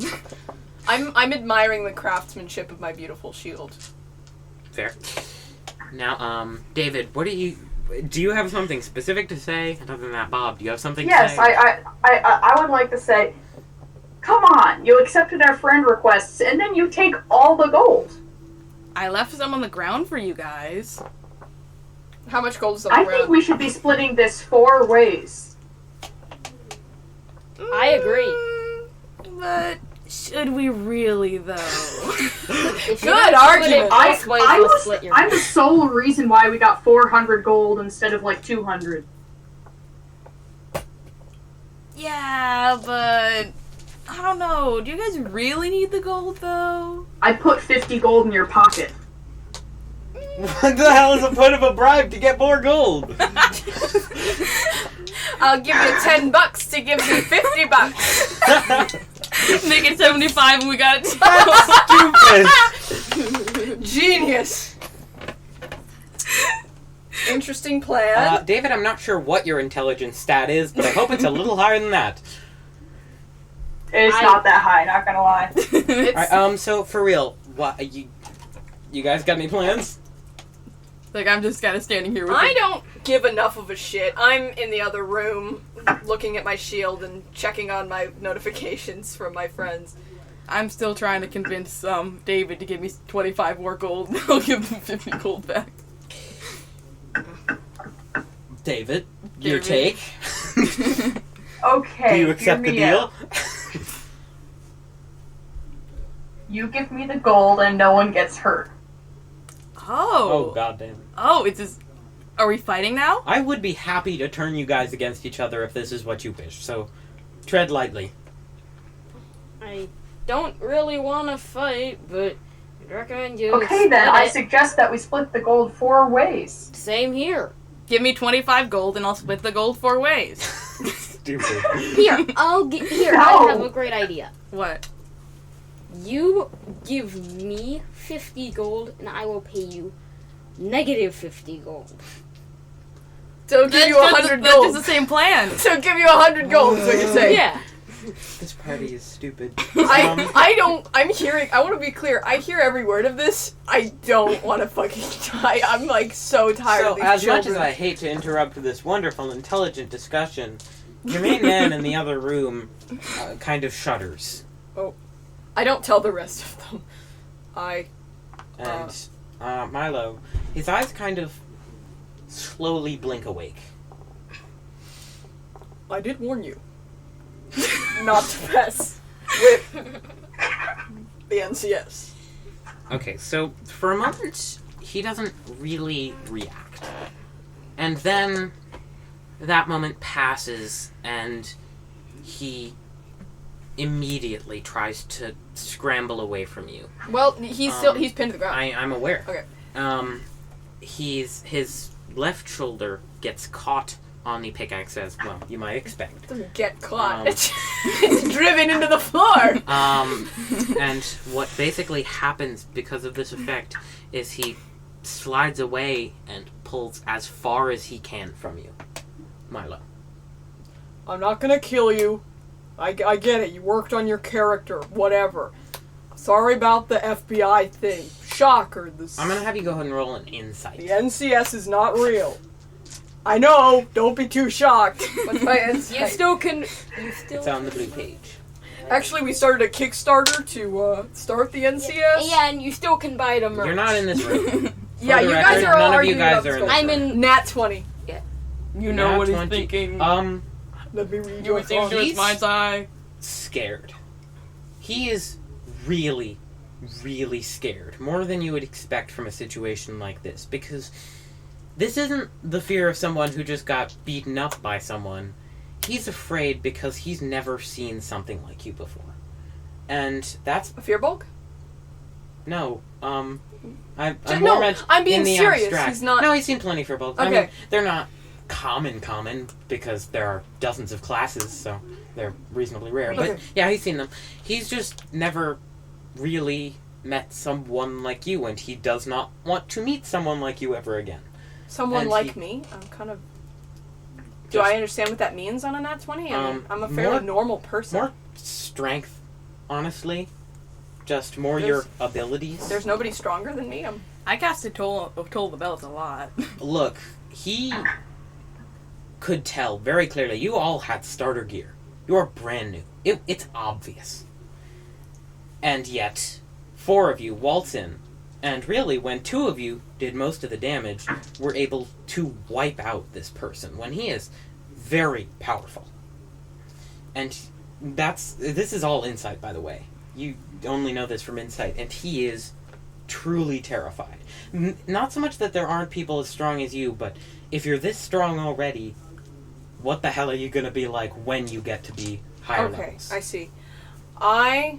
I'm admiring the craftsmanship of my beautiful shield. Fair. Now, David, do you have something specific to say? Other than that, Bob, do you have something to Yes, say? I would like to say, come on, you accepted our friend requests, and then you take all the gold. I left some on the ground for you guys. How much gold is on the I ground? think we should be splitting this 4 ways. I agree. But should we really though? If you Good don't split argument. it both ways, you'll split your I'm the sole reason why we got 400 gold instead of like 200. Yeah, but I don't know. Do you guys really need the gold though? I put 50 gold in your pocket. What the hell is the point of a bribe to get more gold? I'll give you $10 to give me $50. Make it 75 and we got it. Stupid. Genius. Interesting plan. David, I'm not sure what your intelligence stat is, but I hope it's a little higher than that. It's not that high, not gonna lie. Alright, so for real, what you guys got any plans? Like I'm just kind of standing here with. I don't give enough of a shit. I'm in the other room, looking at my shield and checking on my notifications from my friends. I'm still trying to convince David to give me 25 more gold. I'll give him 50 gold back. David, your take? Okay. Do you hear accept the me deal? out. You give me the gold and no one gets hurt. Oh, goddamn. Oh, it's just. Are we fighting now? I would be happy to turn you guys against each other if this is what you wish, so tread lightly. I don't really want to fight, but I'd recommend you Okay then, split I it. suggest that we split the gold 4 ways. Same here. Give me 25 gold and I'll split the gold 4 ways. Stupid. Here, I No. have a great idea. What? You give me 50 gold, and I will pay you negative 50 gold. So give you 100 That's gold. just the same plan. So give you 100 gold, is what you're saying. Yeah. This party is stupid. I'm hearing, I want to be clear, I hear every word of this. I don't want to fucking die. I'm like so tired of So, these as children. much as I hate to interrupt this wonderful, intelligent discussion, your main man in the other room kind of shudders. I don't tell the rest of them. And Milo, his eyes kind of slowly blink awake. I did warn you. Not to mess with the NCS. Okay, so for a moment, he doesn't really react. And then that moment passes, and he immediately tries to scramble away from you. Well, he's pinned to the ground. I'm aware. Okay. His left shoulder gets caught on the pickaxe, as well you might expect. Doesn't get caught. It's driven into the floor. And what basically happens because of this effect is he slides away and pulls as far as he can from you, Milo. I'm not gonna kill you. I get it. You worked on your character. Whatever. Sorry about the FBI thing. Shocker. I'm gonna have you go ahead and roll an insight. The NCS is not real. I know. Don't be too shocked. What's my insight? You still can. It's on the blue page. Actually, we started a Kickstarter to start the NCS. Yeah, and you still can buy the merch. You're not in this room. Yeah, For the you guys record, are all none of you arguing guys about are in this this I'm room. in. Nat 20. You know Nat what he's 20. thinking. Let me read You your would think to thoughts. his mind's eye. Scared. He is really, really scared. More than you would expect from a situation like this. Because this isn't the fear of someone who just got beaten up by someone. He's afraid because he's never seen something like you before. And that's... A fear bulk? No. I'm No, more meant I'm being in the serious. abstract. He's not- No, he's seen plenty for both. I Okay. mean, they're not common, because there are dozens of classes, so they're reasonably rare. Okay. But, yeah, he's seen them. He's just never really met someone like you, and he does not want to meet someone like you ever again. Someone And like he- me? I'm kind of... Do I understand what that means on a Nat 20? I'm a fairly more- normal person. More strength, honestly. Just more There's- your abilities. There's nobody stronger than me. I casted Toll the Bells a lot. Look, he could tell very clearly. You all had starter gear. You are brand new. It's obvious. And yet, 4 of you waltz in, and really, when 2 of you did most of the damage, were able to wipe out this person, when he is very powerful. And this is all insight, by the way. You only know this from insight, and he is truly terrified. Not so much that there aren't people as strong as you, but if you're this strong already, what the hell are you going to be like when you get to be higher levels? I see. I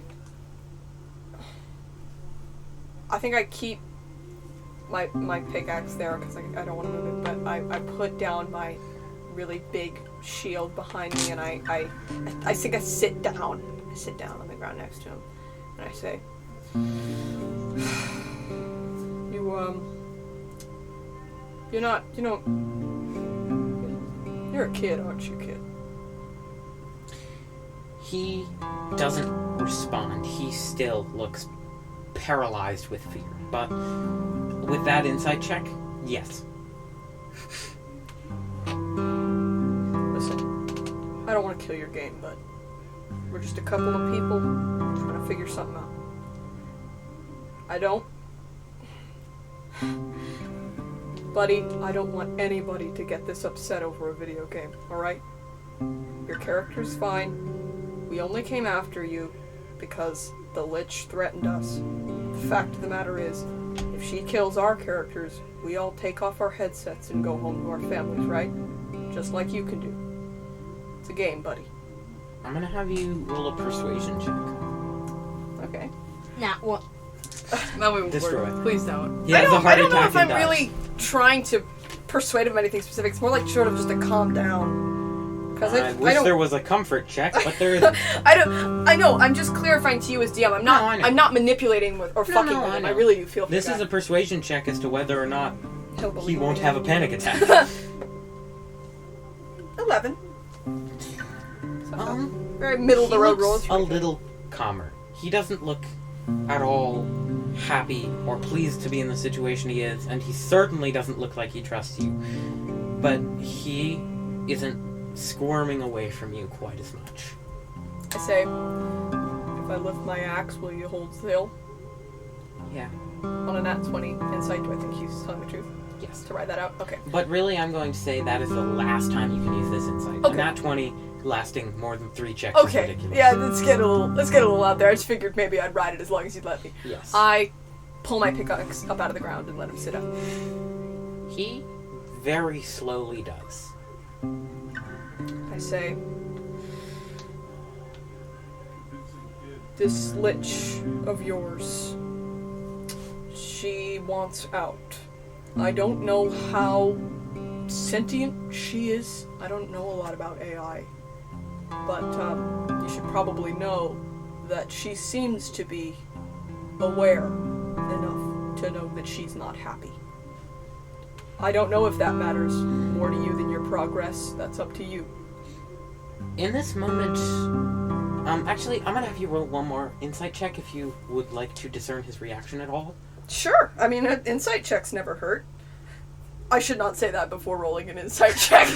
think I keep my pickaxe there because I don't want to move it, but I put down my really big shield behind me, and I think I sit down. I sit down on the ground next to him, and I say, you're not, you're a kid, aren't you, kid? He doesn't respond. He still looks paralyzed with fear. But with that insight check, yes. Listen, I don't want to kill your game, but we're just a couple of people trying to figure something out. Buddy, I don't want anybody to get this upset over a video game, alright? Your character's fine. We only came after you because the Lich threatened us. The fact of the matter is, if she kills our characters, we all take off our headsets and go home to our families, right? Just like you can do. It's a game, buddy. I'm gonna have you roll a persuasion check. Okay. Nah, what? That wouldn't Destroy. work. Please don't. He has a I heart don't know attack if I'm and dies. really trying to persuade him of anything specific. It's more like sort of just a calm down. Because I wish there was a comfort check, but there isn't. I know. I'm just clarifying to you as DM. I know. I'm not manipulating with or fucking with him. I really do feel. This is a persuasion check as to whether or not he won't have a panic attack. 11. Very middle of the road roll. A little calmer. He doesn't look at all happy or pleased to be in the situation he is, and he certainly doesn't look like he trusts you. But he isn't squirming away from you quite as much. I say, if I lift my axe, will you hold still? Yeah. On a nat 20 insight, do I think he's telling the truth? Yes. To ride that out? Okay. But really, I'm going to say that is the last time you can use this insight. Okay. A nat 20 lasting more than 3 checks is Okay. ridiculous. Yeah, let's get a little out there. I just figured maybe I'd ride it as long as you'd let me. Yes. I pull my pickaxe up out of the ground and let him sit up. He very slowly does. I say, this lich of yours, she wants out. I don't know how sentient she is. I don't know a lot about AI. But you should probably know that she seems to be aware enough to know that she's not happy. I don't know if that matters more to you than your progress. That's up to you. In this moment, actually, I'm gonna have you roll one more insight check if you would like to discern his reaction at all. Sure. I mean, insight checks never hurt. I should not say that before rolling an insight check.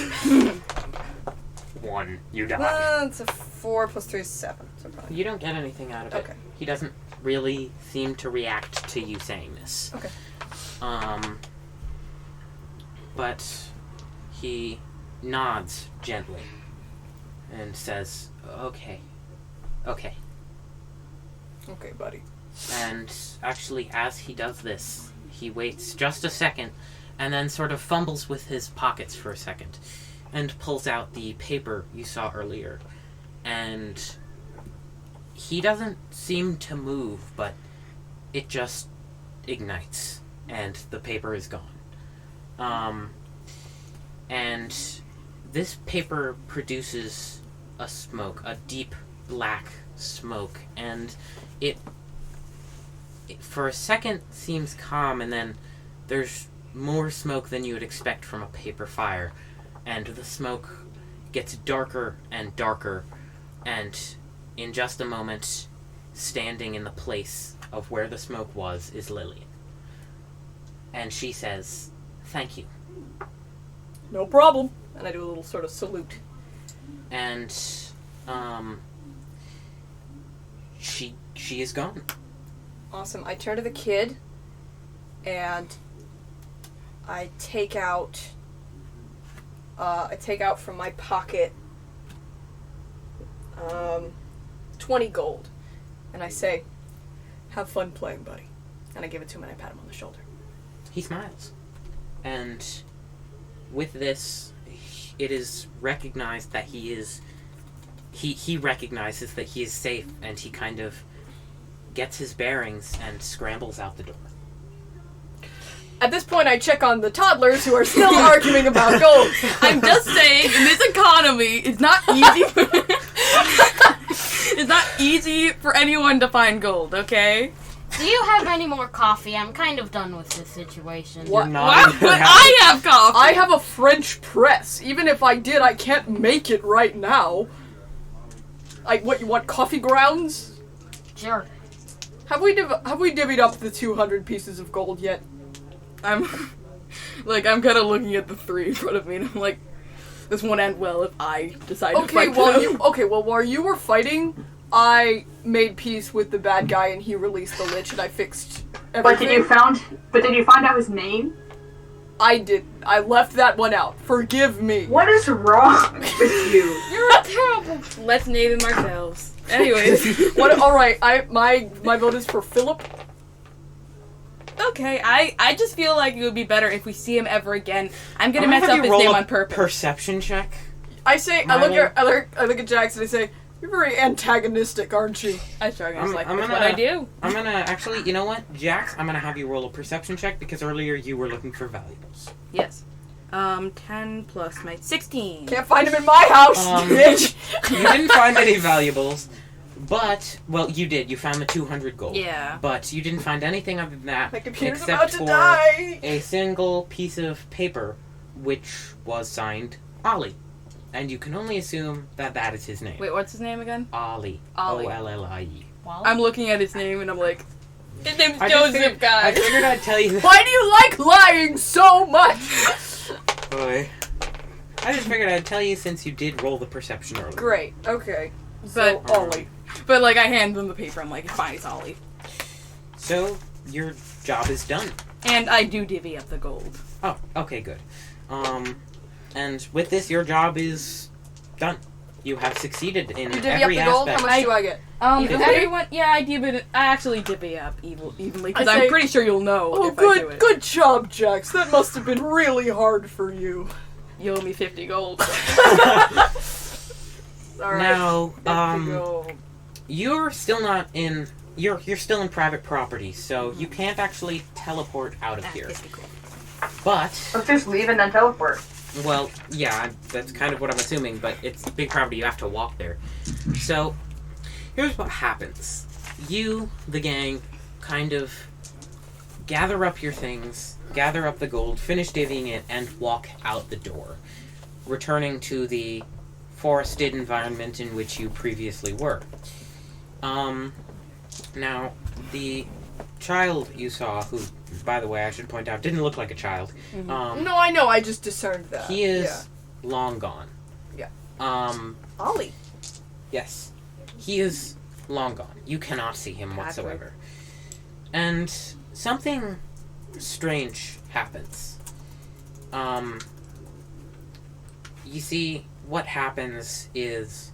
1, you die. It's a 4 plus 3 is 7. So probably. You don't get anything out of it. Okay. He doesn't really seem to react to you saying this. Okay. But he nods gently and says, okay. Okay, buddy. And actually, as he does this, he waits just a second and then sort of fumbles with his pockets for a second and pulls out the paper you saw earlier. And he doesn't seem to move, but it just ignites and the paper is gone. And this paper produces a smoke, a deep black smoke, and it for a second seems calm, and then there's more smoke than you would expect from a paper fire, and the smoke gets darker and darker, and in just a moment, standing in the place of where the smoke was is Lillian. And she says, "Thank you." No problem. And I do a little sort of salute. And she is gone. Awesome. I turn to the kid, and I take out from my pocket 20 gold, and I say, "Have fun playing, buddy." And I give it to him and I pat him on the shoulder. He smiles. And with this, it is recognized that he recognizes that he is safe, and he kind of gets his bearings and scrambles out the door. At this point, I check on the toddlers who are still arguing about gold. I'm just saying, in this economy, it's not easy. It's not easy for anyone to find gold. Okay. Do you have any more coffee? I'm kind of done with this situation. What? Why would I have coffee? I have a French press. Even if I did, I can't make it right now. What, you want coffee grounds? Sure. Have we divvied up the 200 pieces of gold yet? I'm kind of looking at the 3 in front of me, and I'm like, this won't end well if I decide to fight them. While you were fighting, I made peace with the bad guy, and he released the lich, and I fixed everything. But did you find out his name? I did. I left that one out. Forgive me. What is wrong with you? You're a terrible. Let's name him ourselves. Anyways. All right. My vote is for Philip. Okay, I just feel like it would be better if we see him ever again. I'm gonna mess up his name on purpose. Perception check. I say. I look at Jax and I say, "You're very antagonistic, aren't you?" I sure I'm like, gonna, that's what I do. I'm gonna actually, you know what, Jax? I'm gonna have you roll a perception check because earlier you were looking for valuables. Yes. 10 plus my 16. Can't find him in my house, bitch! You didn't find any valuables, but, well, you did. You found the 200 gold. Yeah. But you didn't find anything other than that, My computer's except about to for die! a single piece of paper, which was signed Ollie. And you can only assume that that is his name. Wait, what's his name again? Ollie. Ollie. O-L-L-I-E. I'm looking at his name and I'm like, his name's I just Joseph, figured- guys. I figured I'd tell you that. Why do you like lying so much? Boy. I just figured I'd tell you since you did roll the perception earlier. Great, okay. So, But- Ollie. But, like, I hand him the paper. I'm like, fine, it's Ollie. So, your job is done. And I do divvy up the gold. Oh, okay, good. And with this, your job is done. You have succeeded in You divvy up every the gold? How aspect. much do I get? If everyone, I divvy it. I actually divvy up evenly because I say- I'm pretty sure you'll know Oh, if I do it. good job, Jax. That must have been really hard for you. You owe me 50 gold. Alright. Now, 50 gold. you're still not in. You're still in private property, so you can't actually teleport out of here. 50 gold. But, Let's just leave and then teleport. well, yeah, that's kind of what I'm assuming. But it's big property; you have to walk there. So, here's what happens: you, the gang, kind of gather up your things, gather up the gold, finish divvying it, and walk out the door, returning to the forested environment in which you previously were. Now, the child you saw, who, by the way, I should point out, didn't look like a child. No, I know. I just discerned that. He is long gone. Yeah. Ollie. Yes. He is long gone. You cannot see him whatsoever. And something strange happens. You see, what happens is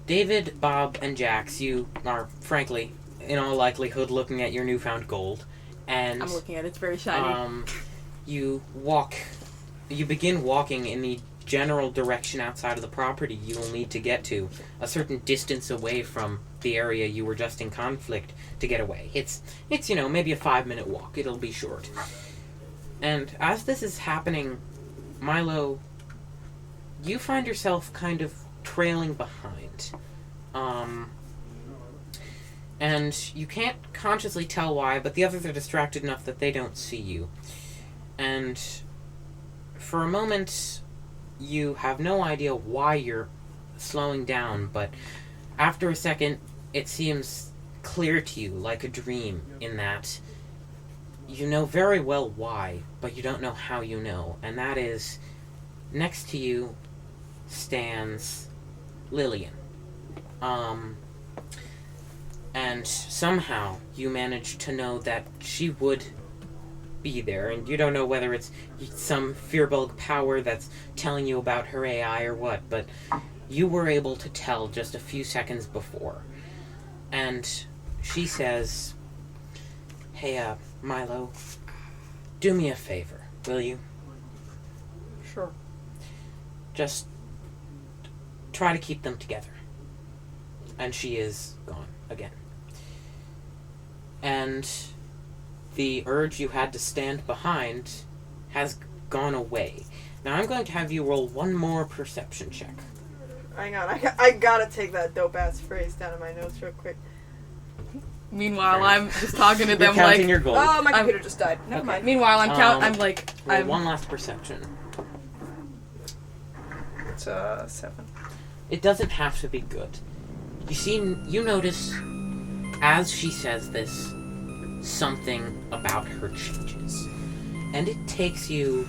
David, Bob, and Jax, you are, frankly, in all likelihood, looking at your newfound gold. And I'm looking at it. It's very shiny. you begin walking in the general direction outside of the property you will need to get to, a certain distance away from the area you were just in conflict to get away. It's maybe a 5-minute walk. It'll be short. And as this is happening, Milo, you find yourself kind of trailing behind. And you can't consciously tell why, but the others are distracted enough that they don't see you. And for a moment, you have no idea why you're slowing down, but after a second, it seems clear to you, like a dream, in that you know very well why, but you don't know how you know. And that is, next to you stands Lillian. And somehow you manage to know that she would be there, and you don't know whether it's some Fearbulk power that's telling you about her AI or what, but you were able to tell just a few seconds before. And she says, "Hey, Milo, do me a favor, will you? Sure. Just try to keep them together." And she is gone again. And the urge you had to stand behind has gone away. Now I'm going to have you roll one more perception check. Hang on, I gotta take that dope ass phrase down in my notes real quick. Meanwhile, I'm just talking to You're them counting like. your gold. Oh, my computer just died. Never mind. Meanwhile, I'm like. Roll one last perception. It's 7. It doesn't have to be good. You notice, as she says this, something about her changes. And it takes you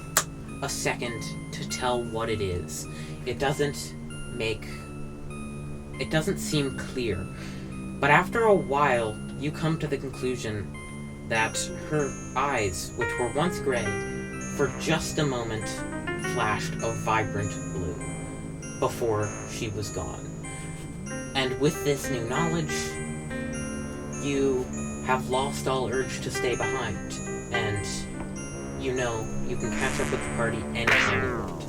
a second to tell what it is. It doesn't seem clear. But after a while, you come to the conclusion that her eyes, which were once gray, for just a moment flashed a vibrant blue before she was gone. And with this new knowledge, you have lost all urge to stay behind, and you know you can catch up with the party anytime you want.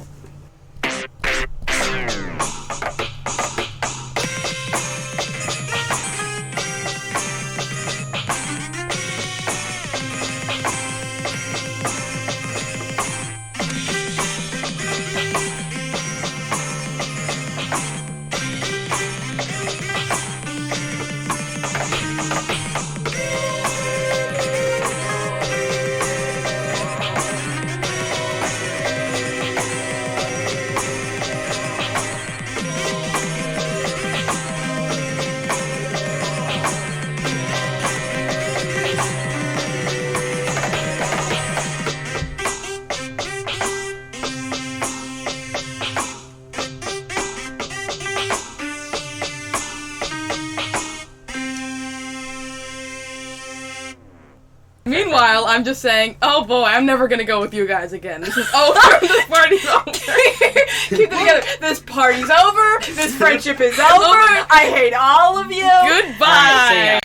Meanwhile, I'm just saying, oh boy, I'm never gonna go with you guys again. This is over. This party's over. Keep it together. This party's over. This friendship is over. I hate all of you. Goodbye. Alright, so yeah.